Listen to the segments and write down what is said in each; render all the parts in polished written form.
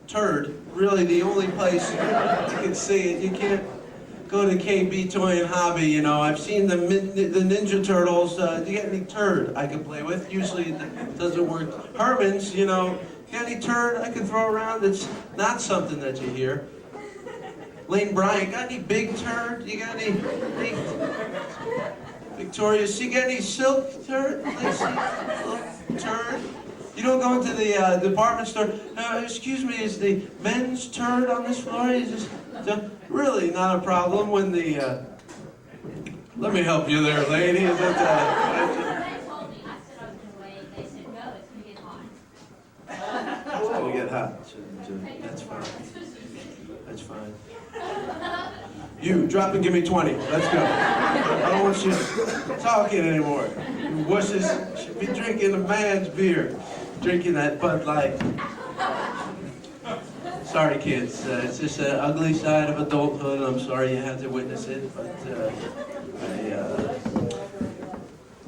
turd. Really, the only place you can see it. You can't go to KB Toy and Hobby, you know. I've seen the Ninja Turtles. Do you get any turd I can play with? Usually it doesn't work. Herman's, you know. Got any turd I can throw around? It's not something that you hear. Lane Bryant, got any big turd? You got any big... Victoria, you got any silk turd? Silk turd? You don't go into the department store, excuse me, is the men's turd on this floor? You just, really not a problem when the, let me help you there, lady. Is that, They told me, I said I was going to wait, they said, go, it's going to get hot. it's going to get hot. That's fine. That's fine. You, drop and give me 20. Let's go. I don't want you talking anymore. You wusses should be drinking a man's beer. Drinking that Bud Light. Sorry, kids. It's just an ugly side of adulthood. I'm sorry you had to witness it, but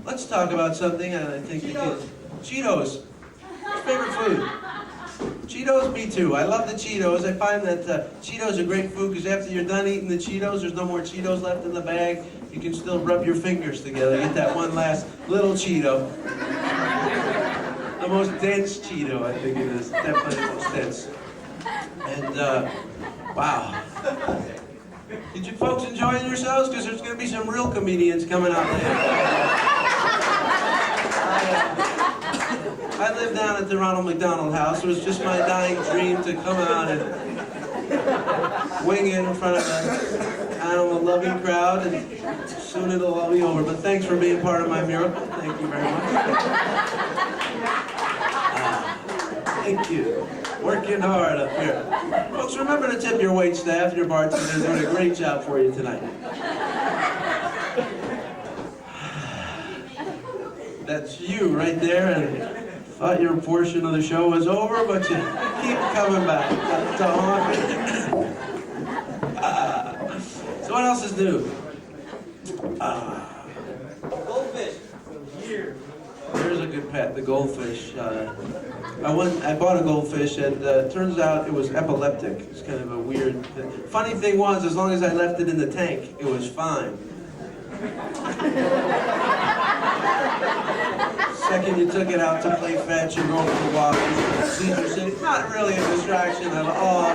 let's talk about something. I think the kids. Cheetos. Favorite food. Cheetos, me too. I love the Cheetos. I find that Cheetos are great food because after you're done eating the Cheetos, there's no more Cheetos left in the bag. You can still rub your fingers together. Get that one last little Cheeto. The most dense Cheeto, I think it is. Definitely the most dense. And, wow. Did you folks enjoy yourselves? Because there's going to be some real comedians coming out there. I live down at the Ronald McDonald House. It was just my dying dream to come out and wing it in front of an animal-loving crowd, and soon it'll all be over. But thanks for being part of my miracle. Thank you very much. Thank you. Working hard up here. Folks, remember to tip your wait staff. Your bartenders are doing a great job for you tonight. That's you right there, and thought your portion of the show was over, but you keep coming back. So what else is new? Goldfish. Here. There's a good pet, the goldfish. I bought a goldfish, and turns out it was epileptic. It's kind of a weird thing. Funny thing was, as long as I left it in the tank, it was fine. Second you took it out to play fetch and go for a walk, Beecher said, not really a distraction at all.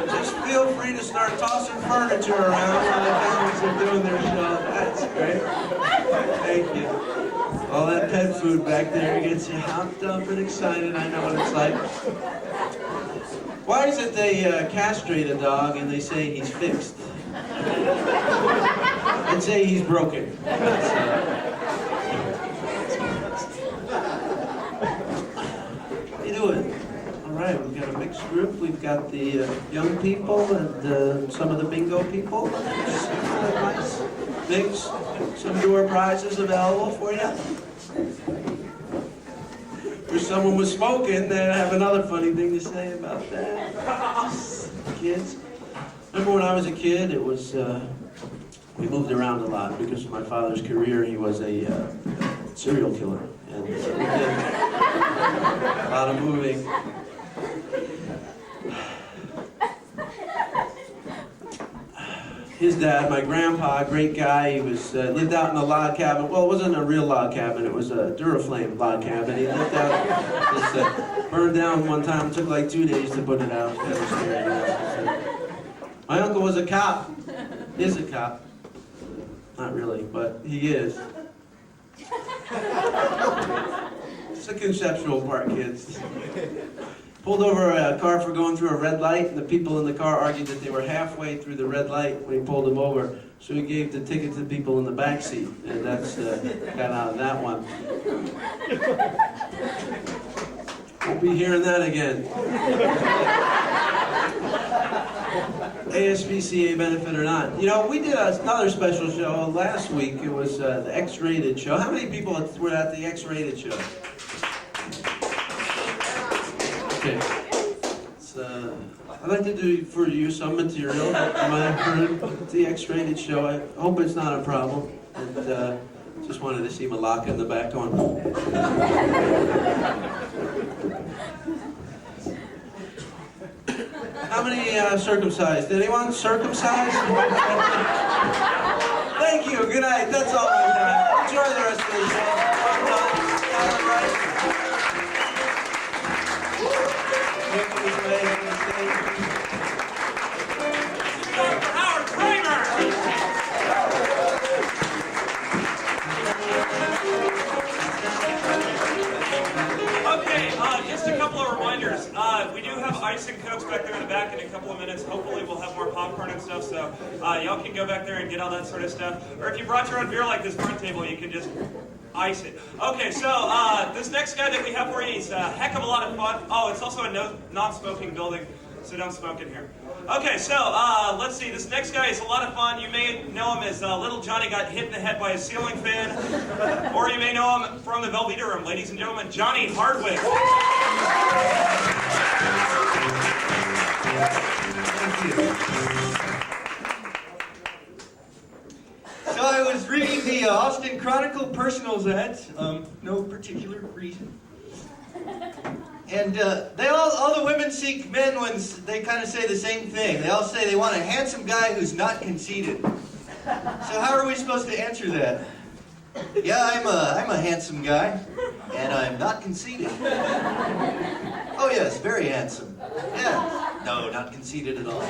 Just feel free to start tossing furniture around while the families are doing their show. That's great. Thank you. All that pet food back there gets you hopped up and excited. I know what it's like. Why is it they castrate a dog and they say he's fixed? And say he's broken. How you doing? All right, we've got a mixed group. We've got the young people and some of the bingo people. Nice mix. Some door prizes available for you. If someone was smoking, they'd have another funny thing to say about that. Kids. Remember when I was a kid, it was, we moved around a lot because of my father's career. He was a serial killer, and we did a lot of moving. His dad, my grandpa, great guy, he was lived out in a log cabin. Well, it wasn't a real log cabin, it was a Duraflame log cabin. He lived out, just burned down one time, it took like 2 days to put it out. That was scary. My uncle was a cop, is a cop. Not really, but he is. It's a conceptual part, kids. Pulled over a car for going through a red light, and the people in the car argued that they were halfway through the red light when he pulled them over. So he gave the ticket to the people in the back seat, and that's got out of that one. Won't be hearing that again. ASPCA benefit or not. You know, we did another special show last week. It was the X-rated show. How many people were at the X-rated show? Okay. I'd like to do for you some material that you might have heard at the X-rated show. I hope it's not a problem. And Just wanted to see Milaka in the back going. How many circumcised? Anyone circumcised? Thank you. Good night. That's all I have. Enjoy the rest of the show. Well done. Alan Bryce. Making his way to the stage. Howard Kremer! Okay, just a couple of reminders. We do have ice and cokes back there in the back in a couple of minutes. Hopefully we'll have more popcorn and stuff, so y'all can go back there and get all that sort of stuff. Or if you brought your own beer like this front table, you can just ice it. Okay, so this next guy that we have for you is a heck of a lot of fun. Oh, it's also a non-smoking building, so don't smoke in here. Okay, so let's see. This next guy is a lot of fun. You may know him as Little Johnny got hit in the head by a ceiling fan, or you may know him from the Velveeta Room. Ladies and gentlemen, Johnny Hardwick. Thank you. So I was reading the Austin Chronicle personals ads, no particular reason. And all the women seek men when they kind of say the same thing. They all say they want a handsome guy who's not conceited. So how are we supposed to answer that? Yeah, I'm a handsome guy, and I'm not conceited. Oh yes, very handsome. Yeah, no, not conceited at all.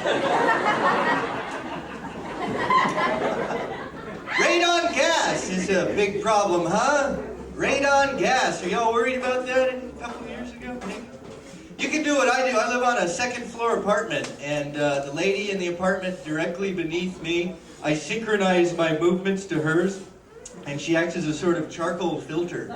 Radon gas is a big problem, huh? Radon gas. Are y'all worried about that a couple of years ago? Maybe? You can do what I do. I live on a second-floor apartment, and the lady in the apartment directly beneath me, I synchronize my movements to hers, and she acts as a sort of charcoal filter.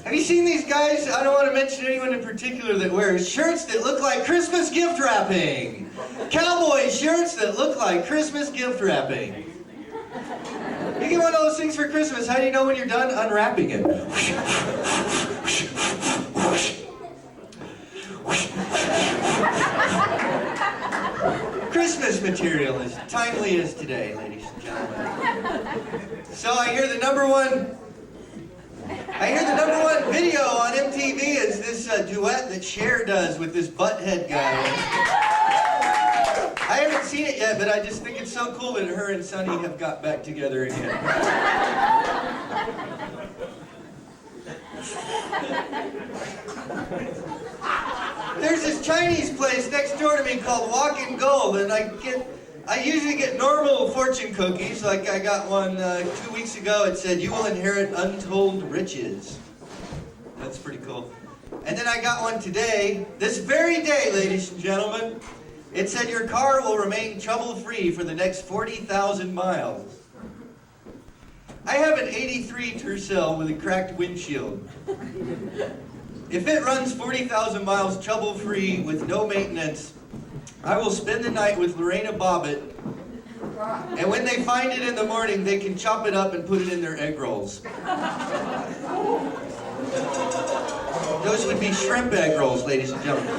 Have you seen these guys? I don't want to mention anyone in particular that wears shirts that look like Christmas gift wrapping. Cowboy shirts that look like Christmas gift wrapping. You get one of those things for Christmas. How do you know when you're done unwrapping it? Christmas material is timely as today, ladies and gentlemen. So I hear the number one video on MTV is this duet that Cher does with this butthead guy. I haven't seen it yet, but I just think it's so cool that her and Sonny have got back together again. There's this Chinese place next door to me called Walking Gold, and I usually get normal fortune cookies. Like I got one 2 weeks ago. It said, "You will inherit untold riches." That's pretty cool. And then I got one today, this very day, ladies and gentlemen. It said, "Your car will remain trouble-free for the next 40,000 miles." I have an 83 Tercel with a cracked windshield. If it runs 40,000 miles trouble-free with no maintenance, I will spend the night with Lorena Bobbitt, and when they find it in the morning, they can chop it up and put it in their egg rolls. Those would be shrimp egg rolls, ladies and gentlemen.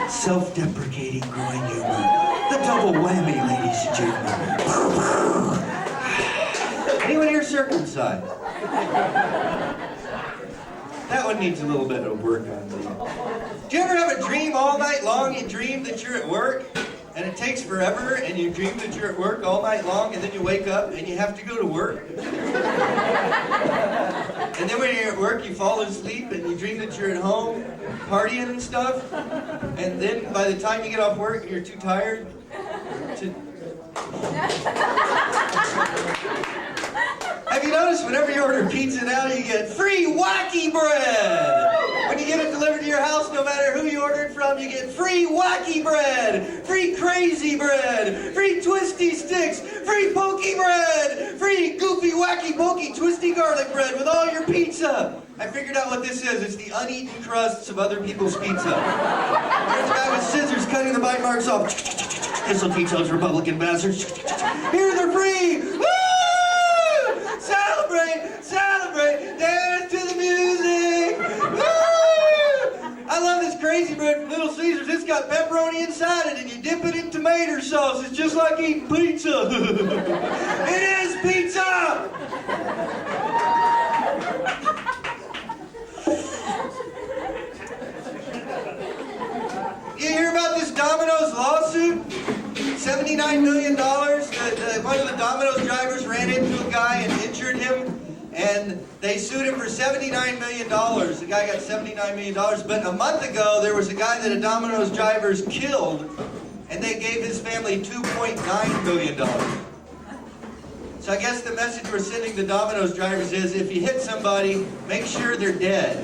Self-deprecating groin humor. The double whammy, ladies and gentlemen. Anyone here circumcised? That one needs a little bit of work on me. Do you ever have a dream all night long? You dream that you're at work, and it takes forever, and you dream that you're at work all night long, and then you wake up, and you have to go to work. And then when you're at work, you fall asleep, and you dream that you're at home, partying and stuff. And then by the time you get off work, you're too tired to... Have you noticed whenever you order pizza now, you get free wacky bread? When you get it delivered to your house, no matter who you order it from, you get free wacky bread, free crazy bread, free twisty sticks, free pokey bread, free goofy, wacky, pokey, twisty garlic bread with all your pizza. I figured out what this is. It's the uneaten crusts of other people's pizza. There's a guy with scissors cutting the bite marks off. This'll teach those Republican bastards. Here, they're free! Woo! Celebrate, celebrate, dance to the music! Woo! I love this crazy bread from Little Caesars. It's got pepperoni tomato sauce. It's just like eating pizza. It is pizza! You hear about this Domino's lawsuit? $79 million. One of the Domino's drivers ran into a guy and injured him, and they sued him for $79 million. The guy got $79 million. But a month ago, there was a guy that a Domino's drivers killed, and they gave his family $2.9 million. So I guess the message we're sending to Domino's drivers is, if you hit somebody, make sure they're dead.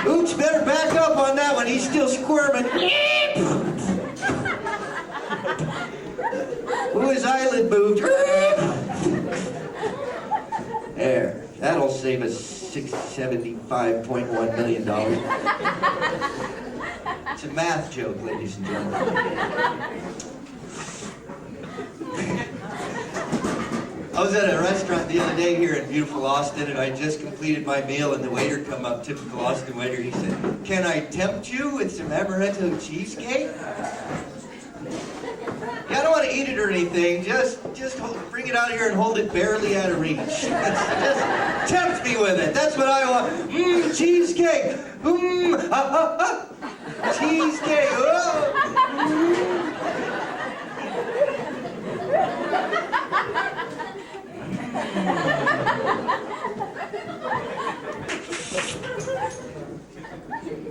Oops, better back up on that one. He's still squirming. Ooh, his eyelid moved. There. That'll save us $675.1 million. It's a math joke, ladies and gentlemen. I was at a restaurant the other day here in beautiful Austin, and I just completed my meal, and the waiter come up, typical Austin waiter, he said, "Can I tempt you with some amaretto cheesecake?" Yeah, I don't want to eat it or anything, just bring it out here and hold it barely out of reach. Just tempt me with it, that's what I want. Cheesecake, cheesecake, oh.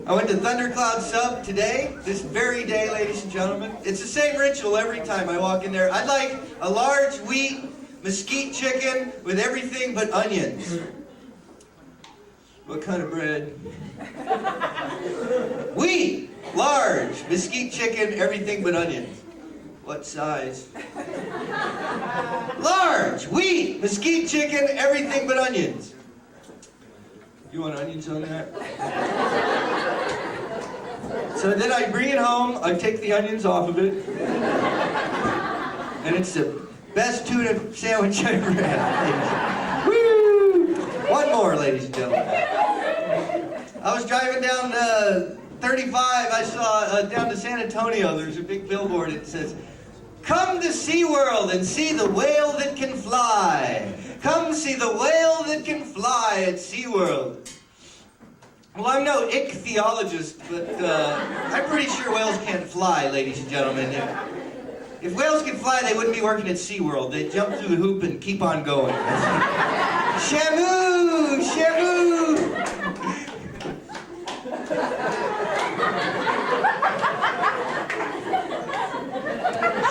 I went to Thundercloud Sub today, this very day, ladies and gentlemen. It's the same ritual every time I walk in there. I'd like a large wheat mesquite chicken with everything but onions. What kind of bread? Wheat, large, mesquite chicken, everything but onions. What size? Large, wheat, mesquite chicken, everything but onions. You want onions on that? So then I bring it home, I take the onions off of it, and it's the best tuna sandwich I ever had. Woo! One more, ladies and gentlemen. I was driving down 35, I saw down to San Antonio, there's a big billboard, it says, "Come to SeaWorld and see the whale that can fly. Come see the whale that can fly at SeaWorld." Well, I'm no ichthyologist, but I'm pretty sure whales can't fly, ladies and gentlemen. If whales could fly, they wouldn't be working at SeaWorld. They'd jump through the hoop and keep on going. Shamu! Shamu!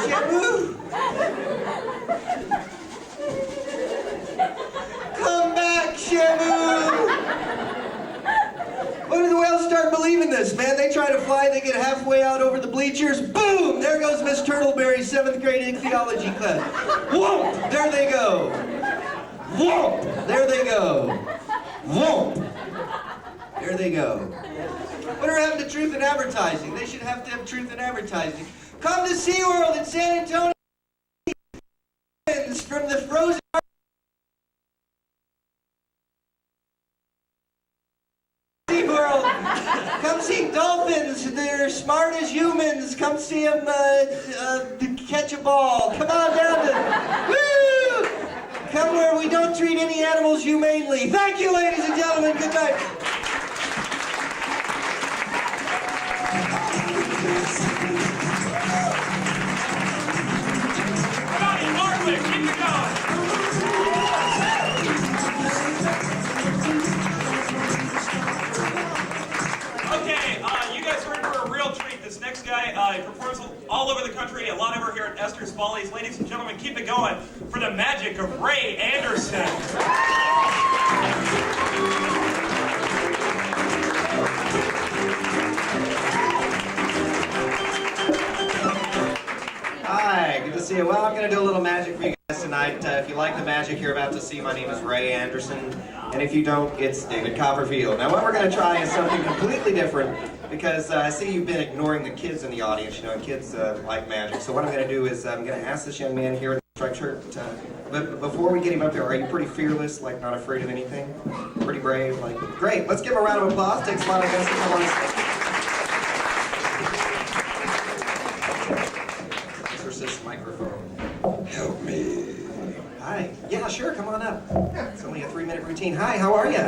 Shamu! Come back, Shamu! When did the whales start believing this, man? They try to fly, they get halfway out over the bleachers, boom! There goes Miss Turtleberry's 7th grade ichthyology class. Whoop! There they go. Whoop! There they go. Whoop! There they go. Whatever happened to truth in advertising? They should have to have truth in advertising. Come to SeaWorld in San Antonio from the frozen... SeaWorld. Come see dolphins. They're smart as humans. Come see them catch a ball. Come on down to... Woo! Come where we don't treat any animals humanely. Thank you, ladies and gentlemen. Good night. Come on, Hardwick, keep it going. Okay, you guys are in for a real treat. This next guy performs all over the country, a lot over here at Hester's Follies. Ladies and gentlemen, keep it going for the magic of Ray Anderson. Hi, good to see you. Well, I'm going to do a little magic for you guys tonight. If you like the magic you're about to see, my name is Ray Anderson. And if you don't, it's David Copperfield. Now, what we're going to try is something completely different because I see you've been ignoring the kids in the audience. You know, kids like magic. So what I'm going to do is I'm going to ask this young man here in the striped shirt. But before we get him up there, are you pretty fearless, like not afraid of anything? Pretty brave? Like, great. Let's give him a round of applause. Takes a lot of guts to come on stage. sure, come on up. It's only a 3-minute routine. Hi, how are you?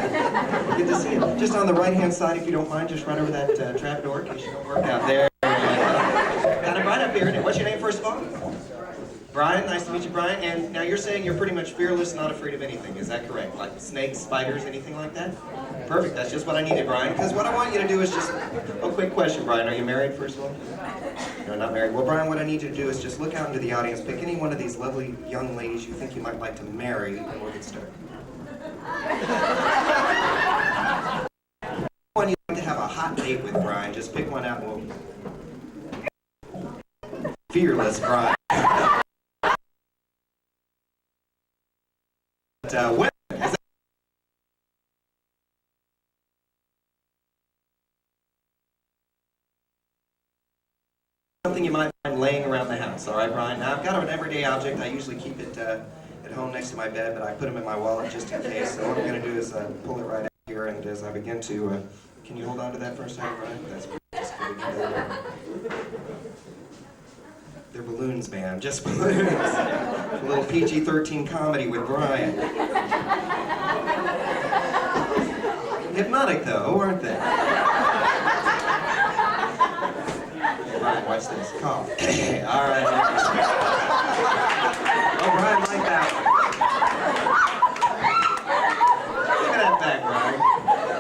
Good to see you. Just on the right-hand side, if you don't mind, just run over that trap door in case you don't work out there. Got it right up here. What's your name, first of all? Brian, nice to meet you, Brian. And now you're saying you're pretty much fearless, not afraid of anything. Is that correct? Like snakes, spiders, anything like that? Perfect. That's just what I needed, Brian. Because what I want you to do is just... Oh, quick question, Brian. Are you married, first of all? No, not married. Well, Brian, what I need you to do is just look out into the audience, pick any one of these lovely young ladies you think you might like to marry, and we'll get started. One you'd like to have a hot date with, Brian. Just pick one out and we'll... Fearless, Brian. Women, is that... something you might find laying around the house, all right, Brian? Now, I've got an everyday object. I usually keep it at home next to my bed, but I put them in my wallet just in case. So what I'm going to do is pull it right out here, and as I begin to... can you hold on to that for a second, Brian? That's just they're balloons, man. Just balloons. A little PG-13 comedy with Brian. Hypnotic, though, aren't they? Brian, watch this. Cough. All right. Oh, Brian like that. Look at that back, Brian.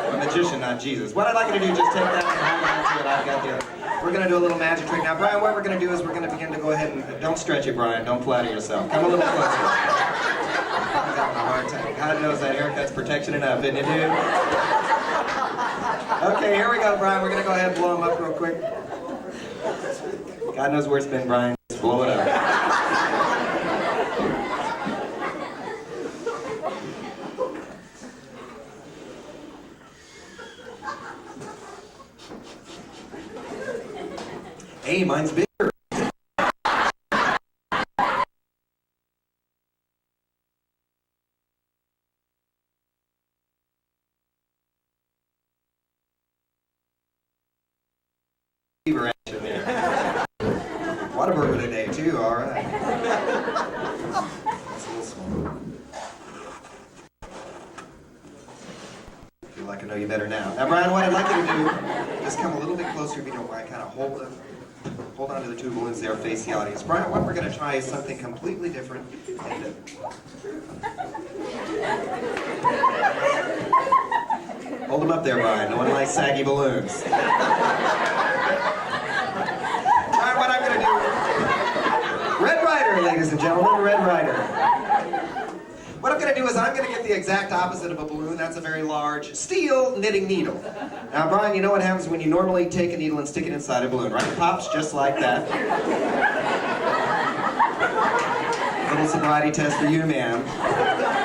I'm a magician, not Jesus. What I'd like you to do, just take that and hold on to it. I've got the other. We're going to do a little magic trick. Now, Brian, what we're going to do is we're going to begin to go ahead and... Don't stretch it, Brian. Don't flatter yourself. Come a little closer. I'm having a hard time. God knows that haircut's protection enough, isn't it, dude? Okay, here we go, Brian. We're going to go ahead and blow him up real quick. God knows where it's been, Brian. Just blow it up. Hey, mine's bigger. Fever action there. Whataburger today, too, all right. That's a little small. Feel like I know you better now. Now, Brian, what I'd like you to do, just come a little bit closer if you don't mind, kind of hold on to the two balloons there, face the audience. Brian, what we're going to try is something completely different. Hold them up there, Brian. No one likes saggy balloons. Brian, what I'm going to do... Red Ryder, ladies and gentlemen, Red Ryder. What I'm going to do is I'm going to get the exact opposite of a balloon. That's a very large steel knitting needle. Now, Brian, you know what happens when you normally take a needle and stick it inside a balloon, right? It pops just like that. Little sobriety test for you, ma'am.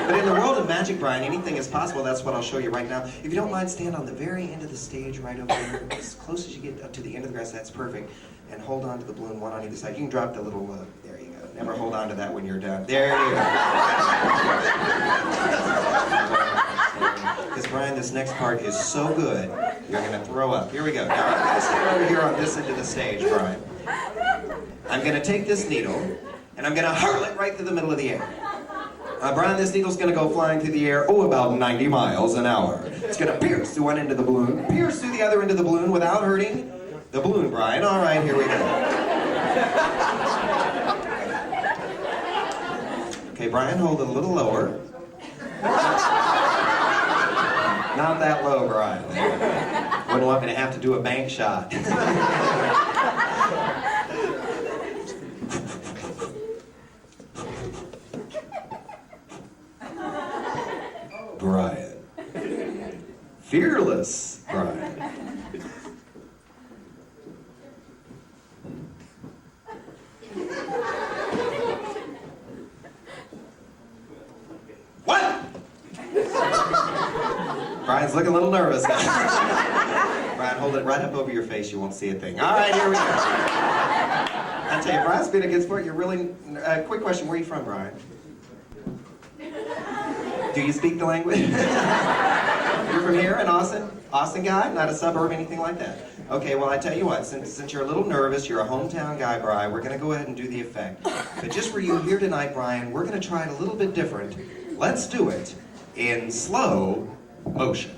But in the world of magic, Brian, anything is possible. That's what I'll show you right now. If you don't mind, stand on the very end of the stage right over there. As close as you get up to the end of the grass, that's perfect. And hold on to the balloon, one on either side. You can drop the little, there you go. Never hold on to that when you're done. There you go. Because, Brian, this next part is so good, you're going to throw up. Here we go. Now, I'm going to stand over here on this end of the stage, Brian. I'm going to take this needle, and I'm going to hurl it right through the middle of the air. Brian, this needle's going to go flying through the air, about 90 miles an hour. It's going to pierce through one end of the balloon, pierce through the other end of the balloon without hurting the balloon, Brian. All right, here we go. Okay, Brian, hold it a little lower. Not that low, Brian. Wouldn't want me to have to do a bank shot. Brian. Fearless, Brian. What? Brian's looking a little nervous. Brian, hold it right up over your face. You won't see a thing. All right, here we go. I tell you, Brian's been a good sport. You're really... quick question. Where are you from, Brian? Do you speak the language? You're from here in Austin? Austin guy? Not a suburb, anything like that? Okay, well, I tell you what, since you're a little nervous, you're a hometown guy, Brian, we're going to go ahead and do the effect. But just for you here tonight, Brian, we're going to try it a little bit different. Let's do it in slow motion.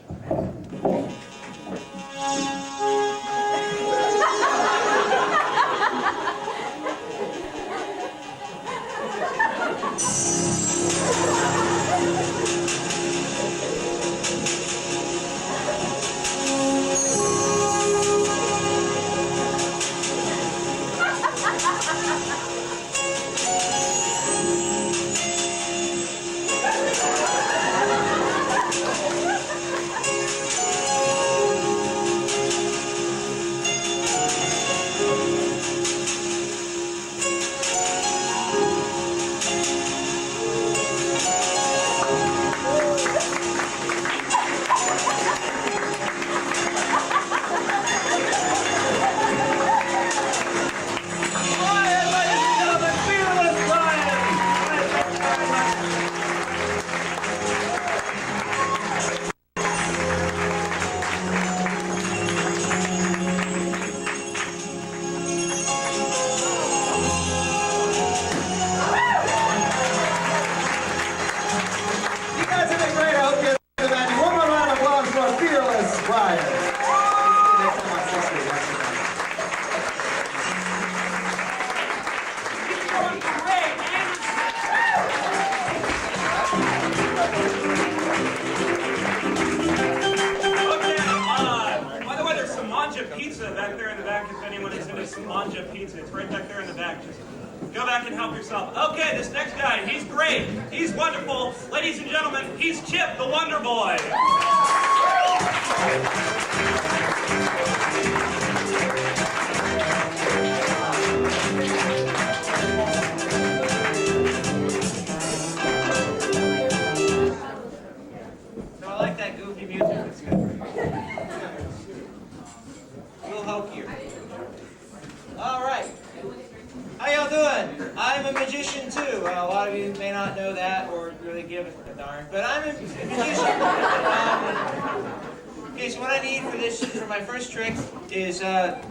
Pizza. It's right back there in the back. Just go back and help yourself. Okay, this next guy, he's great. He's wonderful. Ladies and gentlemen, he's Chip, the Wonder Boy. So I like that goofy music. It's good. A little hokier. All right. How y'all doing? I'm a magician too. A lot of you may not know that or really give a darn, but I'm a magician. Okay, so what I need for my first trick is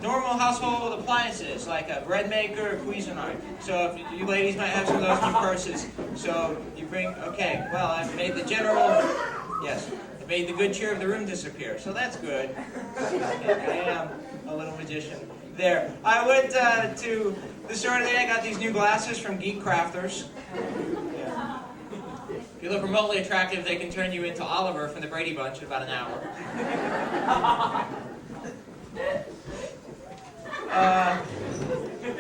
normal household appliances like a bread maker or Cuisinart. So if you ladies might have some of those in your purses. So you bring. Okay. Well, I've made the general. Yes. I made the good cheer of the room disappear. So that's good. I am a little magician. There. I went to the store today. I got these new glasses from Geek Crafters. Yeah. If you look remotely attractive, they can turn you into Oliver from the Brady Bunch in about an hour.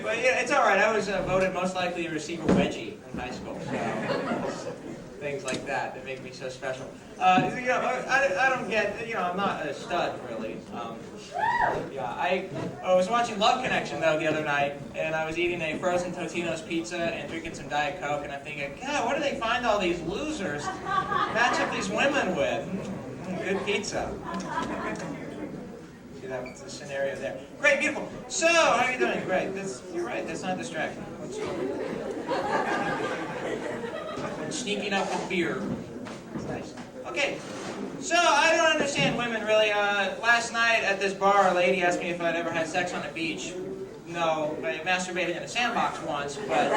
But yeah, it's all right. I was voted most likely to receive a wedgie in high school. So things like that make me so special. You know, I don't get, you know, I'm not a stud, really. Yeah, I was watching Love Connection, though, the other night, and I was eating a frozen Totino's pizza and drinking some Diet Coke, and I'm thinking, God, what do they find all these losers to match up these women with? Good pizza. See, that's the scenario there. Great, beautiful. So, how are you doing? Great. You're right, that's not distracting. Sneaking up with beer. It's nice. Okay, so I don't understand women really. Last night at this bar, a lady asked me if I'd ever had sex on the beach. No, I masturbated in a sandbox once, but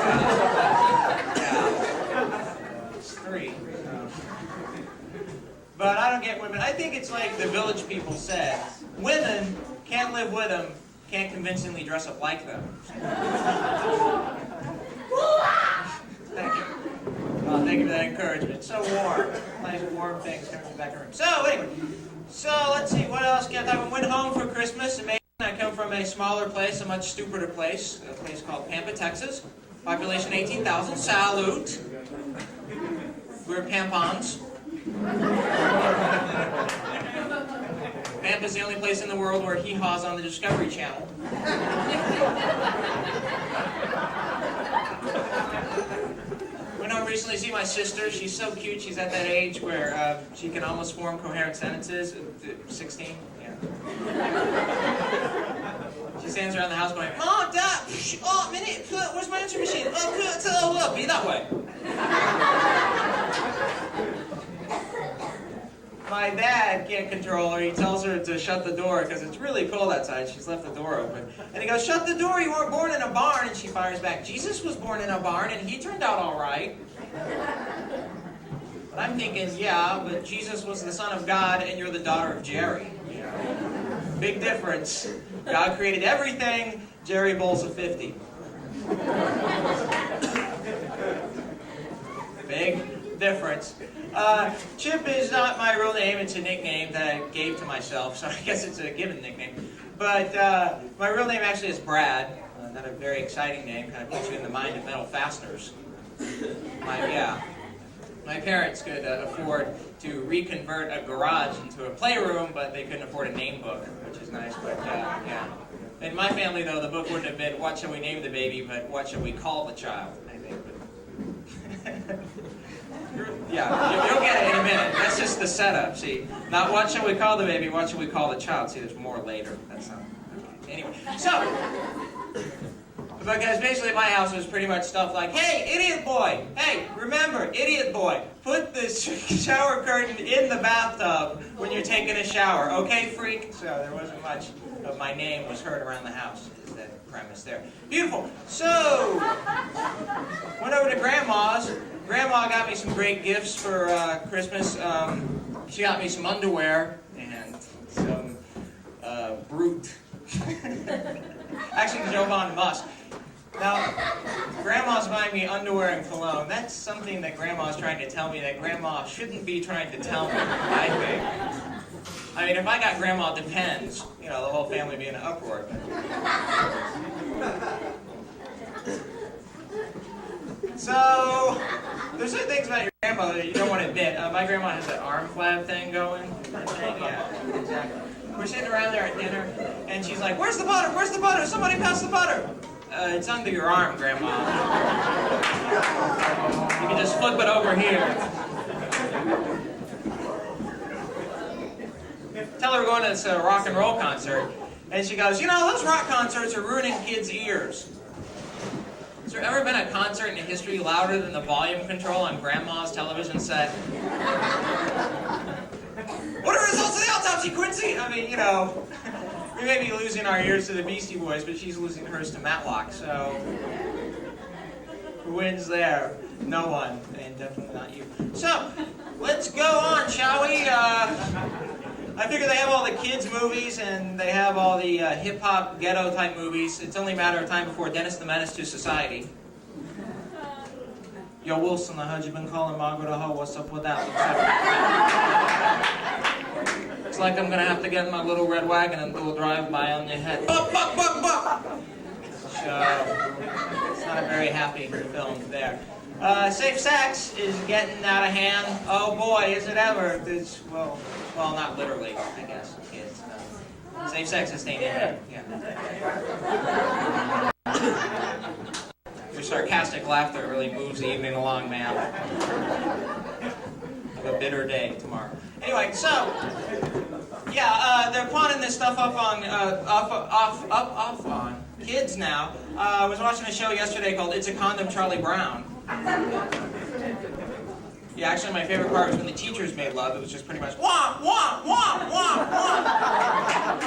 yeah, it's 3. But I don't get women. I think it's like the Village People said: women can't live with them, can't convincingly dress up like them. Thank you. Well, thank you for that encouragement. So warm. Nice warm things coming back in the room. So anyway, let's see, what else can I went home for Christmas. Amazing. I come from a smaller place, a much stupider place, a place called Pampa, Texas. Population 18,000. Salute. We're Pampons. Pampa's the only place in the world where hee-haw's on the Discovery Channel. Went home recently to see my sister. She's so cute. She's at that age where she can almost form coherent sentences. 16, yeah. She stands around the house going, "Mom, Dad, oh, minute, where's my answer machine? Oh, be that way." My my dad can't control her. He tells her to shut the door because it's really cold outside. She's left the door open. And he goes, shut the door, you weren't born in a barn. And she fires back, Jesus was born in a barn and he turned out all right. But I'm thinking, yeah, but Jesus was the son of God and you're the daughter of Jerry. Big difference. God created everything, Jerry bowls a 50. Big difference. Chip is not my real name, it's a nickname that I gave to myself, so I guess it's a given nickname. But my real name actually is Brad. Not a very exciting name, kind of puts you in the mind of metal fasteners. My parents could afford to reconvert a garage into a playroom, but they couldn't afford a name book, which is nice, but yeah. In my family, though, the book wouldn't have been, what shall we name the baby, but what shall we call the child, I think. Yeah, you'll get it in a minute. That's just the setup, see. Not what shall we call the baby, what shall we call the child. See, there's more later. That's not... Okay. Anyway, so... Because basically my house was pretty much stuff like, hey, idiot boy! Hey, remember, idiot boy, put the shower curtain in the bathtub when you're taking a shower. Okay, freak? So there wasn't much of my name was heard around the house, is the premise there. Beautiful. So, went over to Grandma's. Grandma got me some great gifts for Christmas. She got me some underwear and some Brute. Actually, Jovan Musk. Now, Grandma's buying me underwear and cologne. That's something that Grandma's trying to tell me that Grandma shouldn't be trying to tell me, I think. I mean, if I got Grandma Depends, you know, the whole family would be in an uproar. So, there's certain things about your grandmother that you don't want to admit. My grandma has that arm flab thing going. Yeah, exactly. We're sitting around there at dinner, and she's like, where's the butter? Where's the butter? Somebody pass the butter. It's under your arm, Grandma. You can just flip it over here. Tell her we're going to this rock and roll concert, and she goes, you know, those rock concerts are ruining kids' ears. Has there ever been a concert in history louder than the volume control on Grandma's television set? What are the results of the autopsy, Quincy? I mean, you know, we may be losing our ears to the Beastie Boys, but she's losing hers to Matlock, so who wins there? No one, and definitely not you. So, let's go on, shall we? I figure they have all the kids' movies, and they have all the hip-hop, ghetto-type movies. It's only a matter of time before Dennis the Menace to Society. Yo, Wilson, I heard you've been calling Margaret a hoe. What's up with that? It's like I'm gonna have to get in my little red wagon and do a drive-by on your head. Buck, buck, buck, buck! So, it's not a very happy film there. Safe sex is getting out of hand. Oh boy, is it ever. It's, well, not literally, I guess, kids. Safe sex is staying in there. Yeah. Your sarcastic laughter really moves the evening along, man. Have a bitter day tomorrow. Anyway, so yeah, they're pawning this stuff up on off on kids now. I was watching a show yesterday called "It's a Condom, Charlie Brown." Yeah, actually, my favorite part was when the teachers made love. It was just pretty much wah wah wah wah wah.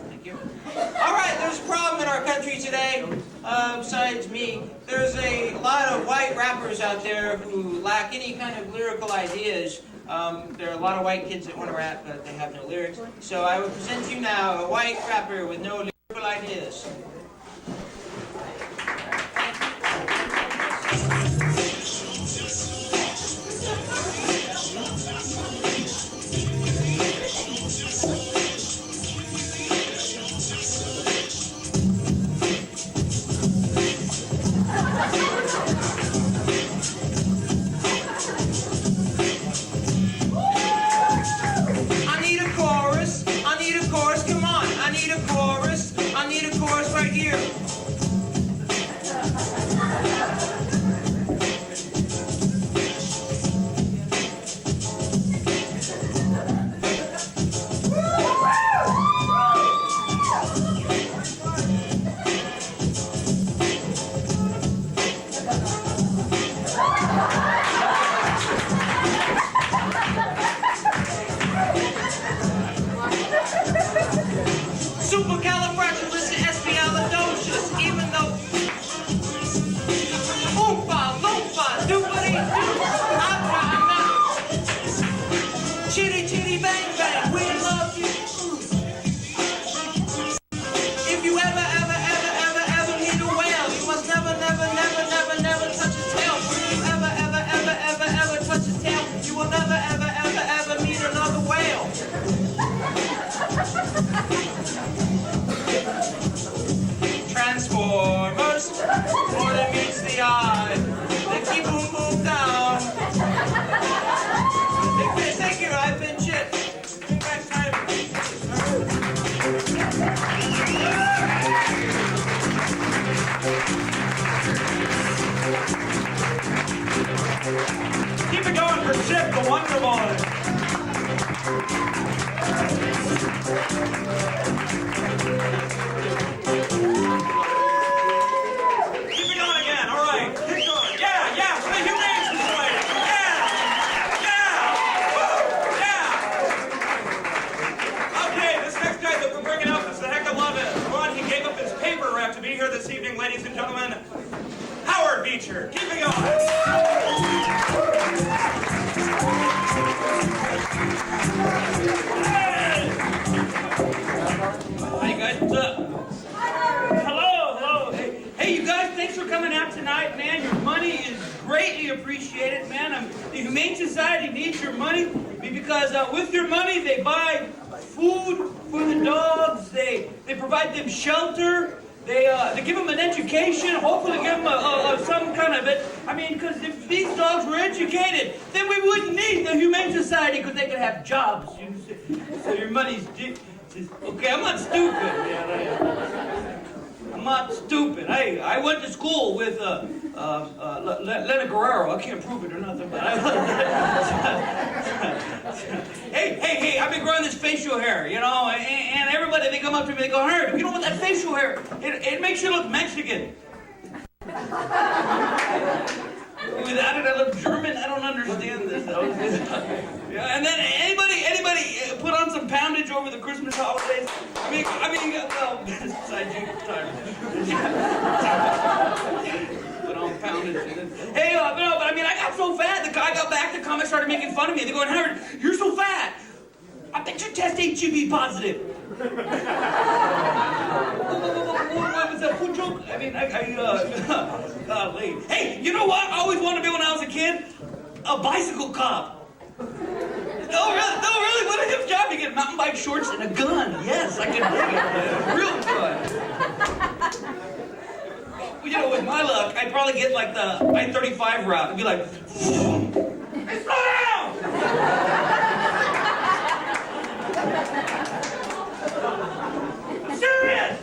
Thank you. All right, there's a problem in our country today. Besides me, there's a lot of white rappers out there who lack any kind of lyrical ideas. There are a lot of white kids that want to rap, but they have no lyrics. So I will present to you now a white rapper with no lyrical ideas. Keep it going for Chip, the Wonder Boy. Keep it going again. All right. Keep going. Yeah, yeah. For the Humane Society. Yeah. Yeah. Woo. Yeah. Okay, this next guy that we're bringing up is the heck I love it. One, he gave up his paper route to be here this evening, ladies and gentlemen. Howard Beecher. Keep it going. Hey guys, what's up? Hello, hello. Hey, you guys, thanks for coming out tonight, man. Your money is greatly appreciated, man. The Humane Society needs your money because with your money they buy food for the dogs. They provide them shelter. They give them an education, hopefully give them some kind of it. I mean, because if these dogs were educated, then we wouldn't need the Humane Society because they could have jobs. You see? So your money's okay. I'm not stupid, man. I'm not stupid. I went to school with Lena Guerrero. I can't prove it or nothing, but hey, I've been growing this facial hair, you know, and everybody, they come up to me, they go, Herb, you know what, that facial hair, it makes you look Mexican. Without it, I look German. I don't understand this. Yeah, and then anybody put on some poundage over the Christmas holidays? I mean, well, besides you, time. Put on poundage. Hey, no, but I mean, I got so fat. The guy got back. The comics started making fun of me. They're going, Howard, you're so fat. I bet your test HIV positive. What was that food joke? I mean, golly. Hey, you know what I always wanted to be when I was a kid? A bicycle cop. No, really, what a hip job. You get mountain bike shorts and a gun. Yes, I can dig it. Real fun. You know, with my luck, I'd probably get like the I-35 route and be like, hey, slow down! Serious!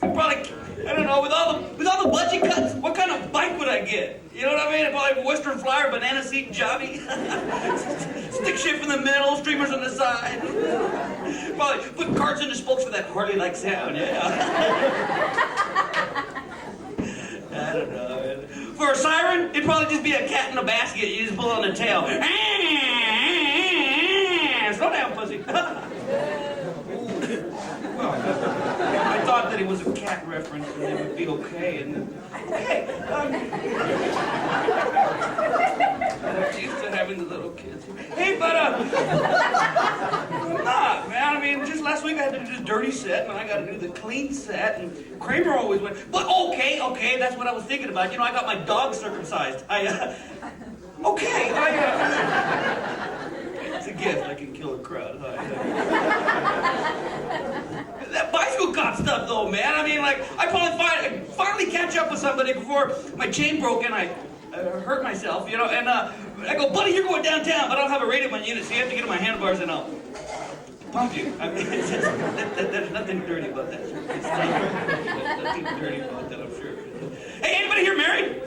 Probably, I don't know, with all the budget cuts, what kind of bike would I get? You know what I mean? Probably a Western Flyer, banana seat, jobby, stick shift in the middle, streamers on the side. Probably put cards in the spokes for that Harley-like sound, yeah. I don't know, man. For a siren, it'd probably just be a cat in a basket. You just pull on the tail. Slow down, pussy. I thought that it was a cat reference and it would be okay. And okay, I'm used to having the little kids. Hey, but I'm not, man. I mean, just last week I had to do the dirty set, and I got to do the clean set. And Kremer always went, but okay, that's what I was thinking about. You know, I got my dog circumcised. It's a gift. I can kill a crowd. That bicycle cop stuff, though, man. I mean, like, I probably finally catch up with somebody before my chain broke and I hurt myself, you know. And I go, buddy, you're going downtown, but I don't have a radio on my unit, so you have to get on my handlebars and I'll pump you. I mean, it's just, there's nothing dirty about that. There's nothing dirty about that, I'm sure. Hey, anybody here married?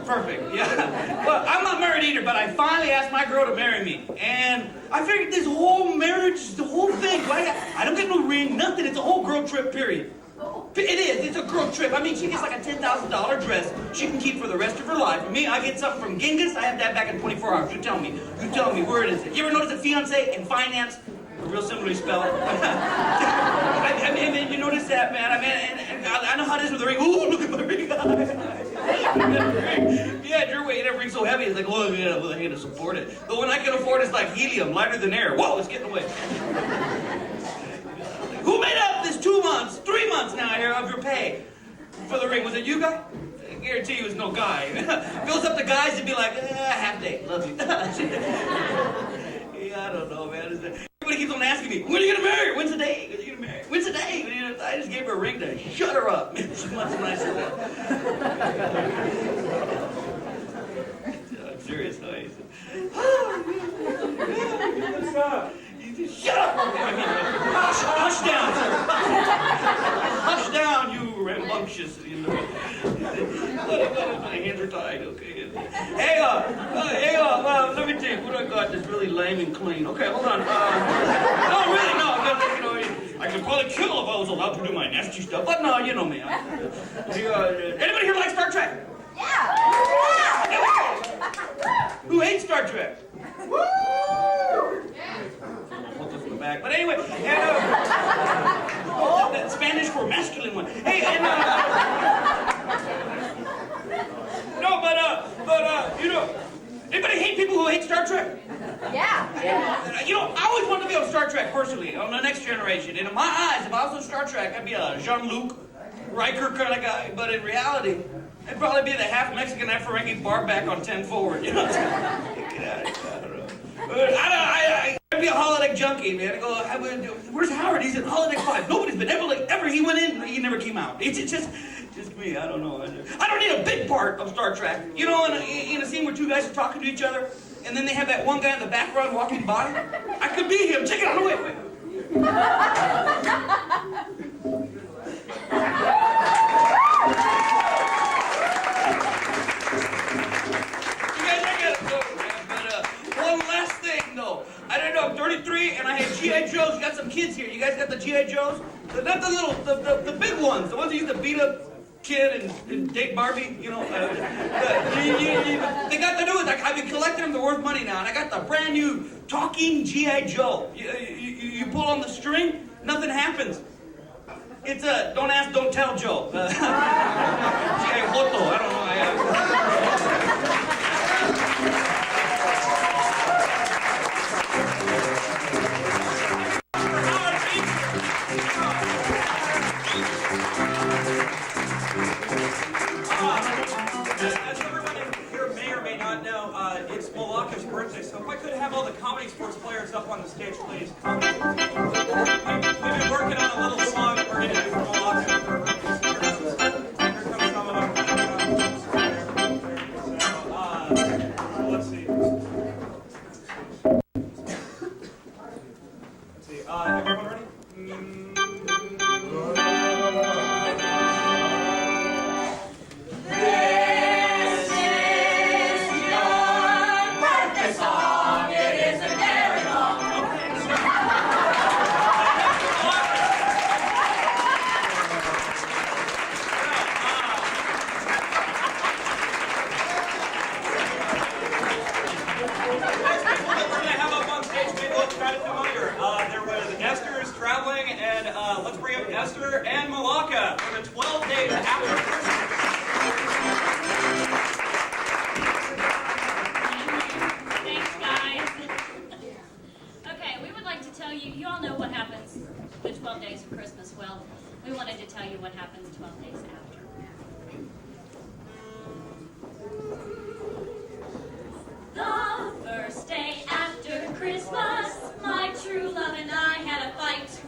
Perfect, yeah. Well, I'm not married either, but I finally asked my girl to marry me. And I figured this whole marriage, the whole thing, I don't get no ring, nothing. It's a whole girl trip, period. It is, it's a girl trip. I mean, she gets like a $10,000 dress she can keep for the rest of her life. For me, I get something from Genghis, I have that back in 24 hours. You tell me, where is it? You ever notice a fiance in finance? Real simply spelled. I mean, you notice that, man. I mean, and I know how it is with the ring. Ooh, look at my ring. Yeah, your weight, that ring's so heavy. It's like, oh, yeah, well, I had to support it. But when I can afford it's like helium, lighter than air. Whoa, it's getting away. Who made up this 2 months, 3 months now here of your pay for the ring? Was it you guy? I guarantee you it was no guy. Fills up the guys and be like, half day, love you. Yeah, I don't know, man. Everybody keeps on asking me, when are you going to marry her? When's the day? When are you going to marry her? When's the day? I just gave her a ring to shut her up. She's much nicer than I'm serious, no. You just shut up. Hush down, sir. ferocious. You know. My hands are tied. Okay. Hey, let me think. What I got that's really lame and clean? Okay, hold on. No, really, no. I could probably kill if I was allowed to do my nasty stuff. But no, you know me. Anybody here like Star Trek? Yeah. Who hates Star Trek? Woo! Hold this one back. But anyway, and that Spanish for masculine one. Hey, and no, but anybody hate people who hate Star Trek? Yeah. I always wanted to be on Star Trek personally, on the next generation. And in my eyes, if I was on Star Trek, I'd be a Jean-Luc Riker kind of guy. But in reality, I'd probably be the half Mexican, half Ferengi barback on 10 forward. You know, I'd be a holodeck junkie, man. I go, where's Howard? He's in holodeck 5. Nobody's been ever. He went in, he never came out. It's just me. I don't know. I don't need a big part of Star Trek. You know, in a scene where two guys are talking to each other, and then they have that one guy in the background walking by. I could be him. Check it out. No, wait. One last thing, though. I don't know, I'm 33, and I have G.I. Joes. You got some kids here. You guys got the G.I. Joes? Not the little, the big ones. The ones that used to beat up kid and date Barbie, you know. They got the new ones. I've been collecting them. They're worth money now. And I got the brand new talking G.I. Joe. You pull on the string, nothing happens. It's a don't ask, don't tell Joe. G.I. Joto, I don't know. As everyone here may or may not know, it's Milaka's birthday, so if I could have all the comedy sports players up on the stage, please. We've been working on a little song that we're going to do for Milaka. Here comes some of them. So, let's see. Everyone ready? Let's bring up Hester and Milaka for the 12 days after Christmas. Thanks, guys. Okay, we would like to tell you, you all know what happens the 12 days of Christmas. Well, we wanted to tell you what happens 12 days after. The first day after Christmas, my true love and I had a fight.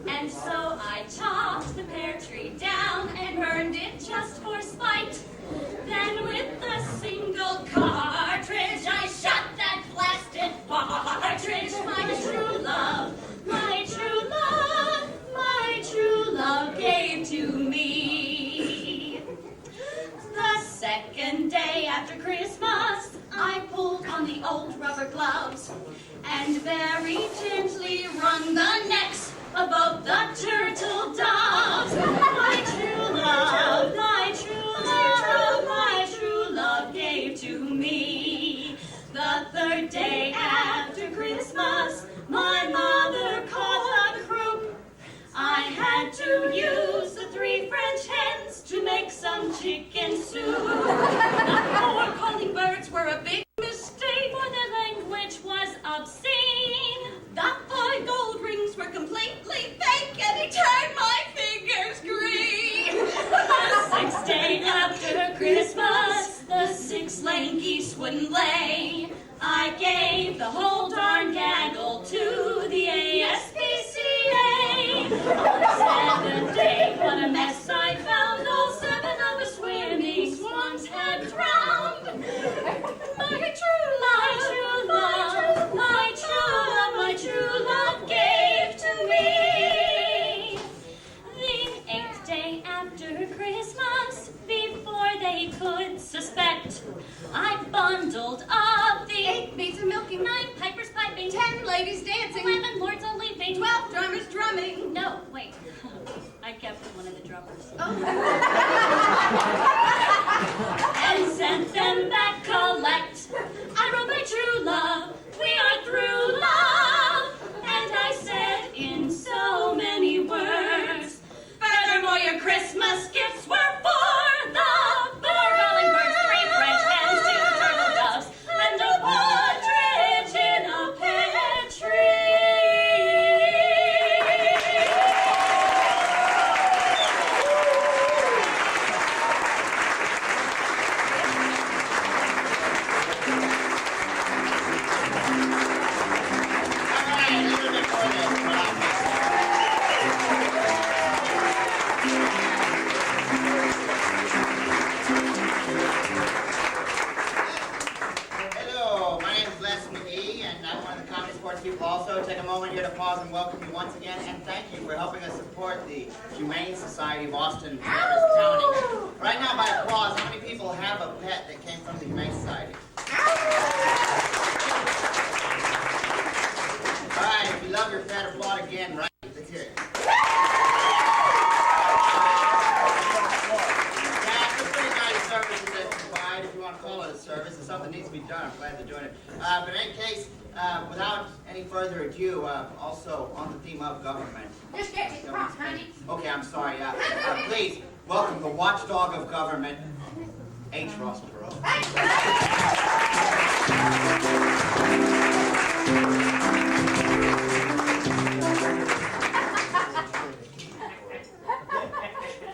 And so I chopped the pear tree down and burned it just for spite. Then with a single cartridge, I shot that blasted partridge. My true love, my true love, my true love gave to me. The second day after Christmas, I pulled on the old rubber gloves and very gently wrung the necks of both the turtle doves. My true love, my true love, my true love gave to me. The third day after Christmas, my mother caught a croup. I had to use the 3 French hens to make some chicken soup. The 4 calling birds were a big mistake, for their language was obscene. The 5 gold rings were completely fake, and he turned my fingers green. The 6th day after Christmas, the 6 lame geese wouldn't lay. I gave the whole darn gaggle to the ASPCA. On the 7th day, what a mess I found. All 7 of the swimming swans had drowned. My true love, my true love gave to me. The 8th day after Christmas, coming. No, wait. I kept one of the drummers. And sent them back collect. I wrote my true love. We are through love. And I said in so many words, furthermore, your Christmas gifts were for the 4 calling birds, 3 French hens, 2 turtle doves, and a partridge in a pear tree. Hello, my name is Les McGehee, and I'm one of the ComedySportz people also. Take a moment here to pause and welcome you once again, and thank you for helping us support the Humane Society of Austin, Travis County. Right now, by applause, how many people have a pet that came from the Humane Society? All right, if you love your pet, applaud again, right? Let's hear it. If you want to call it a service, if something needs to be done, I'm glad they're doing it. But in any case, without any further ado, also on the theme of government. Just get to the cross, honey. Okay, I'm sorry. Please welcome the watchdog of government, H. Ross Perot.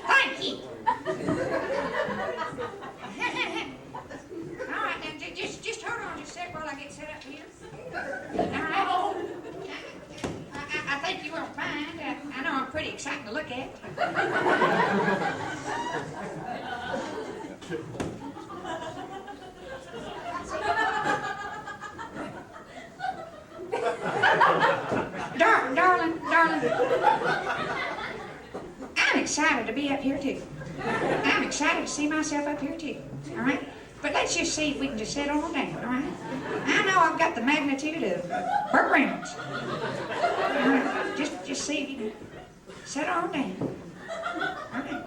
Thank you. All right, now just hold on just a sec while I get set up here. All right. I think you will find. I know I'm pretty exciting to look at. Darling. I'm excited to be up here too. I'm excited to see myself up here too. All right? But let's just see if we can just settle on down, all right? I know I've got the magnitude of Burt Reynolds. All right? Just see if you can settle on down. All right?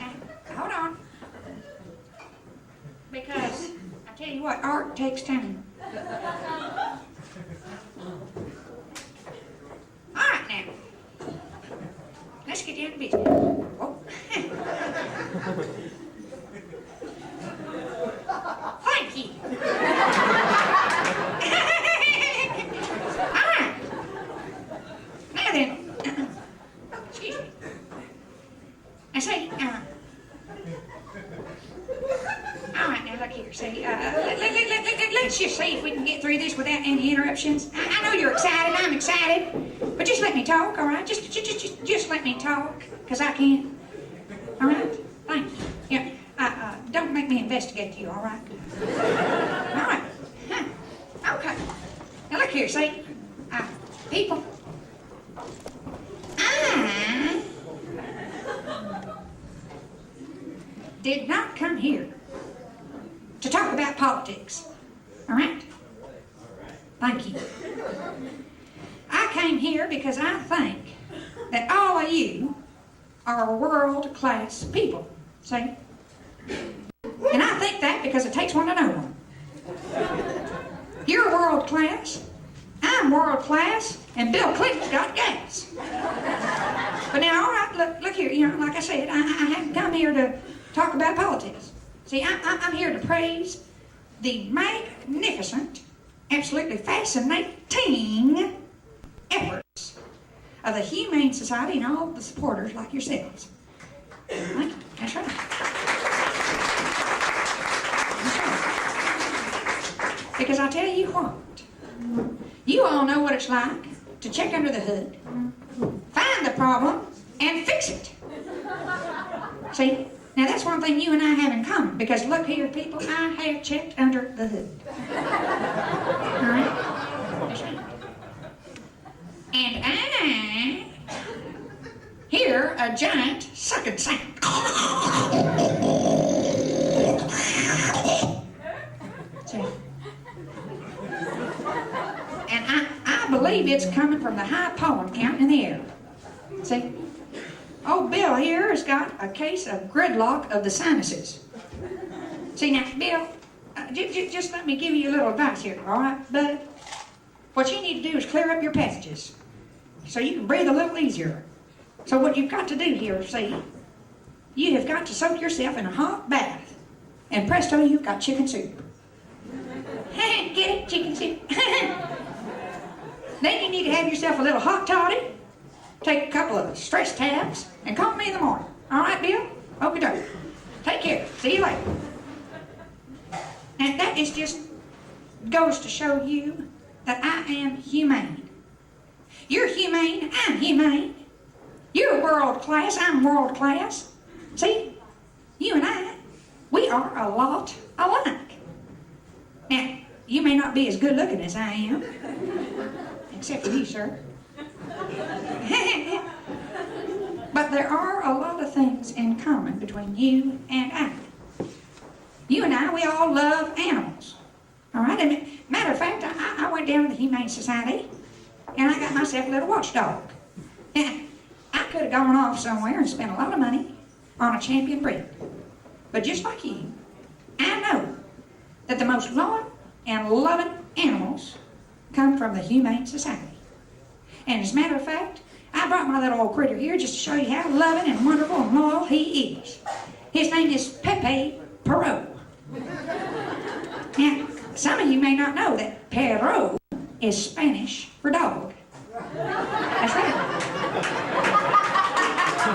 Now, hold on. Because I tell you what, art takes time. All right, now. Let's get down to business. Whoa. Thank you. All right. Now then, excuse me. Now say, all right, now look here. Say, let's just see if we can get through this without any interruptions. I know you're excited. I'm excited, but just let me talk, all right? Just let me talk, cause I can. All right. Thank you. Yeah. Don't make me investigate you, all right? All right. Huh. Okay. Now look here, see? People. I did not come here to talk about politics. All right? Thank you. I came here because I think that all of you are world-class people. See? And I think that because it takes one to know one. You're world class, I'm world class, and Bill Clinton's got gas. But now, all right, look here, you know, like I said, I haven't come here to talk about politics. See, I'm here to praise the magnificent, absolutely fascinating efforts of the Humane Society and all the supporters like yourselves. Thank you. That's right. Because I tell you what, you all know what it's like to check under the hood, find the problem, and fix it. See, now that's one thing you and I have in common, because look here, people, I have checked under the hood. All right? And I hear a giant sucking sound. See? And I believe believe it's coming from the high pollen out in the air. See? Old Bill here has got a case of gridlock of the sinuses. See now, Bill, just let me give you a little advice here, all right, bud? What you need to do is clear up your passages so you can breathe a little easier. So what you've got to do here, see, you have got to soak yourself in a hot bath, and presto, you've got chicken soup. Get it? Chicken soup. Then you need to have yourself a little hot toddy, take a couple of stress tabs, and call me in the morning. All right, Bill? Okie doke. Take care. See you later. And that is just goes to show you that I am humane. You're humane, I'm humane. You're world class, I'm world class. See, you and I, we are a lot alike. Now, you may not be as good looking as I am, except for you, sir. But there are a lot of things in common between you and I. You and I, we all love animals. All right? And matter of fact, I went down to the Humane Society and I got myself a little watchdog. Now, I could have gone off somewhere and spent a lot of money on a champion breed. But just like you, I know that the most loyal and loving animals come from the Humane Society. And as a matter of fact, I brought my little old critter here just to show you how loving and wonderful and loyal he is. His name is Pepe Perot. Now, some of you may not know that Perot is Spanish for dog. That's right.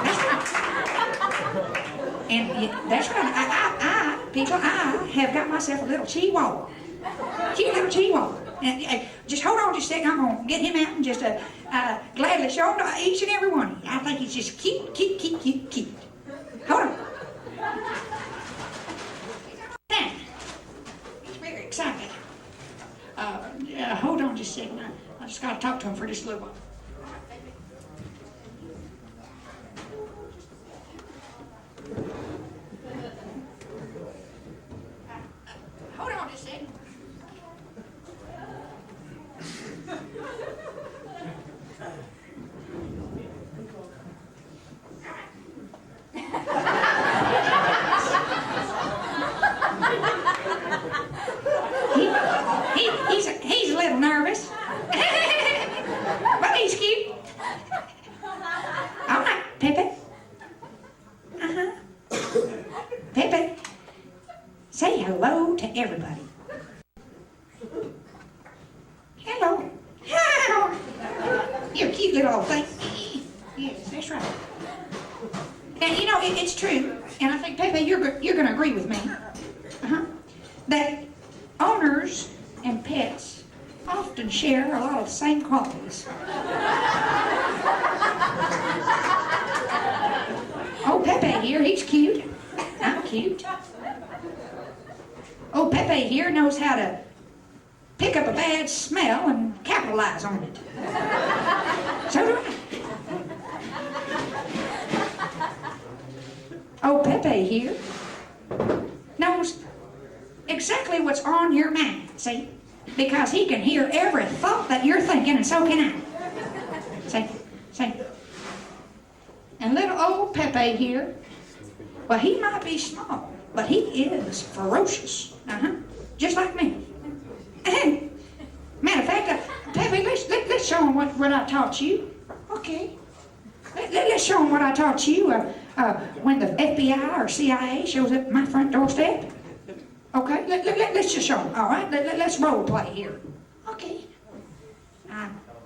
That's right. And that's right. People, I have got myself a little chihuahua. Cute little chihuahua. And, just hold on just a second. I'm going to get him out and just gladly show him to each and every one of you. I think he's just cute. Hold on. Now, he's very excited. Hold on just a second. I just got to talk to him for just a little while. Hold on just a second. He's a little nervous, but he's cute. All right, Pepe. Pepe, say hello to everybody. Hello. You're a cute little old thing. Yes, that's right. And you know, it's true, and I think, Pepe, you're going to agree with me, that owners and pets often share a lot of the same qualities. Oh, Pepe here, he's cute. I'm cute. Oh, Pepe here knows how to pick up a bad smell and capitalize on it. So do I. Oh, Pepe here knows exactly what's on your mind, see? Because he can hear every thought that you're thinking, and so can I. See? And little old Pepe here, well, he might be small, but he is ferocious. Just like me. Matter of fact, Pepe, let's show him what I taught you. Okay. Let's show him what I taught you when the FBI or CIA shows up at my front doorstep. Okay, let's just show them, all right? Let's role play here. Okay.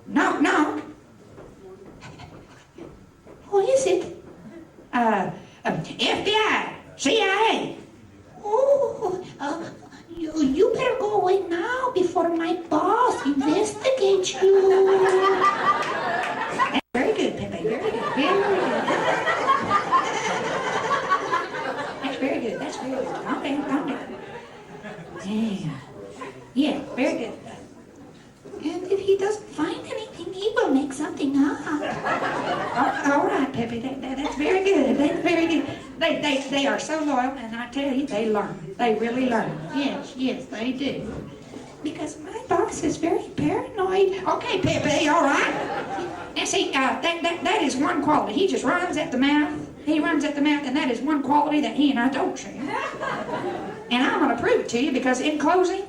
Knock, knock. Who is it? FBI, CIA. Oh, you better go away now before my boss investigates you. That's very good, Pepe, very good, very good. That's very good, that's very good. Calm down. Yeah, very good. And if he doesn't find anything, he will make something up. All right, Pepe, that's very good. That's very good. They are so loyal, and I tell you, they learn. They really learn. Yes, they do. Because my boss is very paranoid. Okay, Pepe, all right. Now see, that is one quality. He just runs at the mouth. He runs at the mouth, and that is one quality that he and I don't share. And I'm going to prove it to you because in closing,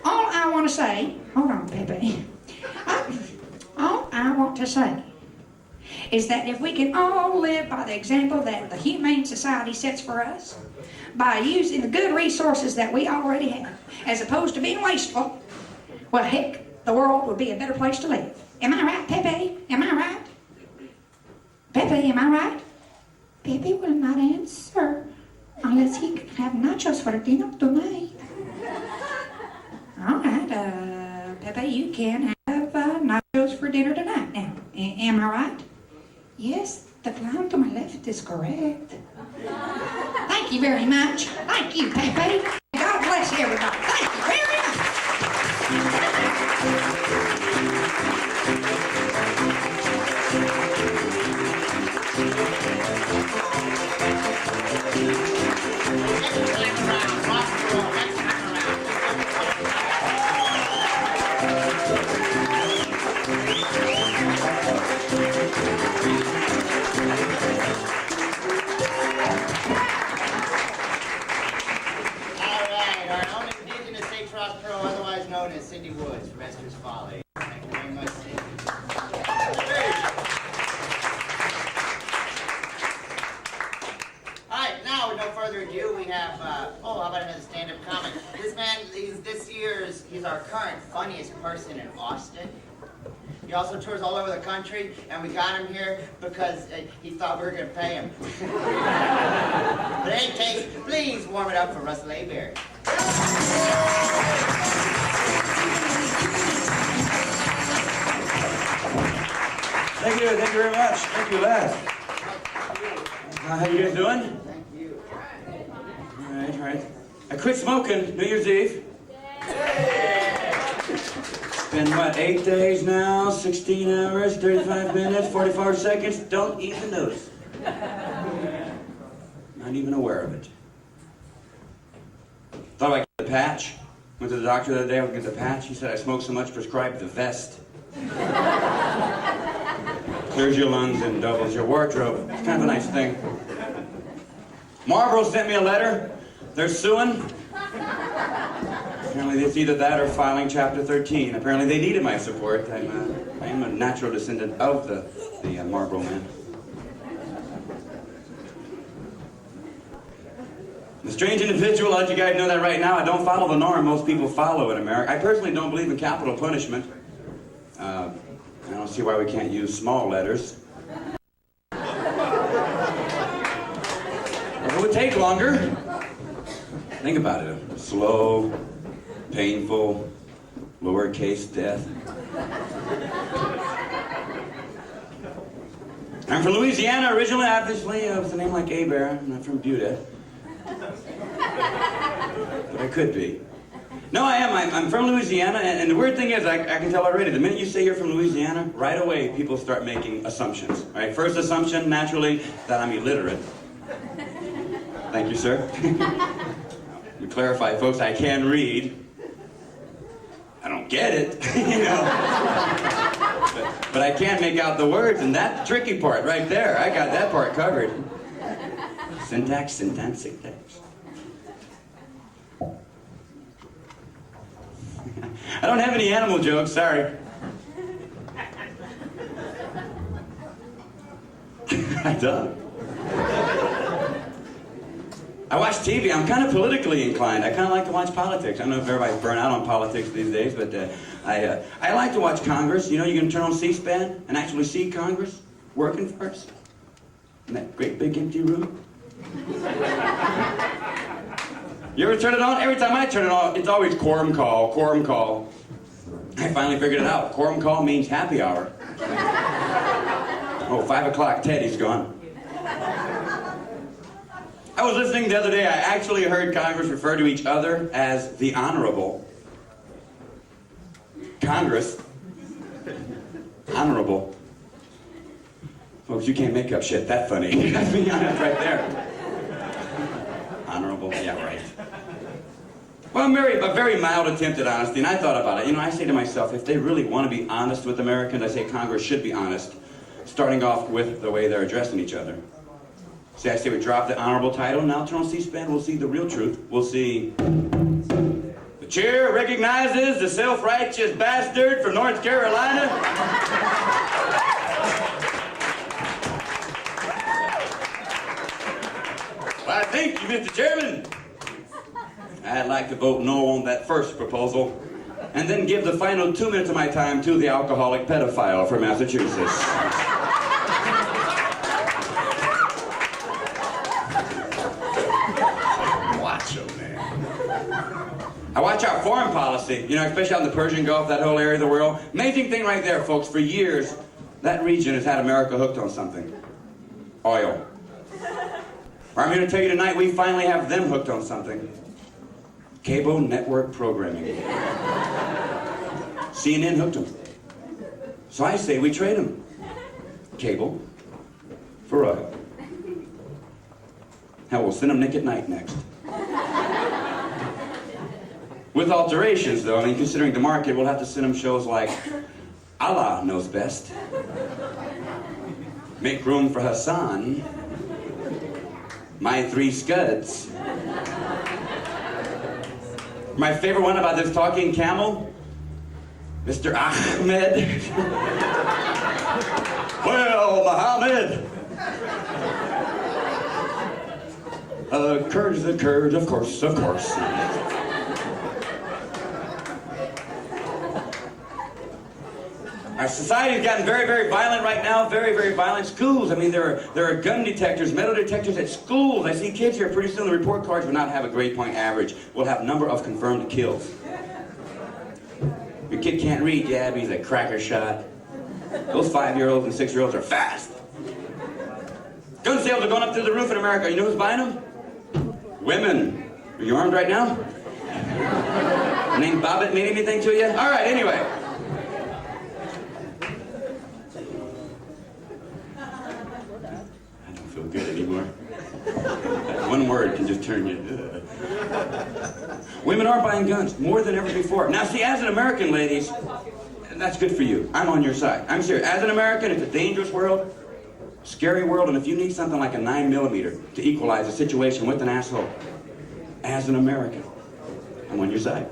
all I want to say, hold on, Pepe. All I want to say is that if we can all live by the example that the Humane Society sets for us, by using the good resources that we already have, as opposed to being wasteful, well, heck, the world would be a better place to live. Am I right, Pepe? Am I right? Pepe, am I right? Pepe will not answer unless he can have nachos for dinner tonight. All right, Pepe, you can have nachos for dinner tonight. Now, am I right? Yes, the clown to my left is correct. Thank you very much. Thank you, Pepe. God bless everybody. Thank you very much. Next time around, rock and roll. Next time around. All right, our own indigenous St. Pro, otherwise known as Cindy Woods from Hester's Folly. Thank you very much, Cindy. All right, now with no further ado, we have, how about another stand-up comic? This man, he's our current funniest person in Austin. He also tours all over the country, and we got him here because he thought we were going to pay him. But in any case, please warm it up for Russell Hebert. Thank you very much. Thank you, lads. How you guys doing? Thank you. All right. I quit smoking New Year's Eve. Been what, 8 days now, 16 hours, 35 minutes, 44 seconds, don't even notice. Not even aware of it. Thought I'd get the patch. Went to the doctor the other day, I would get the patch. He said I smoked so much, prescribed the vest. Clears your lungs and doubles your wardrobe. It's kind of a nice thing. Marlboro sent me a letter. They're suing. Apparently it's either that or filing Chapter 13. Apparently they needed my support. I am a natural descendant of the Marlboro man. I'm a strange individual, I'll let you guys know that right now. I don't follow the norm most people follow in America. I personally don't believe in capital punishment. I don't see why we can't use small letters. It would take longer. Think about it. Slow, painful, lowercase death. I'm from Louisiana originally, obviously, with a name like Hebert. I'm not from Buda. But I could be. No, I am. I'm from Louisiana, and the weird thing is, I can tell already, the minute you say you're from Louisiana, right away people start making assumptions. Right? First assumption, naturally, that I'm illiterate. Thank you, sir. Let me clarify, folks, I can read. I don't get it, you know. But I can make out the words, and that's the tricky part right there. I got that part covered. Syntax, syntax, syntax. I don't have any animal jokes, sorry. I don't. I watch TV. I'm kind of politically inclined. I kind of like to watch politics. I don't know if everybody's burnt out on politics these days, but I like to watch Congress. You know, you can turn on C-SPAN and actually see Congress working for us in that great big empty room. You ever turn it on? Every time I turn it on, it's always quorum call, quorum call. I finally figured it out. Quorum call means happy hour. Oh, 5 o'clock, Teddy's gone. I was listening the other day, I actually heard Congress refer to each other as the Honorable. Congress. Honorable. Folks, you can't make up shit that funny. Let's be honest right there. Honorable, yeah, right. Well, a very mild attempt at honesty, and I thought about it. You know, I say to myself, if they really want to be honest with Americans, I say Congress should be honest, starting off with the way they're addressing each other. See, I say we drop the honorable title, now turn on C-SPAN, we'll see the real truth. We'll see... The chair recognizes the self-righteous bastard from North Carolina. Why, thank you, Mr. Chairman. I'd like to vote no on that first proposal, and then give the final 2 minutes of my time to the alcoholic pedophile from Massachusetts. Macho man. I watch our foreign policy, you know, especially out in the Persian Gulf, that whole area of the world. Amazing thing right there, folks. For years, that region has had America hooked on something. Oil. I'm here to tell you tonight, we finally have them hooked on something. Cable network programming. CNN hooked them. So I say we trade them. Cable for oil. Hell, we'll send them Nick at Night next. With alterations, though. I mean, considering the market, we'll have to send them shows like Allah Knows Best. Make Room for Hassan. My Three Scuds. My favorite one about this talking camel, Mr. Ahmed. Well, Muhammad. Kurds, the Kurds, of course, of course. Our society has gotten very, very violent right now. Very, very violent. Schools, I mean, there are gun detectors, metal detectors at schools. I see kids here. Pretty soon the report cards will not have a grade point average. We'll have number of confirmed kills. Your kid can't read, yeah, but he's a cracker shot. Those 5-year-olds and 6-year-olds are fast. Gun sales are going up through the roof in America. You know who's buying them? Women. Are you armed right now? Name Bobbitt mean anything to you? All right, anyway. Good anymore. One word can just turn you. Women are buying guns more than ever before. Now, see, as an American, ladies, that's good for you. I'm on your side. I'm serious. As an American, it's a dangerous world, scary world, and if you need something like a 9mm to equalize a situation with an asshole, as an American, I'm on your side.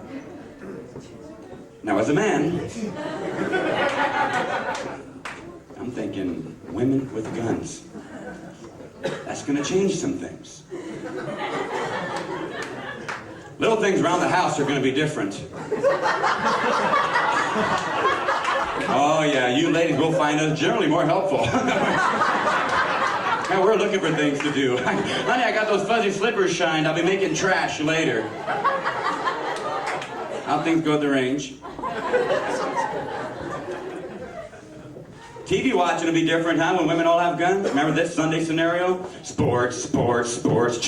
Now, as a man, I'm thinking women with guns. That's going to change some things. Little things around the house are going to be different. Oh yeah, you ladies will find us generally more helpful. Now we're looking for things to do. Honey, I got those fuzzy slippers shined. I'll be making trash later. How things go at the range. TV watching will be different, huh? When women all have guns. Remember this Sunday scenario? Sports, sports, sports.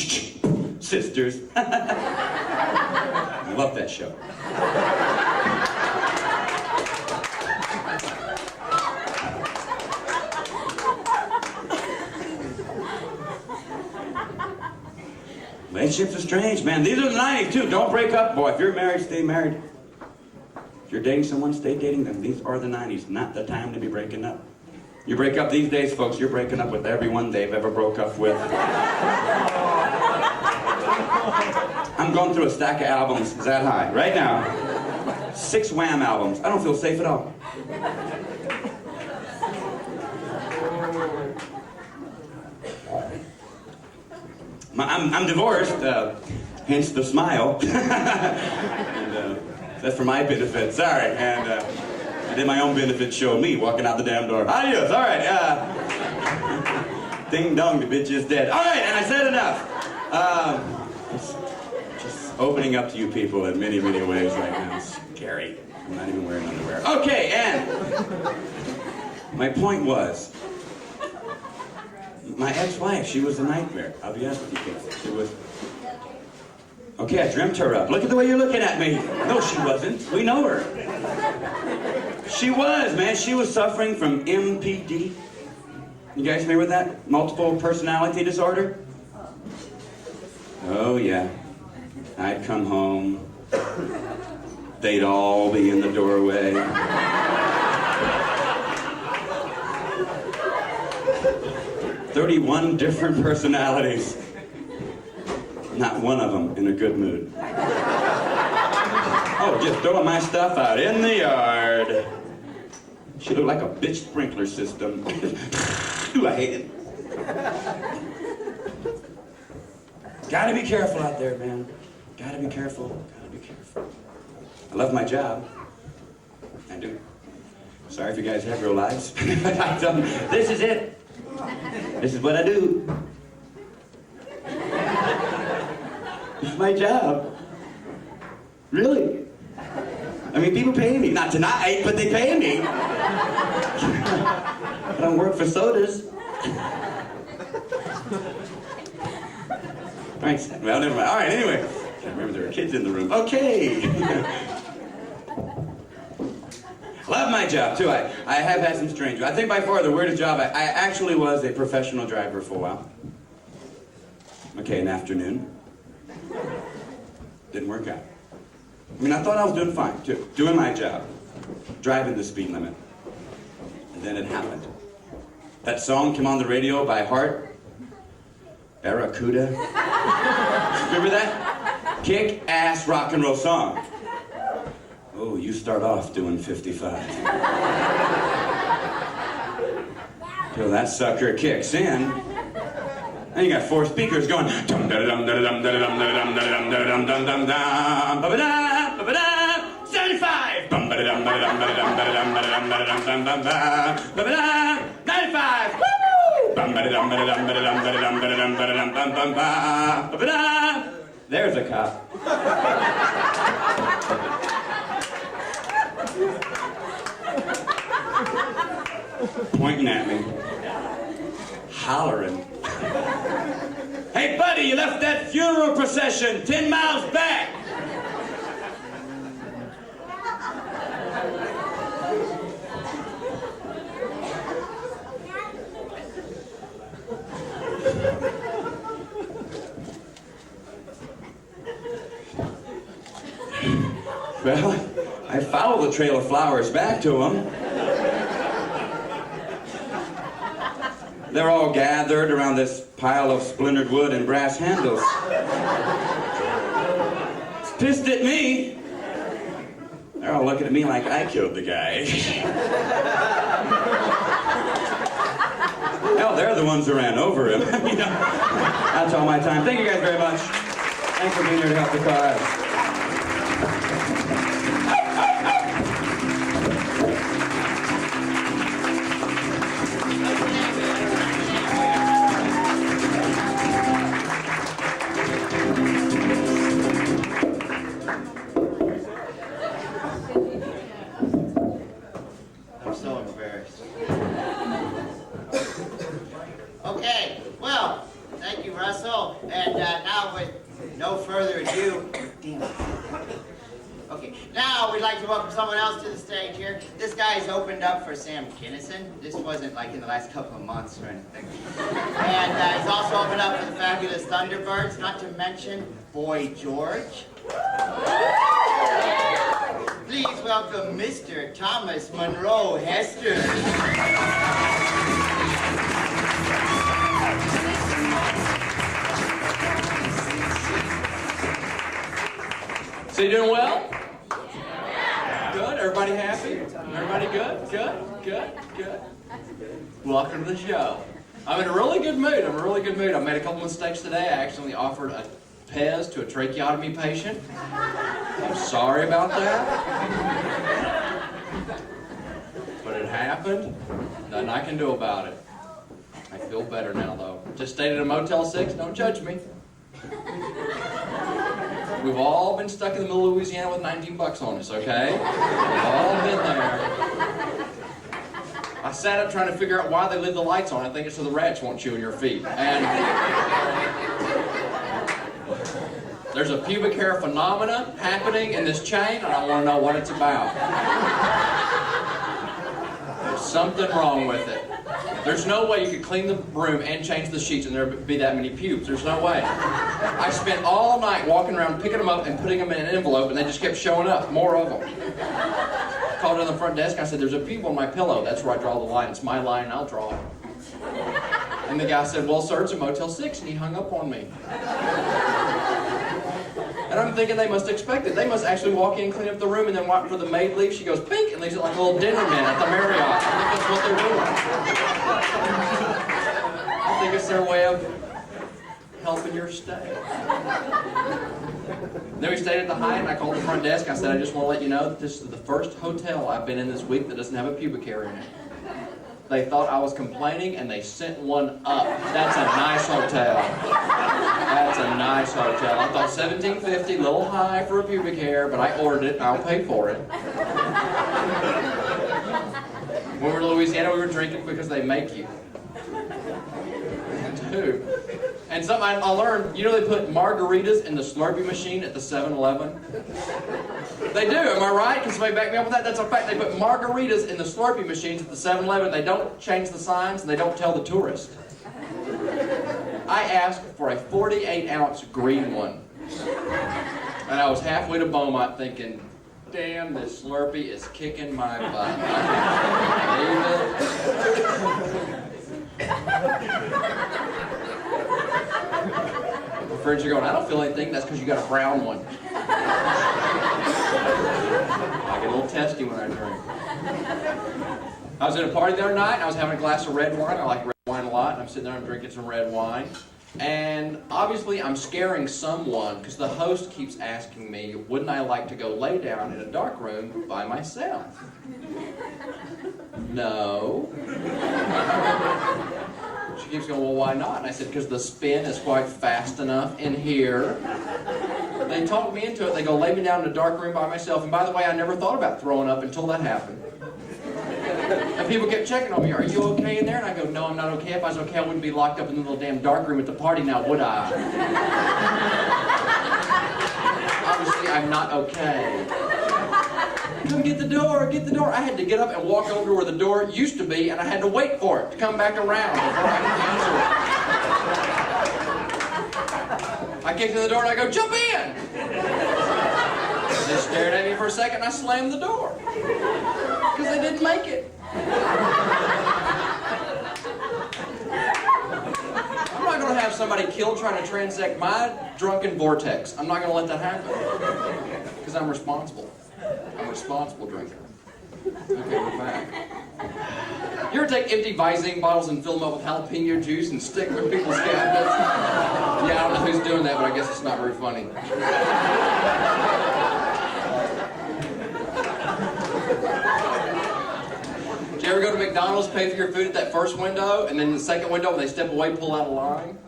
Sisters. I love that show. Relationships are strange, man. These are the 90s, too. Don't break up, boy. If you're married, stay married. If you're dating someone, stay dating them. These are the 90s, not the time to be breaking up. You break up these days, folks, you're breaking up with everyone they've ever broke up with. I'm going through a stack of albums that high, right now. 6 Wham albums. I don't feel safe at all. I'm divorced, hence the smile. And, that's for my benefit, sorry. And I did my own benefit show, me walking out the damn door. Adios, all right. Ding dong, the bitch is dead. All right, and I said enough. Just opening up to you people in many, many ways right now. It's scary. I'm not even wearing underwear. Okay, and my point was, my ex-wife, she was a nightmare. I'll be honest with you kids. She was... Okay, I dreamt her up. Look at the way you're looking at me. No, she wasn't. We know her. She was, man. She was suffering from MPD. You guys familiar with that? Multiple personality disorder? Oh, yeah. I'd come home, they'd all be in the doorway. 31 different personalities. Not one of them in a good mood. Oh, just throwing my stuff out in the yard. She looked like a bitch sprinkler system. Ooh, I hate it. Gotta be careful out there, man. Gotta be careful. Gotta be careful. I love my job. I do. Sorry if you guys have real lives. This is it. This is what I do. This is my job. Really? I mean, people pay me. Not tonight, but they pay me. I don't work for sodas. All right, well, never mind. All right, anyway. I remember there were kids in the room. Okay. Love my job, too. I have had some strange. I think by far the weirdest job, I actually was a professional driver for a while. Okay, an afternoon. Didn't work out. I mean, I thought I was doing fine, too. Doing my job. Driving the speed limit. And then it happened. That song came on the radio by Heart. Barracuda. Remember that? Kick-ass rock and roll song. Oh, you start off doing 55. Till that sucker kicks in. And you got 4 speakers going. Dum da dum da dum da dum da dum da dum da dum dum dum dum. Ba ba da 75. Bum ba dum ba dum ba dum ba dum ba dum ba dum dum dum dum. Ba ba da 95. Woo! Bum ba dum ba dum ba dum ba dum ba dum ba dum bum bum ba. Ba ba da. There's a cop. Pointing at me. Hollering. Hey, buddy, you left that funeral procession 10 miles back. Well, I followed the trail of flowers back to them. They're all gathered around this pile of splintered wood and brass handles. Pissed at me. They're all looking at me like I killed the guy. Hell, they're the ones who ran over him. You know, that's all my time. Thank you guys very much. Thanks for being here to help the cause. This wasn't like in the last couple of months or anything. And it's also opened up for the fabulous Thunderbirds, not to mention Boy George. Please welcome Mr. Thomas Monroe Hester. So you doing well? Good? Everybody happy? Everybody good? Good? Good? Good? Welcome to the show. I'm in a really good mood. I made a couple mistakes today. I accidentally offered a Pez to a tracheotomy patient. I'm sorry about that. But it happened. Nothing I can do about it. I feel better now, though. Just stayed at a Motel 6. Don't judge me. We've all been stuck in the middle of Louisiana with 19 bucks on us, okay? We've all been there. I sat up trying to figure out why they leave the lights on. I think it's so the rats won't chew in your feet. And there's a pubic hair phenomena happening in this chain, and I want to know what it's about. There's something wrong with it. There's no way you could clean the room and change the sheets and there'd be that many pubes. There's no way. I spent all night walking around picking them up and putting them in an envelope, and they just kept showing up, more of them. Called on the front desk, I said, there's a pube on my pillow. That's where I draw the line. It's my line, I'll draw it. And the guy said, well, sir, it's a Motel 6, and he hung up on me. And I'm thinking they must expect it. They must actually walk in, clean up the room, and then wait for the maid to leave. She goes, pink, and leaves it like a little dinner man at the Marriott. I think that's what they're doing. I think it's their way of helping your stay. Then we stayed at the Hyatt, and I called the front desk. I said, I just want to let you know that this is the first hotel I've been in this week that doesn't have a pubic hair in it. They thought I was complaining, and they sent one up. That's a nice hotel. That's a nice hotel. I thought $17.50, a little high for a pubic hair, but I ordered it, and I'll pay for it. When we were in Louisiana, we were drinking because they make you. Dude. And something I learned, you know they put margaritas in the Slurpee machine at the 7-Eleven? They do, am I right? Can somebody back me up with that? That's a fact. They put margaritas in the Slurpee machines at the 7-Eleven. They don't change the signs, and they don't tell the tourist. I asked for a 48-ounce green one. And I was halfway to Beaumont thinking, damn, this Slurpee is kicking my butt. I can't believe it. My friends are going, I don't feel anything. That's because you got a brown one. I get a little testy when I drink. I was at a party the other night, and I was having a glass of red wine. I like red wine a lot, and I'm sitting there, I'm drinking some red wine. And obviously, I'm scaring someone, because the host keeps asking me, wouldn't I like to go lay down in a dark room by myself? No. She keeps going, well, why not? And I said, because the spin is quite fast enough in here. They talked me into it. They go, lay me down in a dark room by myself. And by the way, I never thought about throwing up until that happened. And people kept checking on me, are you okay in there? And I go, no, I'm not okay. If I was okay, I wouldn't be locked up in the little damn dark room at the party now, would I? Obviously, I'm not okay. Come get the door, get the door. I had to get up and walk over to where the door used to be, and I had to wait for it to come back around before I could answer it. I kicked in the door and I go, jump in! They stared at me for a second and I slammed the door. Because they didn't make it. I'm not going to have somebody killed trying to transect my drunken vortex. I'm not going to let that happen. Because I'm responsible. I'm a responsible drinker. Okay, we're back. You ever take empty Visine bottles and fill them up with jalapeno juice and stick them in people's cabinets? Yeah, I don't know who's doing that, but I guess it's not very funny. Did you ever go to McDonald's, pay for your food at that first window, and then the second window, when they step away, pull out a line?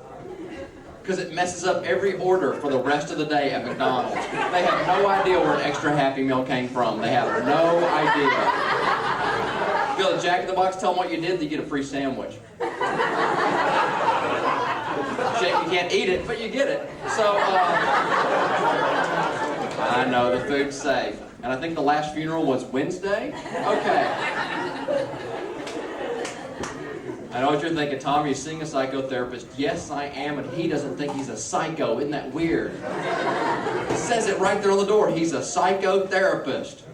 Because it messes up every order for the rest of the day at McDonald's. They have no idea where an extra Happy Meal came from. They have no idea. You go to Jack in the Box, tell them what you did, you get a free sandwich. You can't eat it, but you get it. So, I know, the food's safe. And I think the last funeral was Wednesday? Okay. I know what you're thinking, Tommy, is seeing a psychotherapist. Yes, I am, and he doesn't think he's a psycho. Isn't that weird? It says it right there on the door. He's a psychotherapist.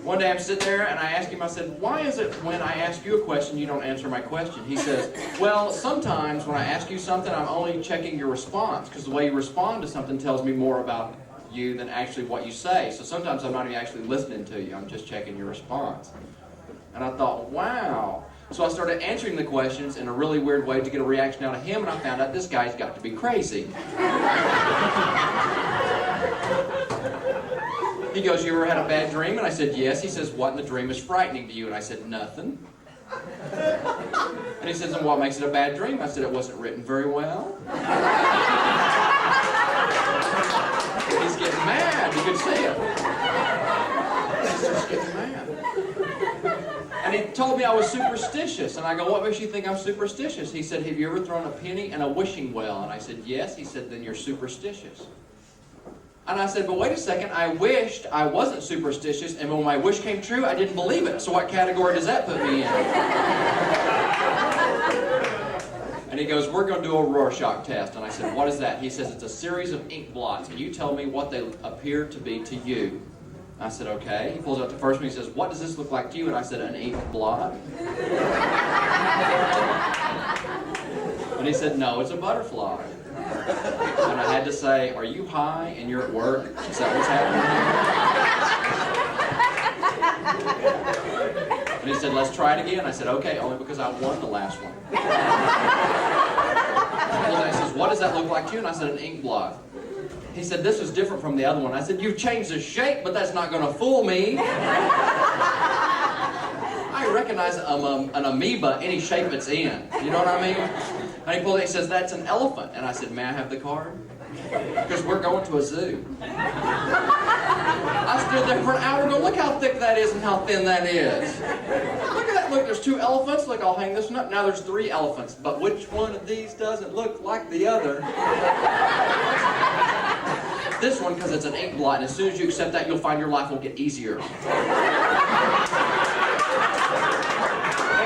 One day I'm sitting there, and I asked him, I said, why is it when I ask you a question, you don't answer my question? He says, well, sometimes when I ask you something, I'm only checking your response, because the way you respond to something tells me more about you than actually what you say. So sometimes I'm not even actually listening to you. I'm just checking your response. And I thought, wow. So I started answering the questions in a really weird way to get a reaction out of him, and I found out this guy's got to be crazy. He goes, you ever had a bad dream? And I said, yes. He says, what in the dream is frightening to you? And I said, nothing. And he says, and what makes it a bad dream? I said, it wasn't written very well. He's getting mad. You can see it. He's just getting mad. And he told me I was superstitious. And I go, what makes you think I'm superstitious? He said, have you ever thrown a penny in a wishing well? And I said, yes. He said, then you're superstitious. And I said, but wait a second, I wished I wasn't superstitious, and when my wish came true, I didn't believe it. So what category does that put me in? And he goes, we're going to do a Rorschach test. And I said, what is that? He says, it's a series of ink blots, and you tell me what they appear to be to you. I said, okay. He pulls out the first one. He says, what does this look like to you? And I said, an ink blot. And he said, no, it's a butterfly. And I had to say, are you high and you're at work? Is that what's happening here? And he said, let's try it again. I said, okay, only because I won the last one. He says, what does that look like to you? And I said, an ink blot. He said, this is different from the other one. I said, you've changed the shape, but that's not going to fool me. I recognize an amoeba any shape it's in. You know what I mean? And he pulled it, he says, that's an elephant. And I said, may I have the card? Because we're going to a zoo. I stood there for an hour going, look how thick that is and how thin that is. Look at that, look, there's 2 elephants. Look, I'll hang this one up. Now there's 3 elephants. But which one of these doesn't look like the other? This one, because it's an ink blot, and as soon as you accept that, you'll find your life will get easier. And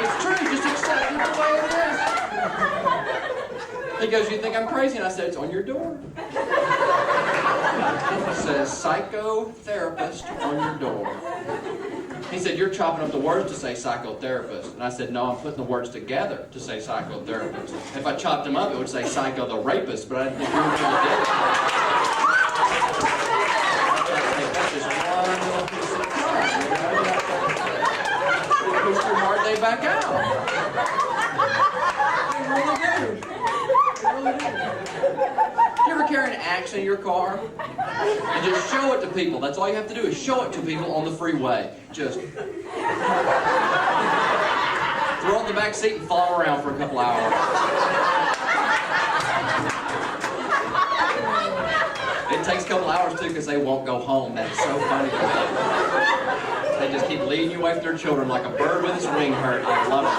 it's true, just accept it the way it is. He goes, you think I'm crazy? And I said, it's on your door. It says, psychotherapist on your door. He said, you're chopping up the words to say psychotherapist. And I said, no, I'm putting the words together to say psychotherapist. If I chopped them up, it would say psycho the rapist, but I didn't think you were going to get it. That's just one little piece of time. You push too hard, they back out. They really do. They really do. You ever carry an axe in your car? And just show it to people. That's all you have to do is show it to people on the freeway. Just throw it in the back seat and follow around for a couple hours. It takes a couple hours too because they won't go home. That is so funny to me. They just keep leading you away from their children like a bird with his wing hurt. I love it.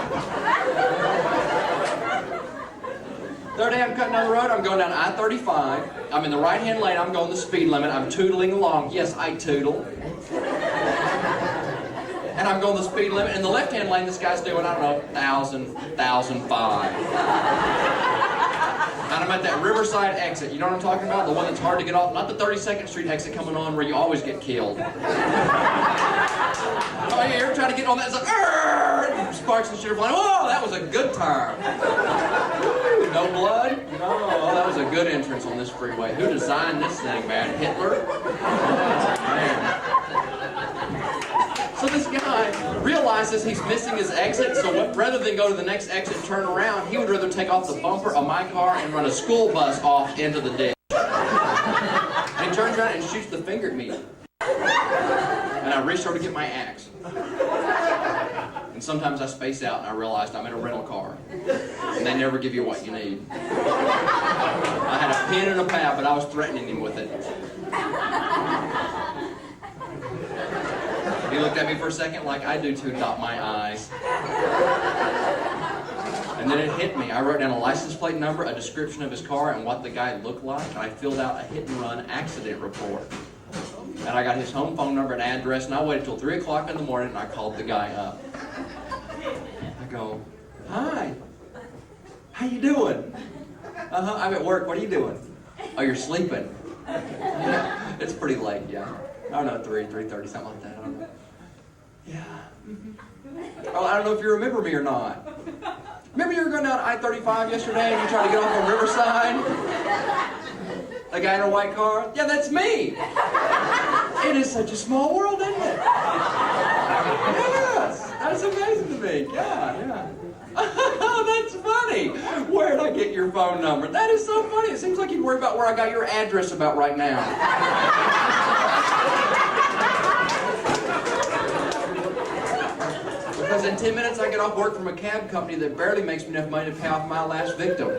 Third day I'm cutting down the road, I'm going down I-35. I'm in the right-hand lane, I'm going the speed limit. I'm tootling along. Yes, I tootle. And I'm going the speed limit. In the left-hand lane, this guy's doing, I don't know, 1,000, 1,005. And I'm at that Riverside exit. You know what I'm talking about? The one that's hard to get off. Not the 32nd Street exit coming on where you always get killed. Oh yeah, you're trying to get on that. It's like, sparks and shit are flying. Whoa, that was a good time. No blood? No, that was a good entrance on this freeway. Who designed this thing, man? Hitler? Man. So this guy realizes he's missing his exit, so rather than go to the next exit and turn around, he would rather take off the bumper of my car and run a school bus off into the ditch. And he turns around and shoots the finger at me. And I reached over to get my axe. And sometimes I space out and I realized I'm in a rental car. And they never give you what you need. I had a pen and a pad, but I was threatening him with it. He looked at me for a second like I do too, dot my eyes. And then it hit me. I wrote down a license plate number, a description of his car, and what the guy looked like. And I filled out a hit-and-run accident report. And I got his home phone number and address, and I waited till 3 o'clock in the morning, and I called the guy up. I go, hi, how you doing? I'm at work, what are you doing? Oh, you're sleeping. Yeah, it's pretty late, yeah. I don't know, 3:30, something like that, I don't know. Yeah. Oh, I don't know if you remember me or not. Remember you were going down I-35 yesterday and you tried to get off on Riverside? A guy in a white car? Yeah, that's me. It is such a small world, isn't it? Yes, that's amazing to me. Yeah. That's funny. Where'd I get your phone number? That is so funny. It seems like you'd worry about where I got your address about right now. Because in 10 minutes I get off work from a cab company that barely makes me enough money to pay off my last victim.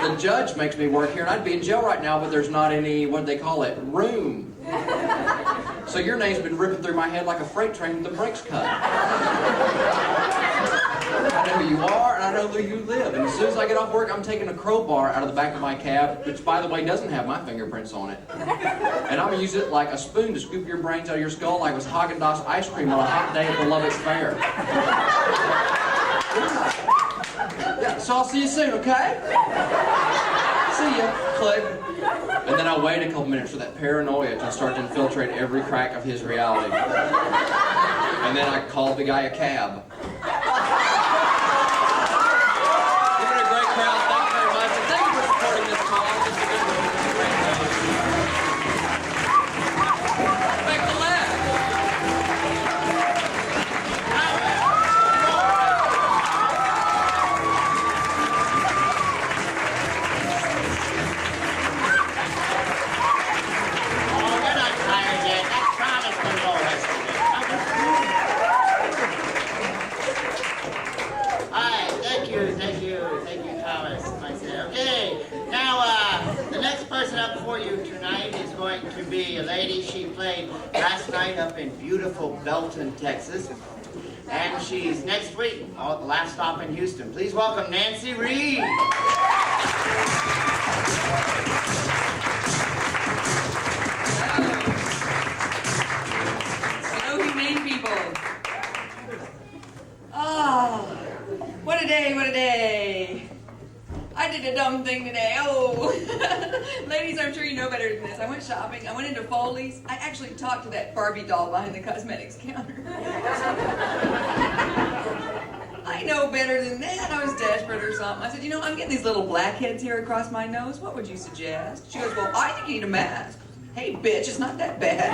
The judge makes me work here, and I'd be in jail right now, but there's not any, what do they call it, room. So your name's been ripping through my head like a freight train with the brakes cut. I know who you are, and I know who you live. And as soon as I get off work, I'm taking a crowbar out of the back of my cab, which, by the way, doesn't have my fingerprints on it. And I'm going to use it like a spoon to scoop your brains out of your skull like it was Haagen-Dazs ice cream on a hot day at the Lubbock Fair. Yeah. so I'll see you soon, okay? See ya. Click. And then I wait a couple minutes for that paranoia to start to infiltrate every crack of his reality. And then I call the guy a cab. Give it a great crowd. Thank you very much. And thank you for supporting this cause. It's a good one. It's a great show. Make the laugh. Oh, you're not tired yet. That's promise to go, Hester. Hi, thank you, Thomas. Okay, now the next person up for you tonight is going to be a lady. She played last night up in beautiful Belton, Texas. And she's next week, the last stop in Houston. Please welcome Nancy Reed. Hello, Humane people. Oh, what a day, what a day. I did a dumb thing today. Oh, ladies, I'm sure you know better than this. I went shopping. I went into Foley's. I actually talked to that Barbie doll behind the cosmetics counter. I know better than that. I was desperate or something. I said, you know, I'm getting these little blackheads here across my nose. What would you suggest? She goes, well, I think you need a mask. Hey, bitch, it's not that bad.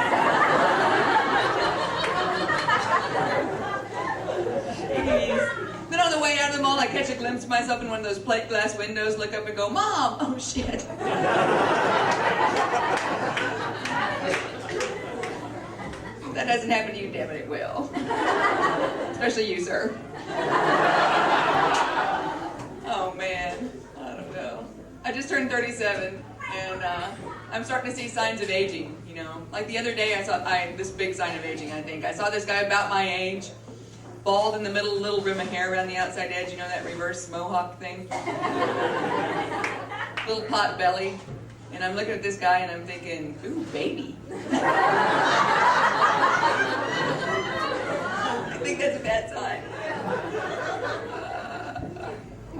Jeez. Then on the way out of the mall, I catch a glimpse of myself in one of those plate glass windows, look up and go, Mom! Oh, shit. That doesn't happen to you, damn it, it will. Especially you, sir. Oh, man. I don't know. I just turned 37, and I'm starting to see signs of aging, you know. Like the other day, I saw this big sign of aging, I think. I saw this guy about my age, bald in the middle, little rim of hair around the outside edge, you know, that reverse mohawk thing? Little pot belly. And I'm looking at this guy and I'm thinking, ooh, baby. I think that's a bad sign.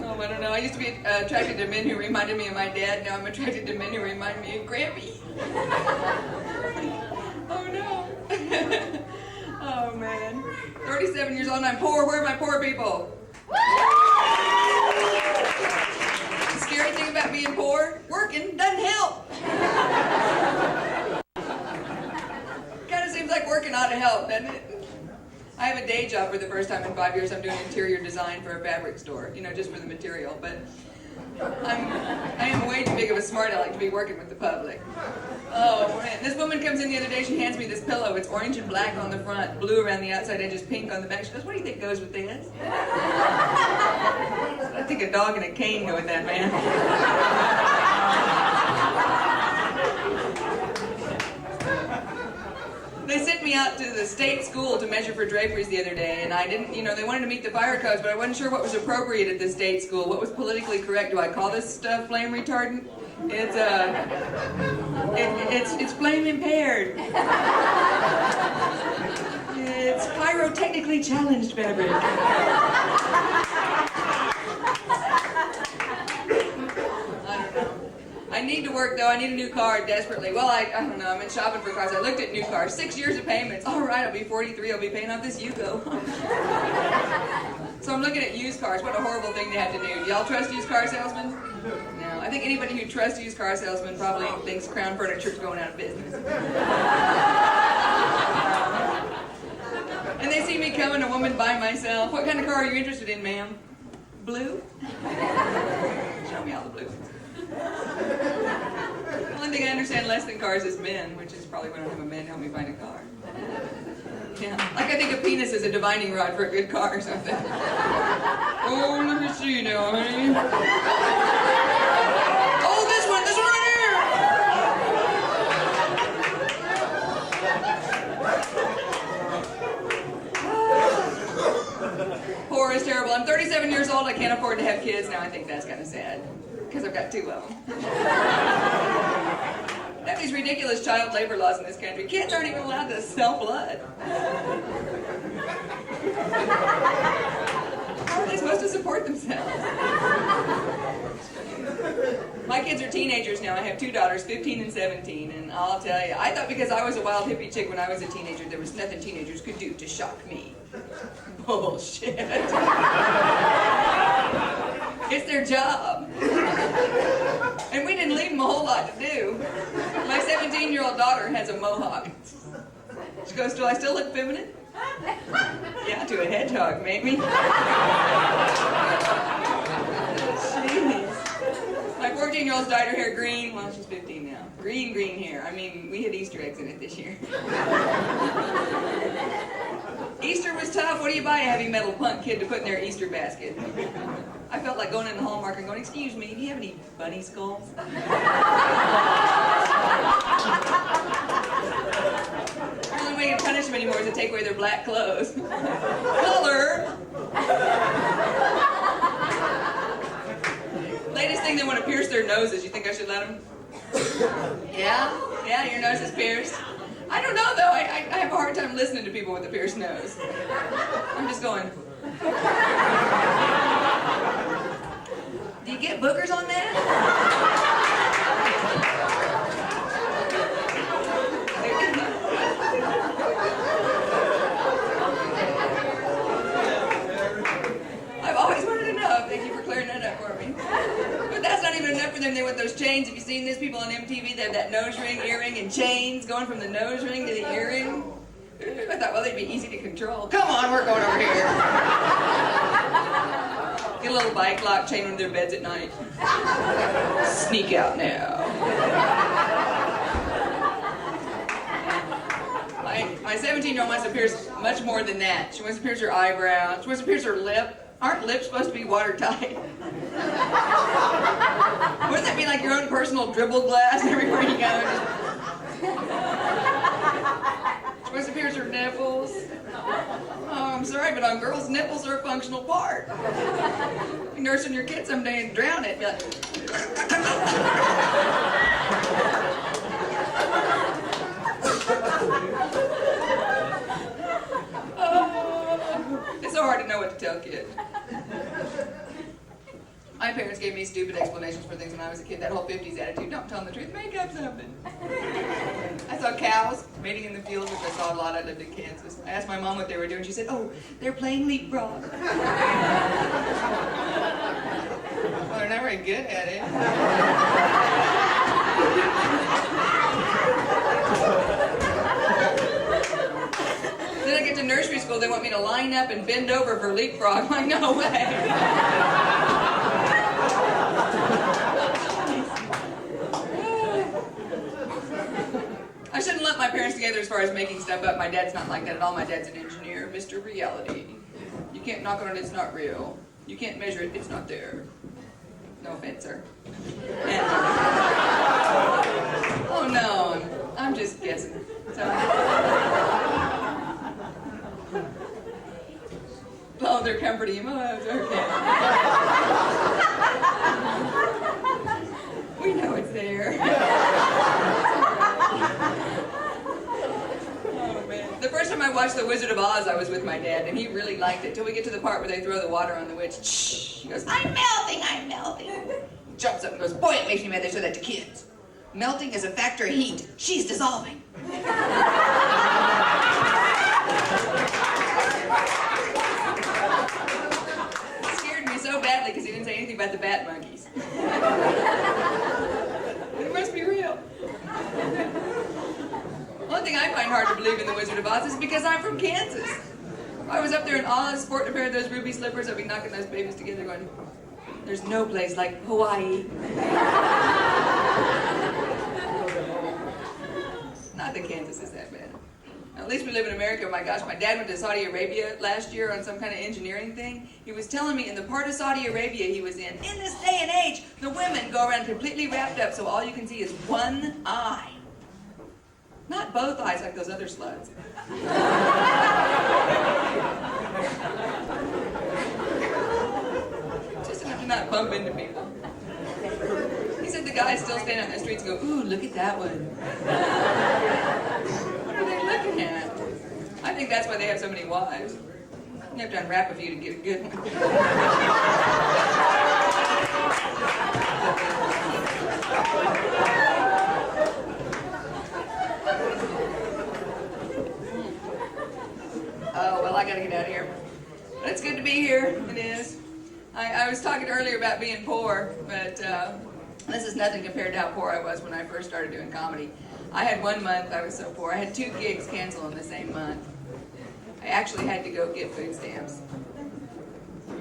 No, I don't know. I used to be attracted to men who reminded me of my dad. Now I'm attracted to men who remind me of Grampy. Oh, no. Oh, man. 37 years old and I'm poor. Where are my poor people? The scary thing about being poor, working doesn't help. Kind of seems like working ought to help, doesn't it? I have a day job for the first time in 5 years. I'm doing interior design for a fabric store, you know, just for the material. But I am way too big of a smart aleck to be working with the public. Oh, man. This woman comes in the other day, she hands me this pillow. It's orange and black on the front, blue around the outside edges, pink on the back. She goes, what do you think goes with this? I think a dog and a cane go with that, man. They sent me out to the state school to measure for draperies the other day, and I didn't, you know, they wanted to meet the fire codes, but I wasn't sure what was appropriate at the state school. What was politically correct? Do I call this stuff flame retardant? It's flame impaired. It's pyrotechnically challenged fabric. I need to work, though. I need a new car desperately. Well, I don't know. I've been shopping for cars. I looked at new cars. 6 years of payments. All right, I'll be 43. I'll be paying off this Yugo. So I'm looking at used cars. What a horrible thing to have to do. Do y'all trust used car salesmen? No. I think anybody who trusts used car salesmen probably thinks Crown Furniture's going out of business. And they see me coming, a woman by myself. What kind of car are you interested in, ma'am? Blue? Show me all the blue ones. The only thing I understand less than cars is men, which is probably when I don't have a man to help me find a car. Yeah, like I think a penis is a divining rod for a good car or something. Oh, let me see now, honey. Oh, this one right here. Poor is terrible. I'm 37 years old. I can't afford to have kids now. I think that's kind of sad. Because I've got 2 of them. They have these ridiculous child labor laws in this country. Kids aren't even allowed to sell blood. How are they supposed to support themselves? My kids are teenagers now. I have 2 daughters, 15 and 17, and I'll tell you, I thought because I was a wild hippie chick when I was a teenager, there was nothing teenagers could do to shock me. Bullshit. It's their job. And we didn't leave them a whole lot to do. My 17-year-old daughter has a mohawk. She goes, do I still look feminine? Yeah, to a hedgehog, maybe. Jeez. My 14-year-old's dyed her hair green. Well, she's 15 now. Green hair. I mean, we had Easter eggs in it this year. Easter was tough. What do you buy a heavy metal punk kid to put in their Easter basket? I felt like going in the Hallmark and going, excuse me, do you have any bunny skulls? The only way to punish them anymore is to take away their black clothes. Color! Latest thing, they want to pierce their noses. You think I should let them? Yeah, your nose is pierced. I don't know, though. I have a hard time listening to people with a pierced nose. I'm just going. Do you get boogers on that? I've always wanted to know. Thank you for clearing that up for me. But that's not even enough for them. They want those chains. Have you seen these people on MTV? They have that nose ring, earring, and chains going from the nose ring to the earring. I thought, well, they'd be easy to control. Come on, we're going over here. Get a little bike lock, chain under their beds at night. Sneak out now. My 17-year-old wants to pierce much more than that. She wants to pierce her eyebrow. She wants to pierce her lip. Aren't lips supposed to be watertight? Wouldn't that be like your own personal dribble glass everywhere you go? She wants to pierce her nipples. Oh, I'm sorry, but on girls, nipples are a functional part. You're nursing your kid someday and drown it. Be like, it's so hard to know what to tell kids. My parents gave me stupid explanations for things when I was a kid. That whole 50s attitude, don't tell them the truth, make up something. I saw cows mating in the fields, which I saw a lot. I lived in Kansas. I asked my mom what they were doing. She said, oh, they're playing leapfrog. Well, they're not very good at it. Then I get to nursery school, they want me to line up and bend over for leapfrog. I'm like, no way. I shouldn't lump my parents together as far as making stuff up. My dad's not like that at all. My dad's an engineer, Mr. Reality. You can't knock on it, it's not real. You can't measure it, it's not there. No offense, sir. And, oh no, I'm just guessing. So, oh, they're comforting him. Oh, it's okay. We know it's there. Oh, man. The first time I watched The Wizard of Oz, I was with my dad, and he really liked it, till we get to the part where they throw the water on the witch. Shh. He goes, I'm melting, I'm melting. Jumps up and goes, boy, it makes me mad they show that to kids. Melting is a factor of heat. She's dissolving. It scared me so badly because he didn't say anything about the bat monkeys. It must be real. One thing I find hard to believe in The Wizard of Oz is because I'm from Kansas. If I was up there in Oz sporting a pair of those ruby slippers, I'd be knocking those babies together going, there's no place like Hawaii. Not that Kansas is that bad. Now, at least we live in America. My gosh, my dad went to Saudi Arabia last year on some kind of engineering thing. He was telling me in the part of Saudi Arabia he was in this day and age, the women go around completely wrapped up so all you can see is one eye. Not both eyes like those other sluts. Just enough to not bump into people. He said the guys still stand out in the streets and go, ooh, look at that one. What are they looking at? I think that's why they have so many wives. You have to unwrap a few to get a good one. here. It is. I was talking earlier about being poor, but this is nothing compared to how poor I was when I first started doing comedy. I had 1 month I was so poor. I had 2 gigs canceled in the same month. I actually had to go get food stamps.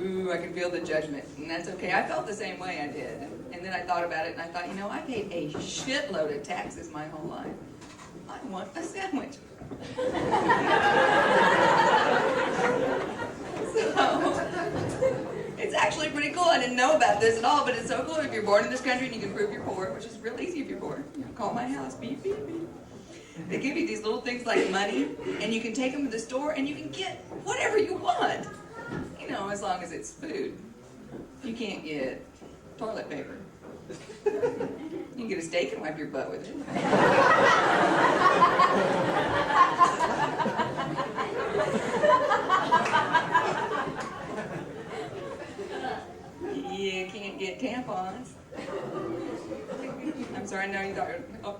Ooh, I can feel the judgment, and that's okay. I felt the same way, I did. And then I thought about it, and I thought, you know, I paid a shitload of taxes my whole life. I want a sandwich. So, it's actually pretty cool. I didn't know about this at all, but it's so cool if you're born in this country and you can prove you're poor, which is real easy if you're poor. You know, call my house, beep, beep, beep. They give you these little things like money, and you can take them to the store, and you can get whatever you want. You know, as long as it's food. You can't get toilet paper. You can get a steak and wipe your butt with it. You can't get tampons. I'm sorry, I know you thought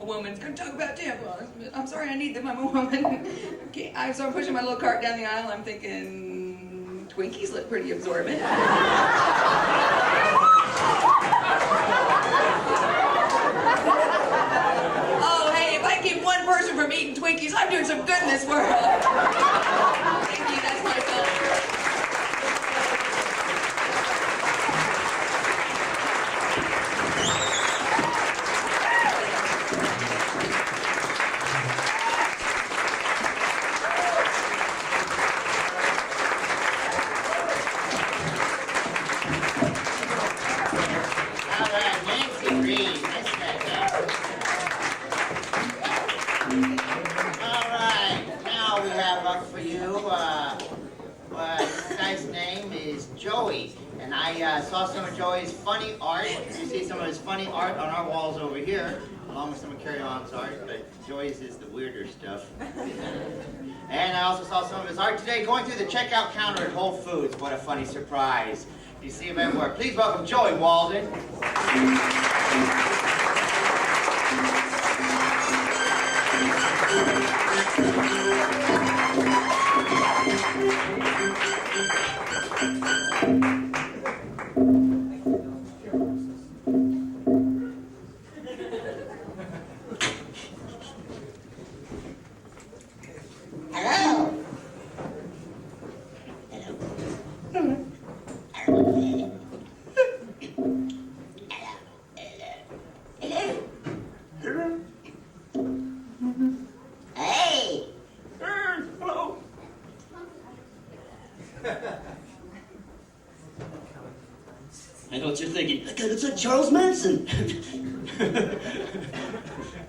a woman's going to talk about tampons. I'm sorry, I need them. I'm a woman. Okay, so I'm pushing my little cart down the aisle. I'm thinking Twinkies look pretty absorbent. Oh, hey, if I keep one person from eating Twinkies, I'm doing some good in this world. Thank you, that's my fault. Saw some of Joey's funny art. You see some of his funny art on our walls over here, along with some of Carry On's art, but Joey's is the weirder stuff. And I also saw some of his art today going through the checkout counter at Whole Foods. What a funny surprise. You see him everywhere. Please welcome Joey Waldon. I know what you're thinking. That guy looks like Charles Manson.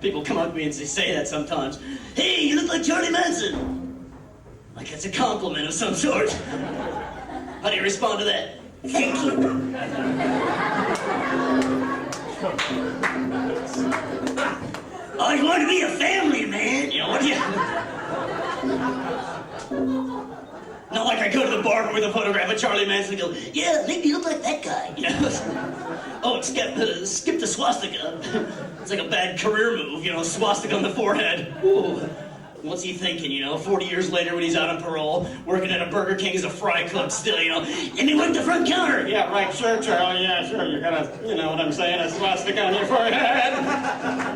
People come up to me and they say that sometimes. Hey, you look like Charlie Manson. Like it's a compliment of some sort. How do you respond to that? Thank you. I want to be a family man. You know what? Not like I go to the bar with a photograph of Charlie Manson and go, yeah, maybe you look like that guy. You know? Oh, it's skip the swastika. It's like a bad career move, you know, swastika on the forehead. Ooh. What's he thinking, you know, 40 years later when he's out on parole, working at a Burger King as a fry cook still, you know, let me work the front counter. Yeah, right, sure, Charlie, yeah, sure, you gotta, you know what I'm saying, a swastika on your forehead.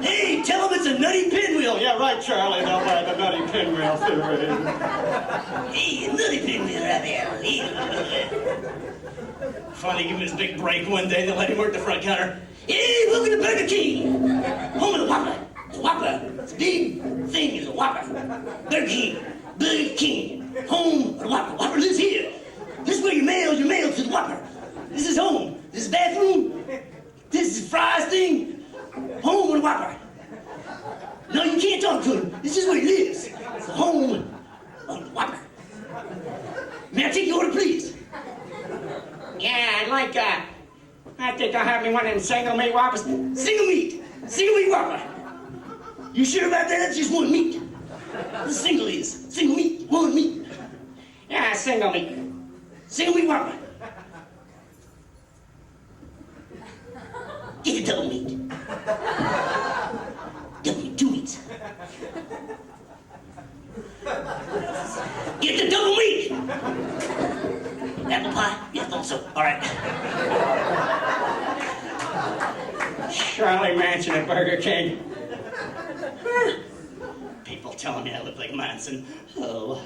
Hey, tell him it's a nutty pinwheel. Yeah, right, Charlie, they'll buy the nutty pinwheel theory. Hey, a nutty pinwheel right there. Finally give him his big break one day, they let him work the front counter. Hey, welcome to Burger King. Home of the Whopper. It's a Whopper. It's a big thing is a Whopper. Burger King. Burger King. Home of the Whopper. Whopper lives here. This is where your mail to the Whopper. This is home. This is bathroom. This is fries thing. Home of the Whopper. No, you can't talk to him. This is where he lives. It's the home of the Whopper. May I take your order, please? Yeah, I'd like, I think I'll have me one of them single meat Whoppers. Single meat Whopper. You sure about that? That's just one meat. The single is single meat, one meat. Yeah, single meat. Single meat Whopper. Get the double meat. Double meat, 2 meats. Get the double meat. Apple pie. So, all right. Charlie Manson at Burger King. People telling me I look like Manson. Oh.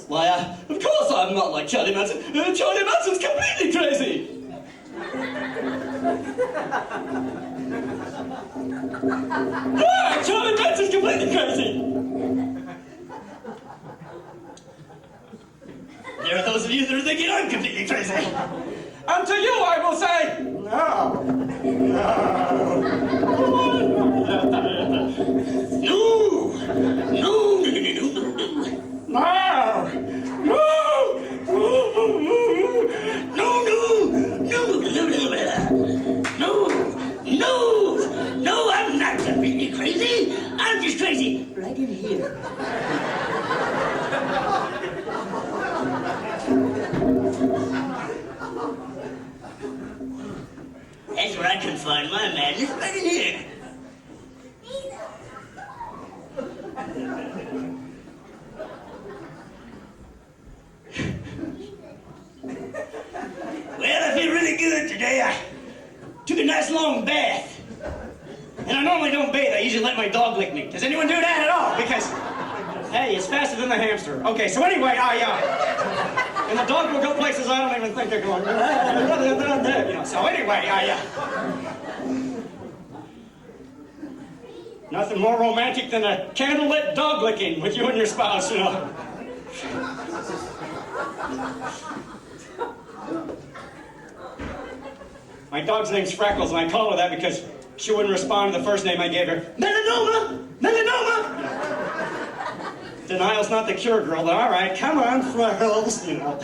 Why, of course I'm not like Charlie Manson. Charlie Manson's completely crazy. Charlie Manson's completely crazy. There are those of you that are thinking I'm completely crazy. And to you I will say, no. No, I'm not completely crazy. I'm just crazy right in here. That's where I can find my madness, right in here. Well, I feel really good today. I took a nice long bath. And I normally don't bathe, I usually let my dog lick me. Does anyone do that at all? Because, hey, it's faster than the hamster. Okay, so anyway, and the dog will go places I don't even think they're going. You know, so anyway, nothing more romantic than a candlelit dog licking with you and your spouse, you know. My dog's name's Freckles, and I call her that because she wouldn't respond to the first name I gave her. Melanoma! Melanoma! Denial's not the cure, girl, but all right, come on, Freckles, you know.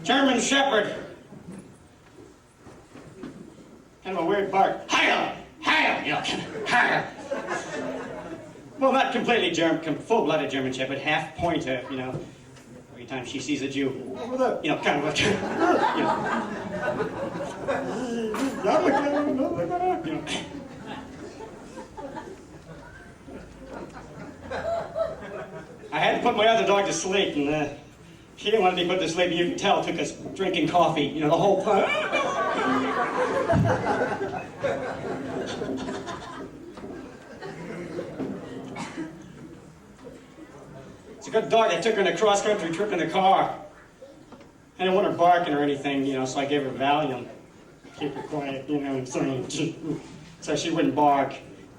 German Shepherd. Kind of a weird bark. Hi-ya! Hi-ya! You know, hi-ya! Well, not completely German, full-blooded German Shepherd, half pointer, you know. Every time she sees a Jew, you know, kind of a, you know. I had to put my other dog to sleep, and she didn't want to be put to sleep. You can tell, it took us drinking coffee, you know, the whole time. It's a good dog. I took her on a cross-country trip in the car. I didn't want her barking or anything, you know, so I gave her Valium. Keep her quiet, you know, so she wouldn't bark.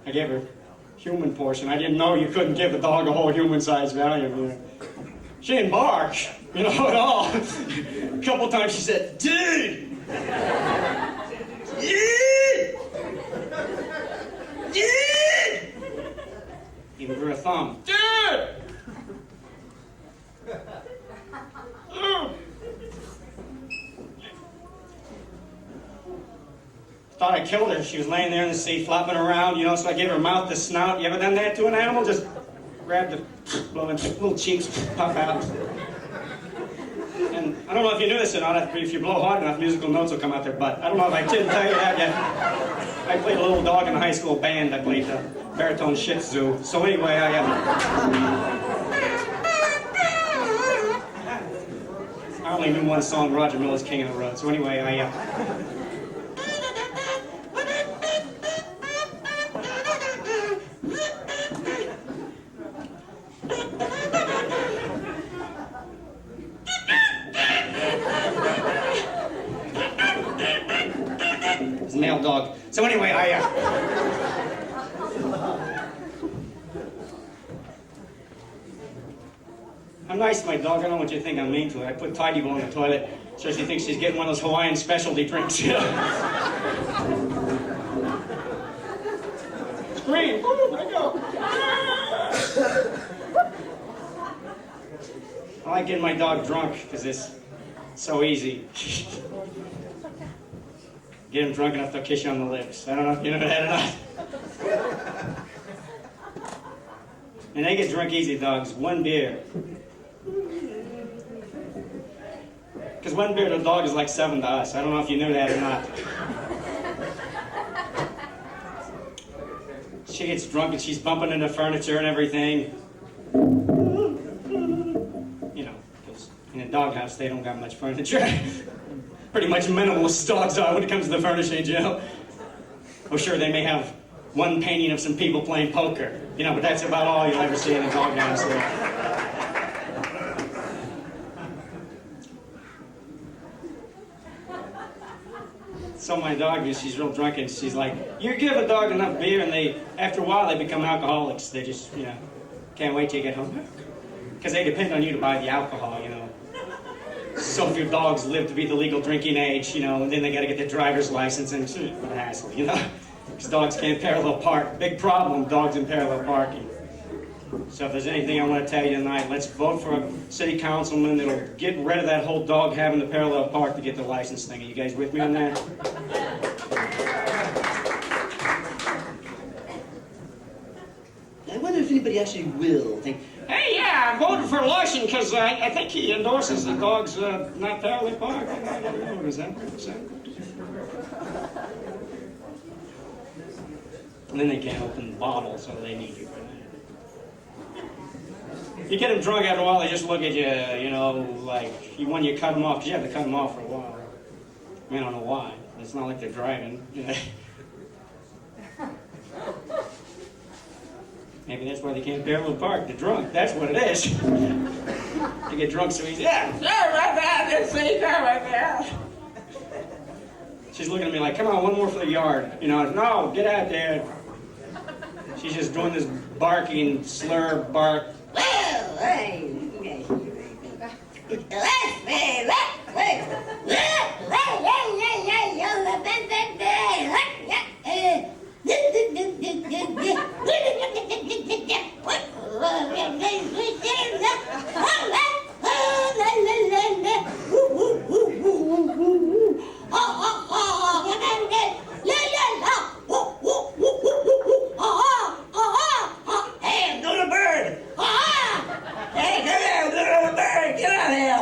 I gave her human portion. I didn't know you couldn't give a dog a whole human-sized Valium, you know. She didn't bark, you know, at all. A couple times she said, dude! Yeah! Yeah! Even grew a thumb. Dude! Thought I killed her. She was laying there in the seat, flopping around, you know, so I gave her mouth to snout. You ever done that to an animal? Just grab the blowing little cheeks, puff out. And I don't know if you knew this or not, if you blow hard enough, musical notes will come out their butt. I don't know if I didn't tell you that yet. I played a little dog in a high school band. I played the baritone Shih Tzu. So anyway, I only knew one song, Roger Miller's King of the Road. So anyway, it's a male dog. So anyway, I'm nice to my dog. I don't know what you think I'm mean to her. I put Tidy Bowl in the toilet so she thinks she's getting one of those Hawaiian specialty drinks. Scream! Ooh, let go! I like getting my dog drunk because it's so easy. Get him drunk enough to kiss you on the lips. I don't know if you know that or not. And they get drunk easy, dogs. One beer. Because one beer to a dog is like 7 to us. I don't know if you knew that or not. She gets drunk and she's bumping into furniture and everything. You know, because In a doghouse, they don't got much furniture. Pretty much minimalist dogs are when it comes to the furnishing, you know. Oh, sure, they may have one painting of some people playing poker, you know, but that's about all you'll ever see in a doghouse there. So my dog, she's real drunk, and she's like, you give a dog enough beer, and after a while, they become alcoholics. They just, you know, can't wait till you get home. Because they depend on you to buy the alcohol, you know. So if your dogs live to be the legal drinking age, you know, and then they got to get the driver's license, and what a hassle, you know. Because dogs can't parallel park. Big problem, dogs in parallel parking. So if there's anything I want to tell you tonight, let's vote for a city councilman that'll get rid of that whole dog having to parallel park to get the license thing. Are you guys with me on that? I wonder if anybody actually will think, hey, yeah, I voted for Larson because I think he endorses the dogs not parallel park. What is that? And then they can't open the bottle, so they need you for that. You get them drunk after a while, they just look at you, you know, like when you cut them off, because you have to cut them off for a while. I mean, I don't know why. It's not like they're driving. Maybe that's why they can't parallel park. They're drunk. That's what it is. They get drunk so easy. Yeah, she's looking at me like, come on, one more for the yard. You know, no, get out there. She's just doing this barking, slur, bark. Hey, I'm doing a bird. Hey, come here, I'm doing a bird. Get out of here.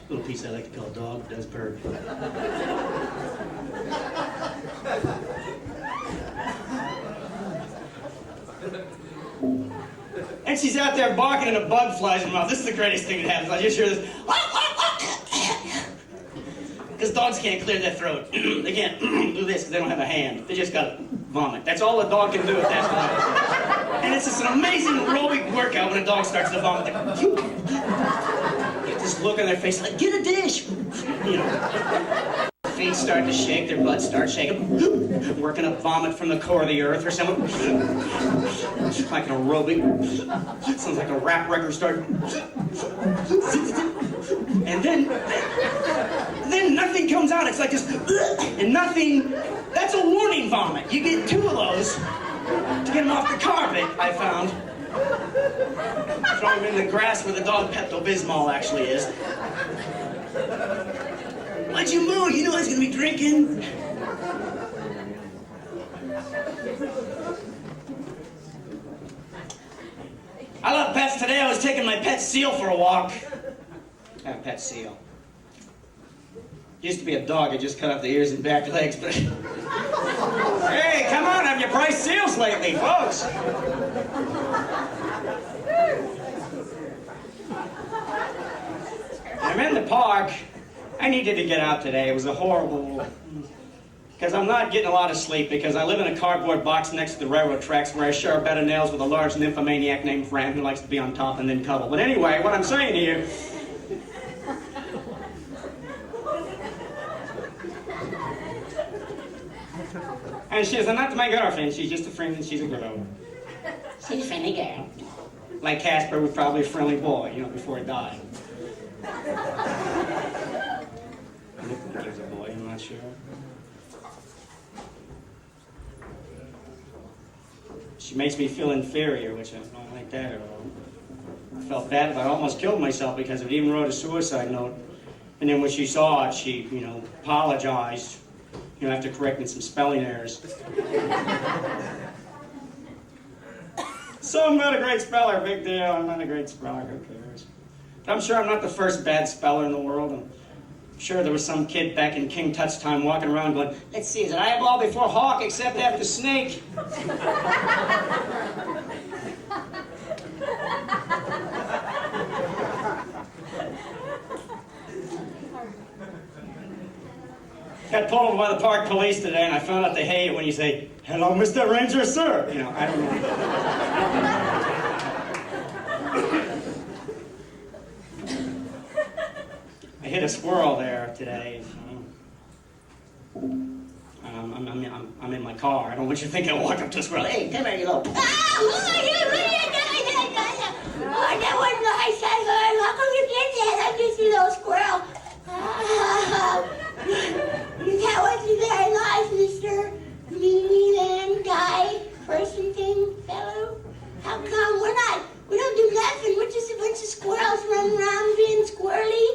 Little piece I like to call dog does bird. And she's out there barking and a bug flies in her mouth. This is the greatest thing that happens. I just hear this. Because dogs can't clear their throat. They can't do this because they don't have a hand. They just got to vomit. That's all a dog can do at that point. And it's just an amazing aerobic workout when a dog starts to vomit. Get this look on their face like, get a dish. You know. Their feet start to shake, their butts start shaking. Working up vomit from the core of the earth or something. It's like an aerobic. It sounds like a rap record start. And then nothing comes out. It's like just, and nothing. That's a warning vomit. You get 2 of those to get them off the carpet, I found. Throw them in the grass where the dog Pepto-Bismol actually is. Why'd you move? You knew I was going to be drinking. I love pets. Today I was taking my pet seal for a walk. I have a pet seal. Used to be a dog. I just cut off the ears and back legs, but... Hey, come on, have you priced seals lately, folks? I'm in the park. I needed to get out today. It was a horrible... Because I'm not getting a lot of sleep, because I live in a cardboard box next to the railroad tracks where I share a bed of nails with a large nymphomaniac named Fran who likes to be on top and then cuddle. But anyway, what I'm saying to you... And she's not my girlfriend, she's just a friend and she's a girl. She's a friendly girl. Like Casper was probably a friendly boy, you know, before he died. I think he was a boy, I'm not sure. She makes me feel inferior, which I don't like that at all. I felt bad, but I almost killed myself because I even wrote a suicide note. And then when she saw it, she, you know, apologized. You know, after correcting some spelling errors. So I'm not a great speller, big deal. I'm not a great speller, who cares? But I'm sure I'm not the first bad speller in the world. I'm sure there was some kid back in King Tut's time walking around going, let's see, is it eyeball before hawk except after snake? got pulled over by the park police today, and I found out they hate it when you say, "Hello, Mr. Ranger, sir." You know, I don't know. I hit a squirrel there today. So. I'm in my car. I don't want you to think I walked up to a squirrel. Hey, come here, you little. Oh, that was nice. How come you did that? I'm just a little squirrel. That wasn't very nice, Mr. Meanie Man, guy, person, thing, fellow. How come we don't do nothing. We're just a bunch of squirrels running around being squirrely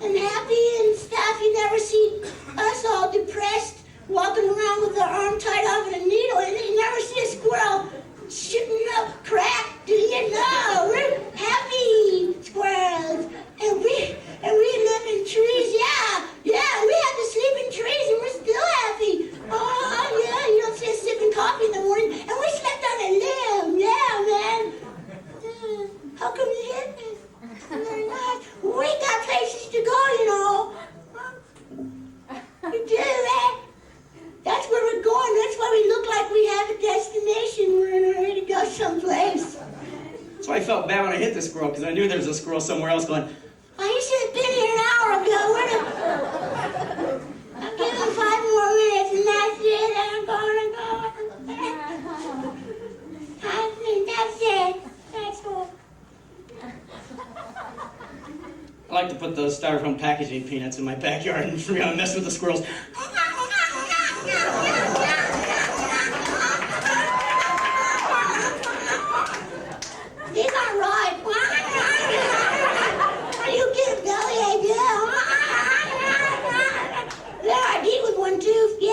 and happy and stuff. You never see us all depressed, walking around with our arm tied off with a needle, and you never see a squirrel shooting up crack, do you? No, we're happy squirrels, and we live in trees. Yeah, we have to sleep in trees, and we're still happy. Oh yeah, you don't see us sipping coffee in the morning, and we slept on a limb. Yeah, man. How come you hit me? Very nice. We got places to go, you know. We do that. That's where we're going. That's why we look like we have a destination. We're ready to go someplace. That's why I felt bad when I hit the squirrel, because I knew there was a squirrel somewhere else going, Oh, you should have been here an hour ago. I'll give him 5 more minutes, and that's it. I'm gonna go. I think that's it. That's all. I like to put those styrofoam packaging peanuts in my backyard and mess with the squirrels. These are right. You get a bellyache, yeah. There, I did with one tooth, yeah.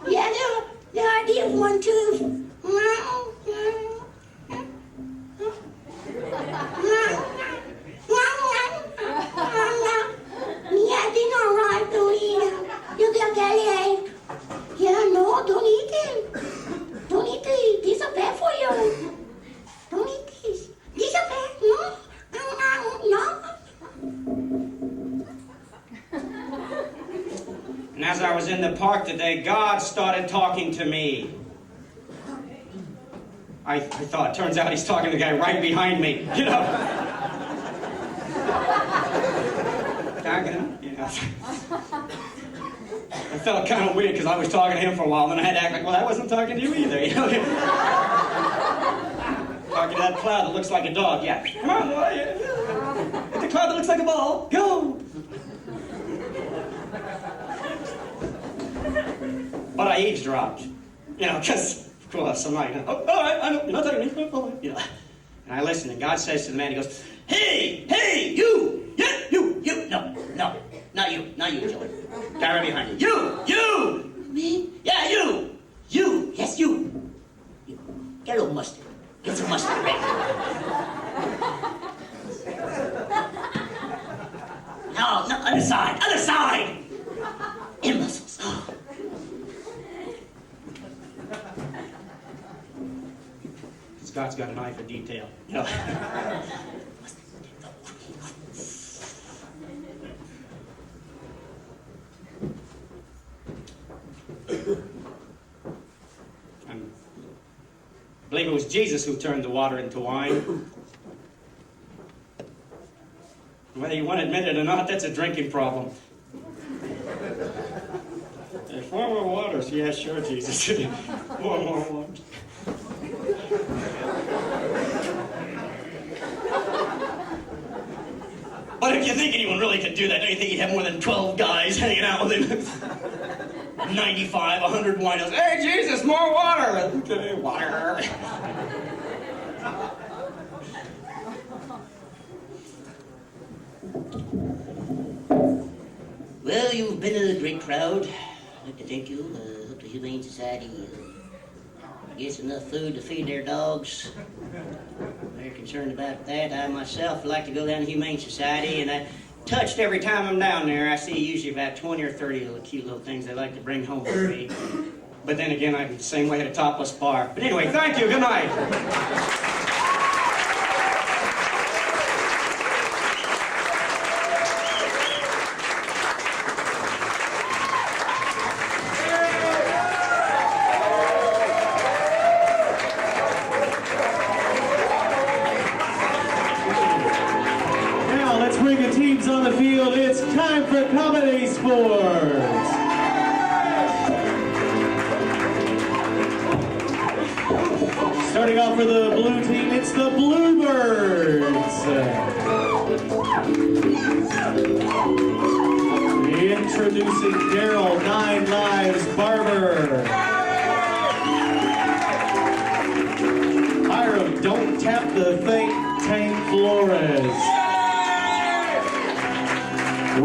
Yeah, there I did with one tooth. Yeah, these are right, don't eat them. You get a bellyache. Yeah, no, don't eat them. Don't eat these. These are bad for you. Don't eat these. These are bad. No. And as I was in the park today, God started talking to me. I thought, turns out he's talking to the guy right behind me, you know. I felt kind of weird because I was talking to him for a while, and then I had to act like, well, I wasn't talking to you either, you know. Talking to that cloud that looks like a dog, yeah. Come on, boy. Yeah. The cloud that looks like a ball, go. But I eavesdropped, you know, because, of course, I'm like, oh, all right, I know, you're not talking to me, oh, you know. And I listened, and God says to the man, he goes, hey, you, yeah, you, no, not you, Joey. Guy right behind you. You! Me? Yeah, you, yes, you. Get a little mustard. Get some mustard, right? No, other side. Imbeciles. Oh. Scott's got an eye for detail. You know. I believe it was Jesus who turned the water into wine. Whether you want to admit it or not, that's a drinking problem. There's 4 more waters. Yeah, sure, Jesus. 4 more waters. But if you think anyone really could do that, don't you think you'd have more than 12 guys hanging out with him? 95, 100 winos. Hey, Jesus, more water! Okay, water. Well, you've been in a great crowd. I'd like to thank you. Hope the Humane Society gets enough food to feed their dogs. They're concerned about that. I myself would like to go down to the Humane Society, and I touched every time I'm down there. I see usually about 20 or 30 little cute little things they like to bring home for me. But then again, I'm the same way at a topless bar. But anyway, thank you. Good night. Starting off for the blue team, it's the Bluebirds. Introducing Daryl 9 Lives Barber. Hiram Don't Tap the Think Tank Flores.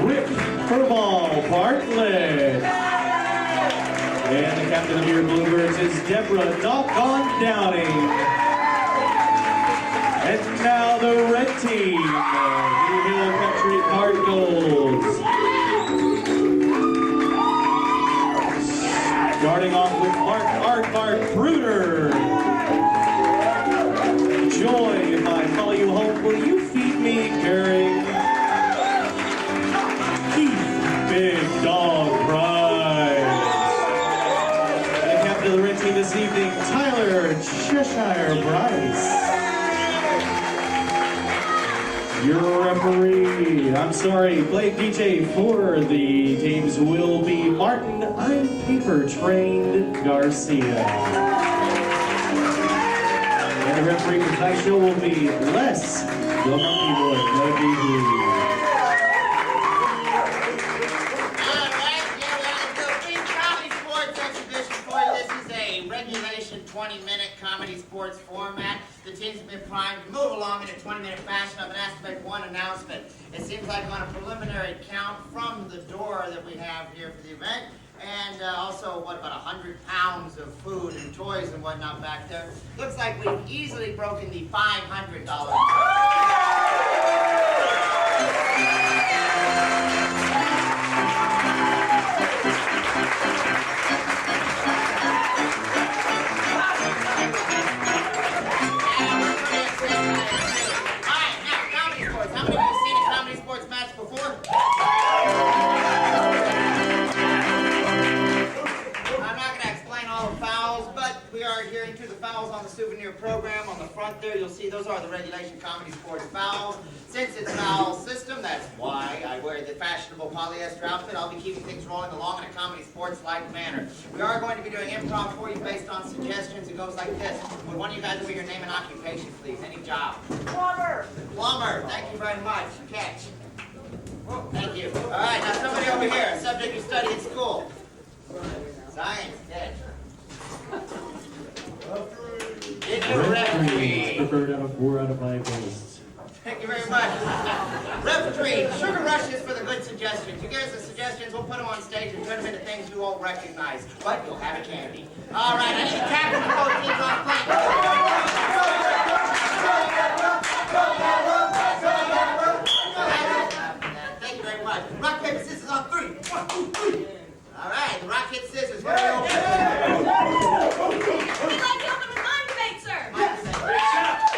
Rick Furball Bartlett. And the captain of your Bluebirds is Deborah Knock on Downing. And now the red team, Blue Hill Country Cardinals. Starting off with Mark Bruder. Joy, if I follow you home, will you feed me, caring? Keith, Big Dog Bryce. And the captain of the red team this evening, Tyler Cheshire Bryce. Your referee, play DJ for the teams will be Martin, I'm paper trained Garcia. And the referee for tonight's show will be Les, the Monkey Boy, McGehee. Regulation 20-minute comedy sports format. The teams have been primed to move along in a 20-minute fashion. I've been asked to make one announcement. It seems like on a preliminary count from the door that we have here for the event, and also, about 100 pounds of food and toys and whatnot back there. Looks like we've easily broken the $500. On the souvenir program on the front there, you'll see those are the regulation comedy sports fouls. Since it's foul system, that's why I wear the fashionable polyester outfit. I'll be keeping things rolling along in a comedy sports-like manner. We are going to be doing improv for you based on suggestions. It goes like this. Would one of you guys give me your name and occupation, please? Any job? Plumber. Plumber. Thank you very much. Catch. Thank you. All right, now somebody over here. A subject you study in school. Science. Catch. Referee. Preferred out of 4 out of 5 posts. Thank you very much. Referee, sugar rushes for the good suggestions. You give us the suggestions, we'll put them on stage and turn them into things you won't recognize. But you'll have a candy. All right, I need the captain of both teams on plane. Thank you very much. Rock, paper, scissors on 3. 1, 2, 3. All right, the rock, hit, scissors. We're We'd like to open with my debate, sir.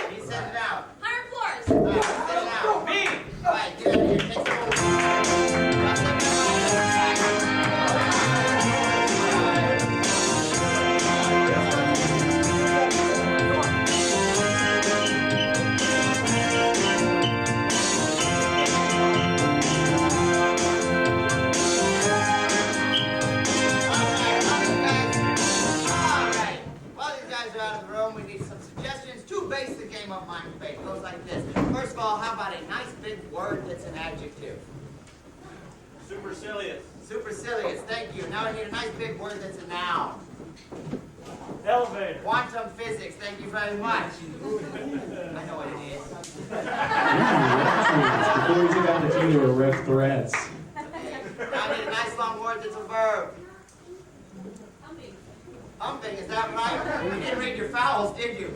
He sent it out. Higher floors. All right, send it out. Me. All right, get out of here. Take the base the game of mind debate. It goes like this. First of all, how about a nice big word that's an adjective? Supercilious. Supercilious, thank you. Now I need a nice big word that's a noun. Elevator. Quantum physics, thank you very much. I know what it is. Before we took out the team, there were ref threats. Now I need a nice long word that's a verb. Humping, is that right? You didn't read your fouls, did you?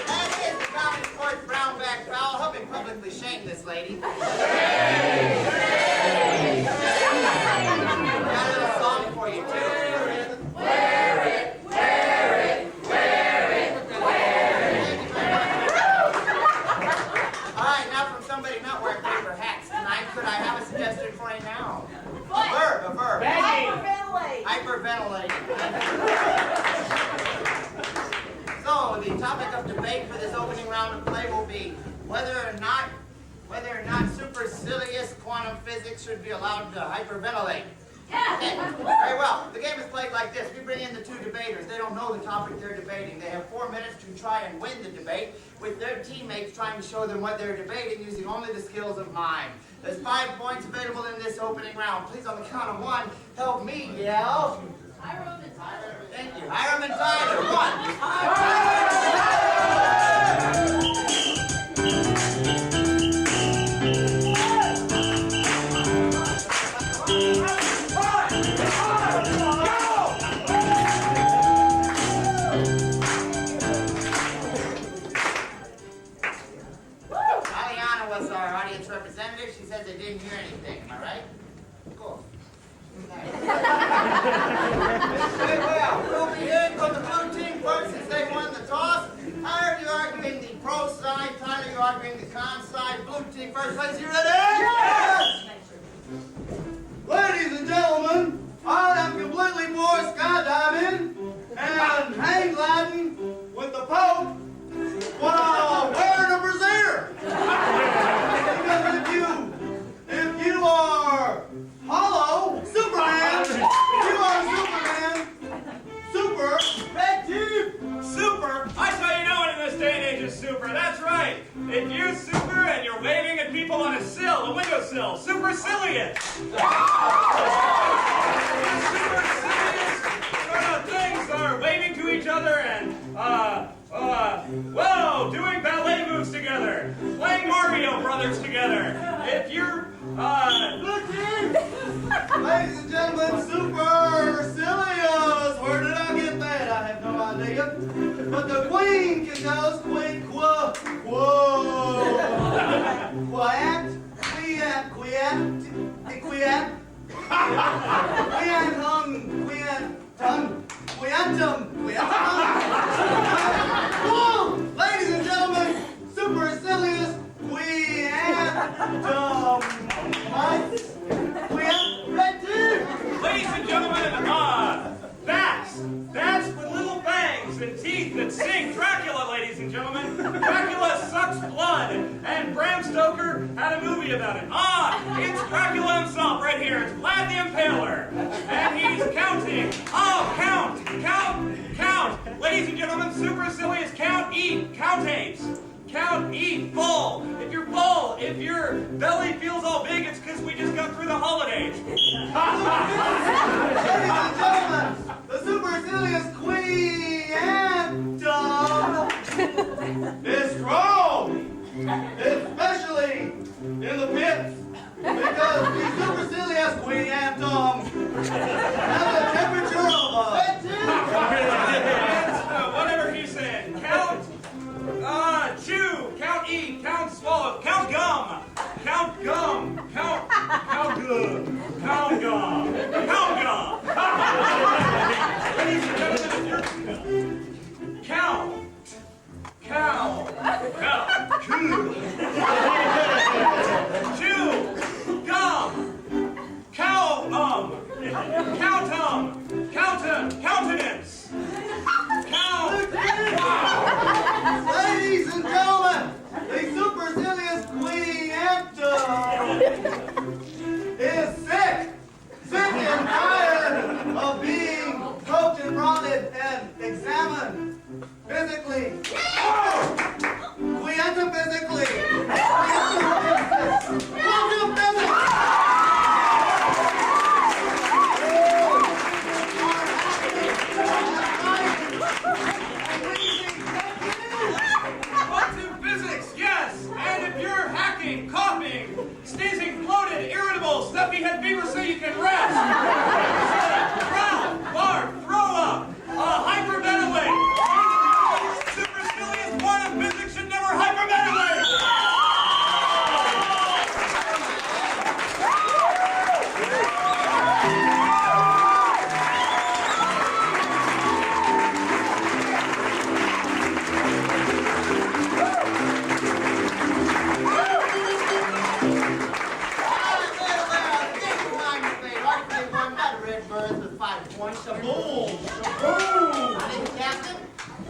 That is the ComedySportz brown-back foul. Humping publicly shamed this lady. Could I have a suggestion for a noun? hyperventilating. So the topic of debate for this opening round of play will be whether or not supercilious quantum physics should be allowed to hyperventilate. Okay. Very well. The game is played like this. We bring in the two debaters. They don't know the topic they're debating. They have 4 minutes to try and win the debate, with their teammates trying to show them what they're debating using only the skills of mime. There's 5 points available in this opening round. Please, on the count of 1, help me yell. Hiram and Tyler. Thank you. Hiram and Tyler. 1. Representative, she said they didn't hear anything. Am I right? Cool. Very well. We'll begin with the blue team first since they won the toss. Hiram, you're arguing the pro side. Tyler, you're arguing the con side. Blue team first. Ladies, you ready? Yes! Ladies and gentlemen, I am completely for skydiving and hang gliding with the Pope while wearing a brassiere. Because if you are hollow, Superman, you are Superman, super, red team. Super? I tell you no one in this day and age is super. That's right. If you're super and you're waving at people on a sill, a windowsill, supercilious. Supercilious sort of things are waving to each other and, whoa, doing ballet moves together, playing Mario Brothers together. If you're, Ladies and gentlemen, supercilious. Where did I get that? I have no idea. But the queen can go squeak, whoa, whoa. Quiet, quiet, quiet, quiet. Whoa! Ladies and gentlemen, supercilious, ladies and gentlemen, bats with little fangs and teeth that sing. Dracula, ladies and gentlemen. Dracula sucks blood, and Bram Stoker had a movie about it. It's Dracula himself right here. It's Vlad the Impaler, and he's counting. Count. Ladies and gentlemen, supercilious count, eat, count apes. Count, eat, full. If you're full, if your belly feels all big, it's because we just got through the holidays. Ladies and gentlemen, the supercilious queen is strong, especially in the pits, because the supercilious queen has a temperature of whatever he's saying. Count, chew, count, eat, count, swallow, count gum, count gum, count good, count gum, count gum. Ladies and gentlemen, if you're count, chew, gum, countenance. Ladies and gentlemen, the supercilious queen is sick and tired of being poked and prodded and examined physically. Quantum physically. Quantum physics. Quantum physics, yes. And if you're hacking, coughing, sneezing, bloated, irritable, stuffy head fever so you can rest. Growl, bark, throw up, hyperventilate. Supercilious quantum physics should never hyperventilate. on, point shaboom, shaboom. My name's Captain.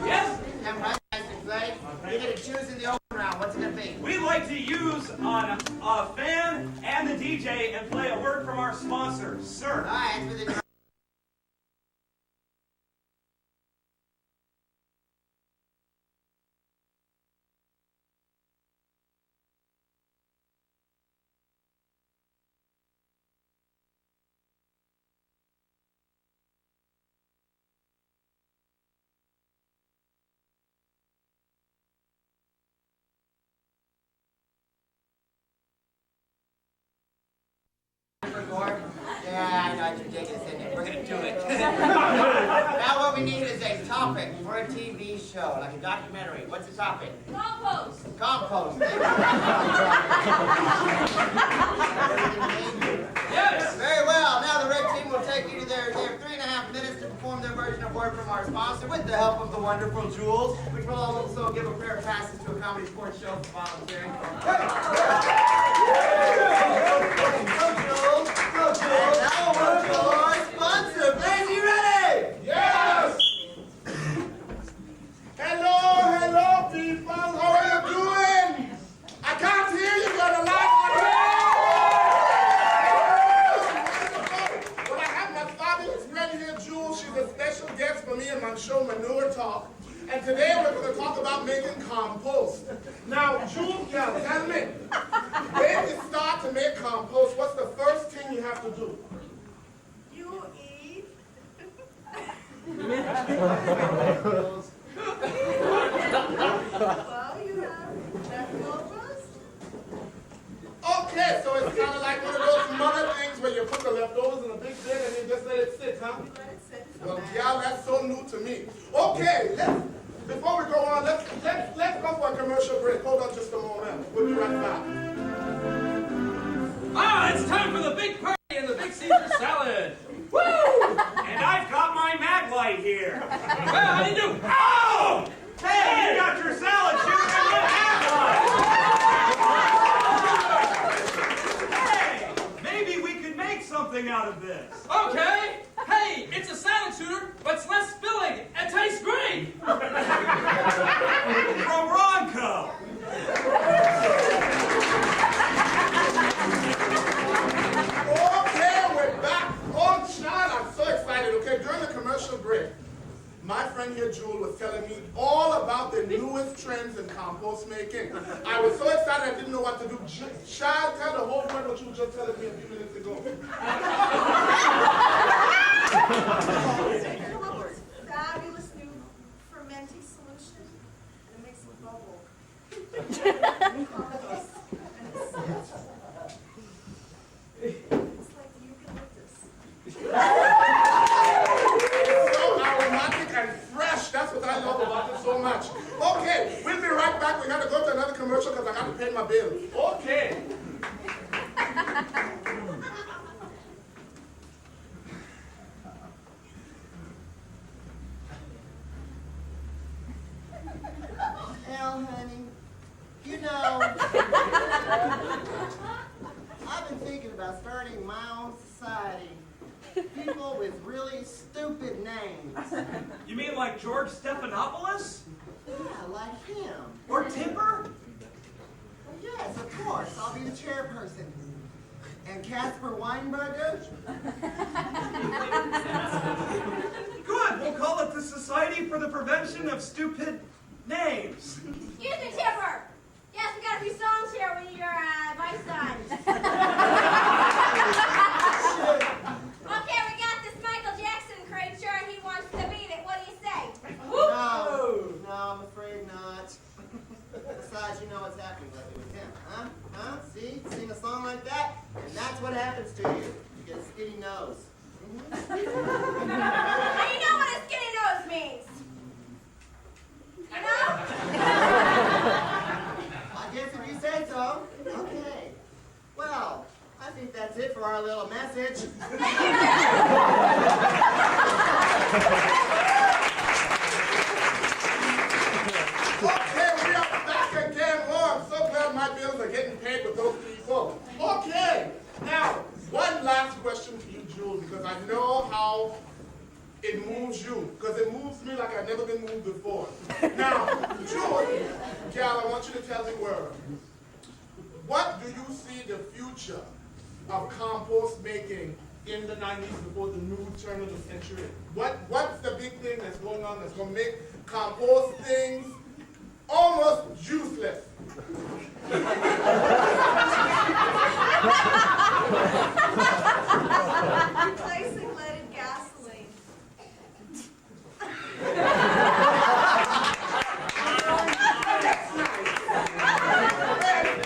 Yes? And Bryce to play. You're going to choose in the open round. What's it going to be? We'd like to use on a fan and the DJ and play a word from our sponsor, sir. All right, it's within your... Yeah, I know it's ridiculous, isn't it? We're going to do it. Now what we need is a topic for a TV show, like a documentary. What's the topic? Compost. Compost. Yes. Very well. Now the red team will take you to their 3.5 minutes to perform their version of Word from our sponsor with the help of the wonderful Jules, which will also give a pair of passes to a comedy sports show for volunteering. Go, Jules. And now we'll go to our sponsor. Blaze, you ready? Yes! Hello, people. How are you doing? I can't hear you. You're the last one. Well, I have my fabulous friend here, Jules. She's a special guest for me in my show, Manure Talk. And today we're going to talk about making compost. Now, Jules, yeah, tell me, when you start to make compost, what's the first thing you have to do? You eat. Well, you have leftovers. Okay, so it's kind of like one of those mother things where you put the leftovers in a big bin and you just let it sit, huh? Well, yeah, that's so new to me. Okay, before we go on, let's go for a commercial break. Hold on just a moment. We'll be right back. Ah, it's time for the big party and the big Caesar salad. Woo! And I've got my mag light here. Well, how do you do? Oh! Hey, you got your salad shooter and your mag light. Hey, maybe we could make something out of this. Okay. Hey, it's a salad shooter, but it's less filling and tastes great. From Ronco. Okay, we're back. Oh, Sean, I'm so excited. Okay, during the commercial break, my friend here, Jewel, was telling me all about the newest trends in compost making. I was so excited I didn't know what to do. Sean, tell the whole world what you were just telling me a few minutes ago. Fabulous new fermenting solution, and it makes a bubble. It's like eucalyptus. So aromatic and fresh. That's what I love about it so much. Okay, we'll be right back. We got to go to another commercial because I got to pay my bill. Okay. Well, honey, you know, I've been thinking about starting my own society. People with really stupid names. You mean like George Stephanopoulos? Yeah, like him. Or Tipper? Yes, of course. I'll be the chairperson. And Casper Weinberger? Good, we'll call it the Society for the Prevention of Stupid Names. Excuse me, Tipper. Yes, we got a few songs here with your advice on. Okay, we got this Michael Jackson creature, and he wants to beat it. What do you say? No, I'm afraid not. Besides, you know what's happening lately with him, huh? Huh? See? Sing a song like that, and that's what happens to you. You get a skinny nose. Now you know what a skinny nose means. You know? I guess if you say so. Okay. Well, I think that's it for our little message. Okay, we are back again. Oh, I'm so glad my bills are getting paid with those people. Okay, now, one last question for you, Jules, because I know how it moves you, because it moves me like I've never been moved before. Now, Jewel, gal, I want you to tell the world, what do you see the future of compost making in the 90s before the new turn of the century? What's the big thing that's going on that's going to make compost things almost useless? Replacing leaded gasoline.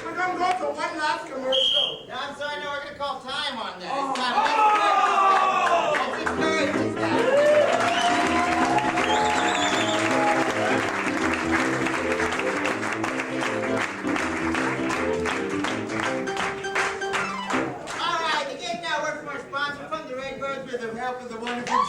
We're going to go to one last commercial. No, I'm sorry, no, we're going to call time on that. It's time. Let's encourage these All right, the game now works from our sponsor, Fund the Redbirds, with the help of the wonderful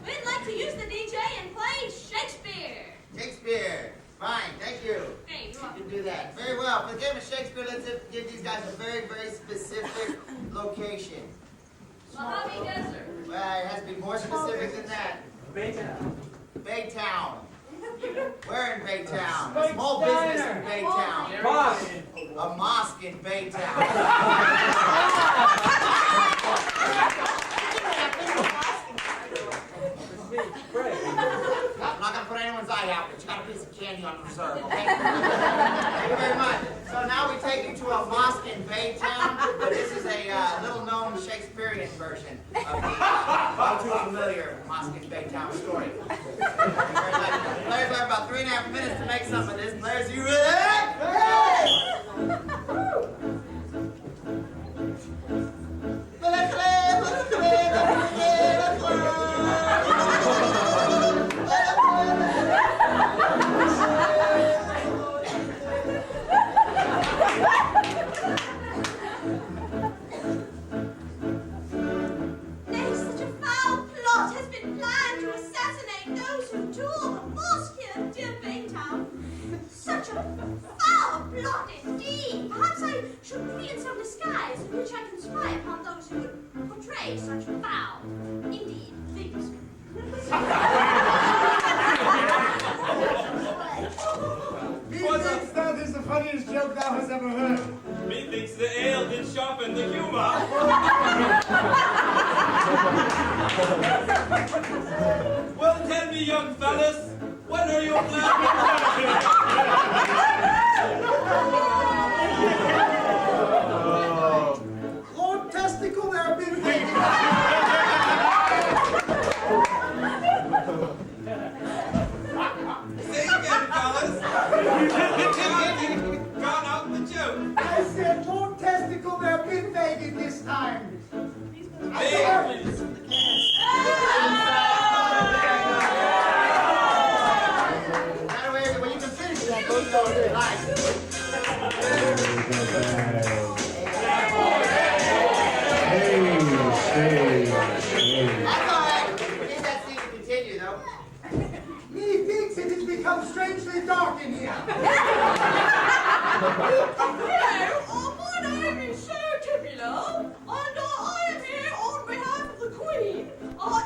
We'd like to use the DJ and play Shakespeare. Shakespeare. Fine, thank you. Hey, you're You can do that. Very well. For the game of Shakespeare, let's give these guys a very, very specific location. Mojave Desert. Well, it has to be more specific than that. Baytown. Baytown. We're in Baytown. A small business in Baytown. Mosque. A mosque in Baytown. I'm not going to put anyone's eye out, but you got a piece of candy on reserve, okay? Thank you very much. So now we take you to a mosque in Baytown, but this is a little-known Shakespearean version of the all too familiar mosque in Baytown story. Thank you very much. Players have about 3.5 minutes to make some of this. Players, you ready? Such a foul plot has been planned to assassinate those who tore the mosque here, dear Baytown. Such a foul plot indeed. Perhaps I should be in some disguise in which I can spy upon those who would portray such foul, indeed, things. Methinks that is the funniest joke thou hast ever heard. Methinks the ale did sharpen the humor. Well, tell me, young fellas, what are your plans? Lord Testicle, there have been things. Say again, fellas. Drown out the joke. I said, Lord Testicle, there have been Megan this time. Well, you can finish that both of you like. That's all right. We need that scene to continue, though. Methinks it has become strangely dark in here. Hello, my name is Sir Tibula, and I am here on behalf of the Queen,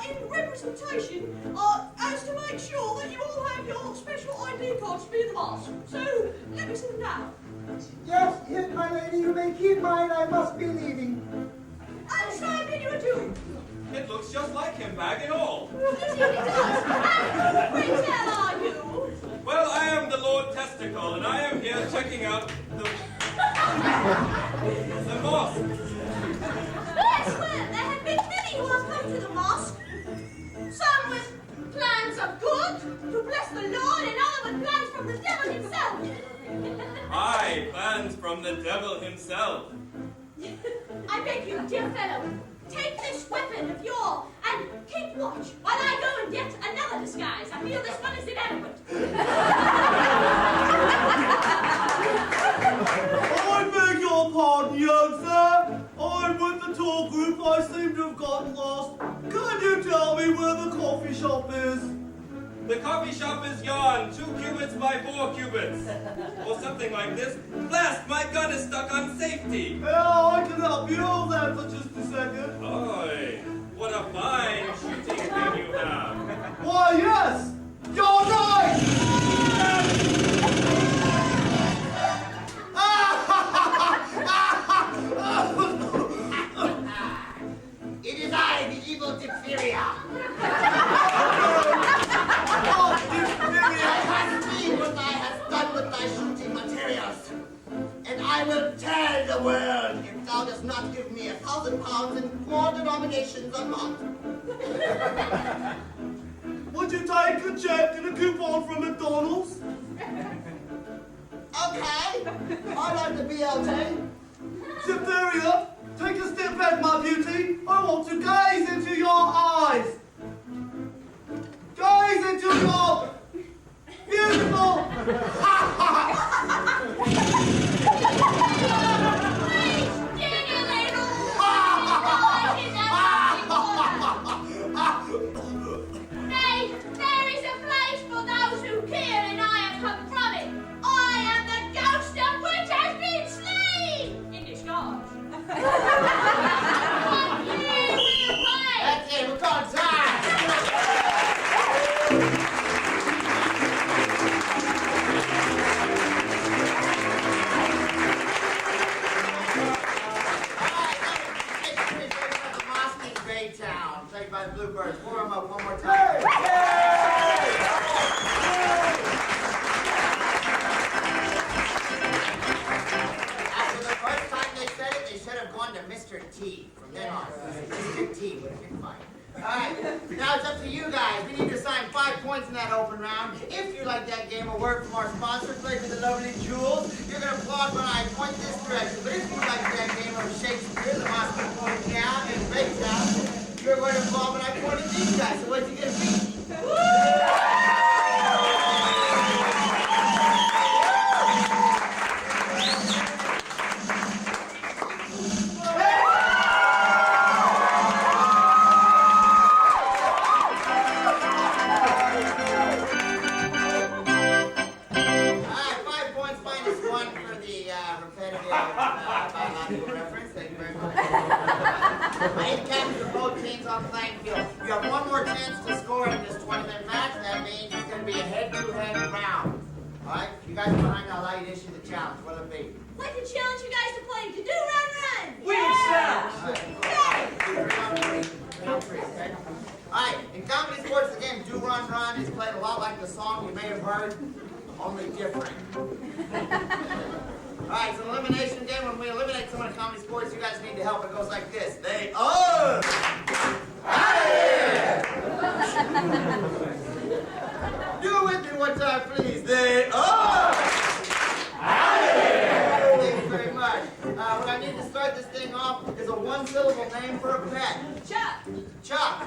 in representation, as to make sure that you all have your special ID cards to be in the mosque. So, let me sit them down. Yes, my lady, you may keep mine. I must be leaving. And so I bid you adieu. It looks just like him, bag and all. Yes, it does. And which hell are you? Well, I am the Lord Testicle, and I am here checking out the mosque. Yes, well, there have been many who have come to the mosque. Some with plans of good, to bless the Lord, and others with plans from the devil himself. Aye, plans from the devil himself. I beg you, dear fellow, take this weapon of yours and keep watch while I go and get another disguise. I feel this one is inadequate. I beg your pardon, young sir. I'm with the tour group. I seem to have gotten lost. Can you tell me where the coffee shop is? The coffee shop is gone. 2 cubits by 4 cubits. Or something like this. Blast, my gun is stuck on safety. Yeah, I can help you hold that for just a second. Oi, what a fine shooting thing you have. Why, yes! You're right! It is I, the evil diphtheria. Trust me what I have done with thy shooting materials. And I will tell the world if thou dost not give me £1,000 in more denominations a month. Would you take a check and a coupon from McDonald's? Okay. I like the BLT. Diphtheria, take a step back, my beauty. I want to gaze into your eyes. Gaze into your beautiful... Nay, there is a place for those who care, and I have come from it. I am the ghost of which has been slain in disguise. That's it, we're calling time. Played by the Bluebirds. Warm them up one more time. After the first time they said it, they should have gone to Mr. T. From then on, Mr. T would have been fine. All right, now it's up to you guys. We need to assign 5 points in that open round. If you like that game, a word from our sponsor, played with the lovely Jules. You're going to applaud when I point this direction. But if you like that game of Shakespeare, the Moscow pointing down and break down, you're going to applaud when I point at these guys. So what's he going to be? You have one more chance to score in this 20-minute match. That means it's going to be a head-to-head round. All right? You guys behind, I'll allow you to issue the challenge. What'll it be? I'd like to challenge you guys to play to do run run. We accept. Round three, okay? All right. In comedy sports, the game Do Run Run is played a lot like the song you may have heard, only different. All right, it's an elimination game. When we eliminate someone in comedy sports, you guys need to help. It goes like this. They are do it with me one time, please. They are Thank you very much. What I need to start this thing off is a one-syllable name for a pet. Chuck. Chuck.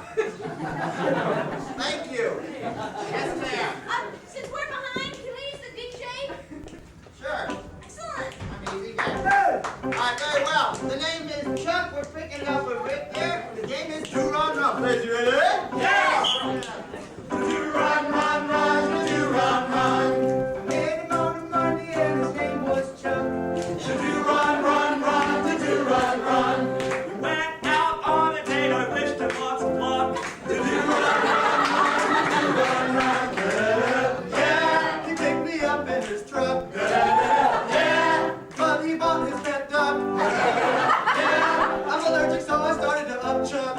Thank you. Yes, ma'am. Since we're behind, can we use the big shade? Sure. Excellent. I'm easy, guys. All right, very well. The name is Chuck. We're picking it up a bit there. The game is Do Run Run. Please, you ready? Yeah! Do run, run, run, do run, run. Made him on a Monday and his name was Chuck. Do run, run, run, do run, run. We went out on a date, I wished him lots of luck. Do run, run, run. Yeah, he picked me up in his truck. Yeah, but he bought his pet duck. Yeah, I'm allergic, so I started to upchuck.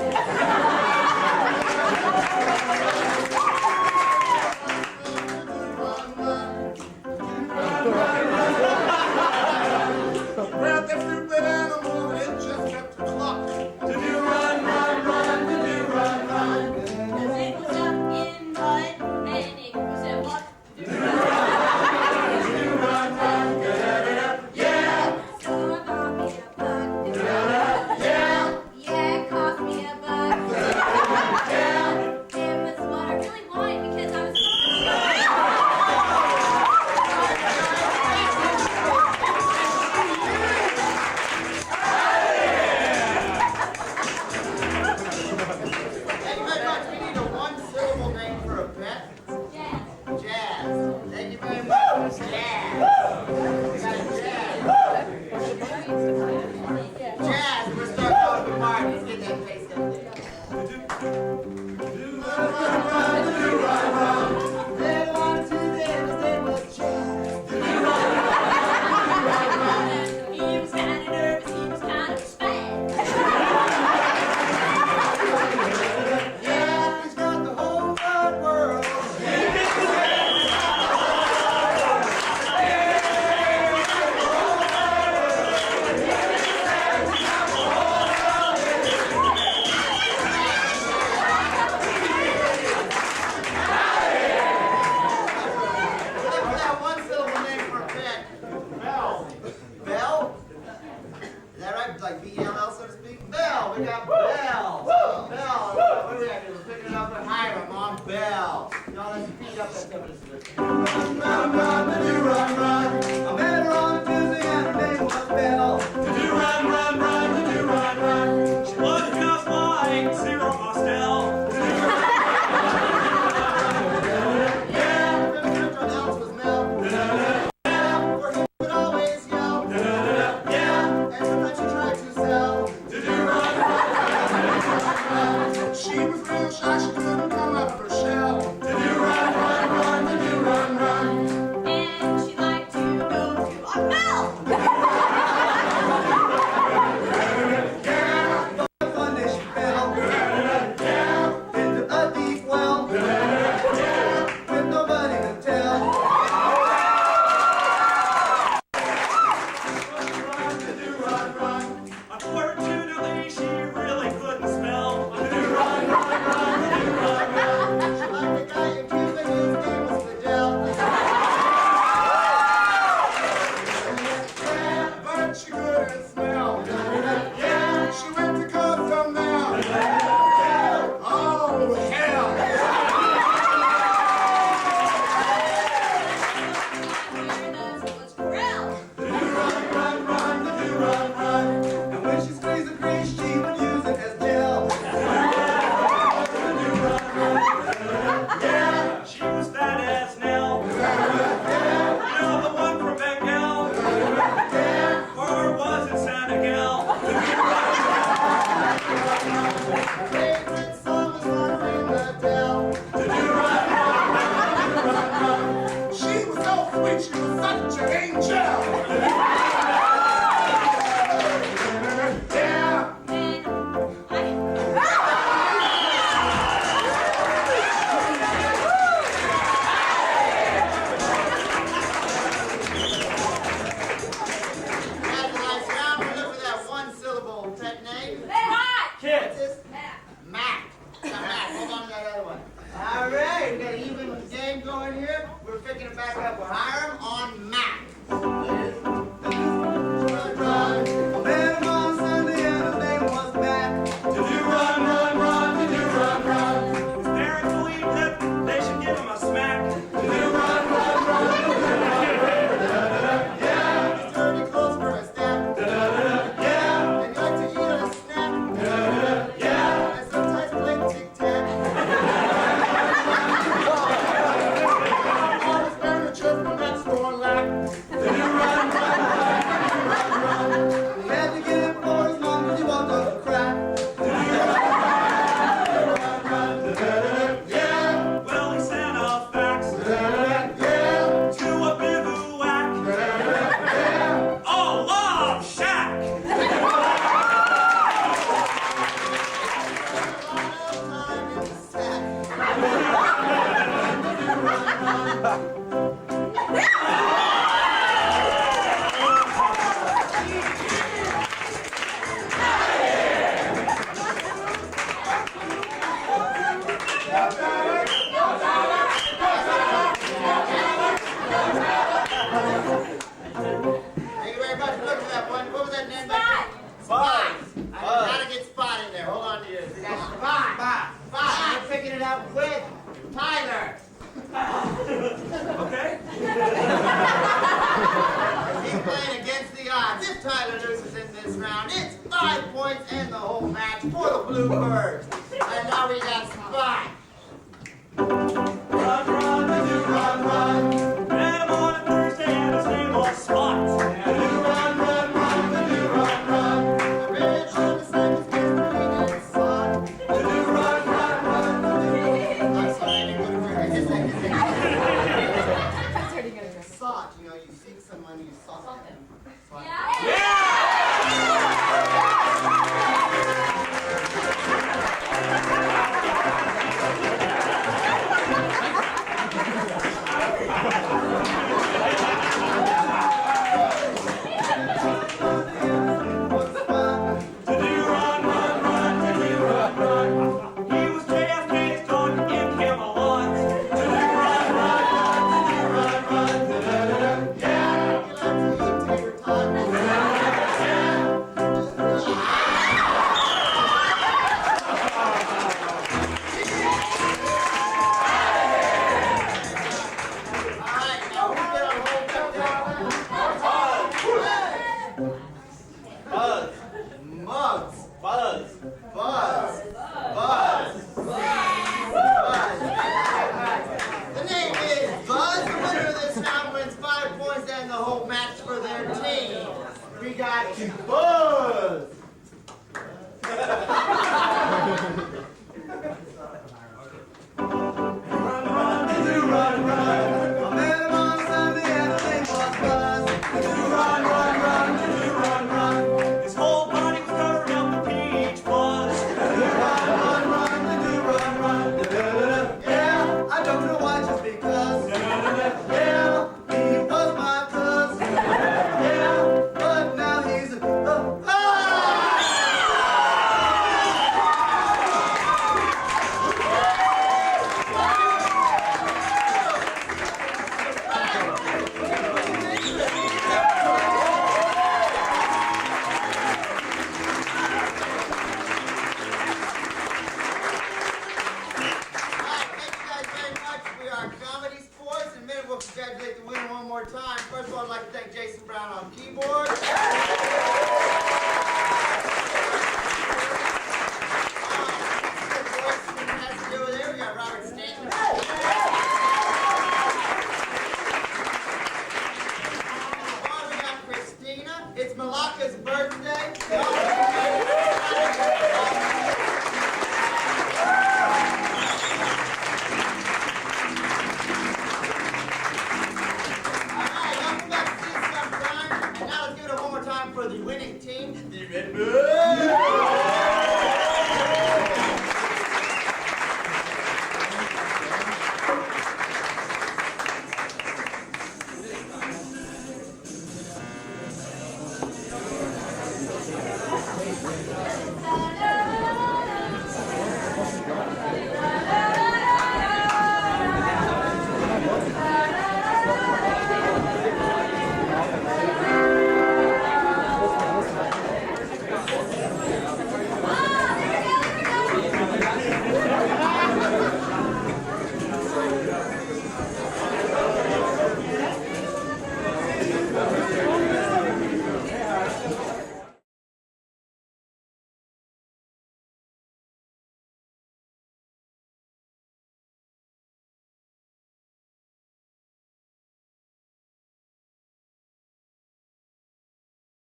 bell. Y'all let's speed up that tempo. Run, run, run, do run, run. I met her on a Tuesday and her name was Belle. Do run, run, run, do run, run. She looked just like Zero Mostel. She was real shy, she couldn't come out of her shell. Do run, run, run, do run, run. And she liked to go to a bell. One day she fell into a deep well with nobody to tell. Unfortunately, she really couldn't spell. But she couldn't smell. She went to custom now. Oh, hell. Run, run, do run, run. And when she squeezed the grease, she would use it as gel. She was fat as Nell. You know, the one from Bengal. Or was it Santa Gal? Favorite song was Runner in the Dell. She was so sweet, she was such an angel. Yeah. That's a nice round. We're looking for that one-syllable pet name. Kid. What's this? Mac. Now, Mac, hold on to that other one. All right, we got an even game going here. We're picking it back up. We'll hire him on Mac. Run, run. I met him on Sunday and his name was Mac. Do run, run, run, do run, run. His parents believed that they should give him a smack. Do run, run, run, Yeah. He's dirty clothes for a snack. Yeah. And you like to eat on a snack. Yeah. And sometimes play tic-tac. All his furniture from that store lack. He had to get it for his mom because he walked off the crack. Yeah. well, he sent a fax Yeah. to a bivouac. Oh, love shack. Time in the sack. Thank you very much. Look at that one. What was that name? Spot. I gotta get Spot in there. Hold on to yours. We got Spot. Spot. We're picking it up with Tyler. Okay. He's playing against the odds. If Tyler loses in this round, it's 5 points and the whole match for the Bluebirds. And now we got Spot. Run, run, do run, run. Met him on a Thursday and his name was Spot. Run, run, run, do run, run. The ridge on the side is green and sun. Run, run, run. I'm sorry, I didn't go to work. I just said sought, you know, you seek someone, you sought them. Yeah. got to book.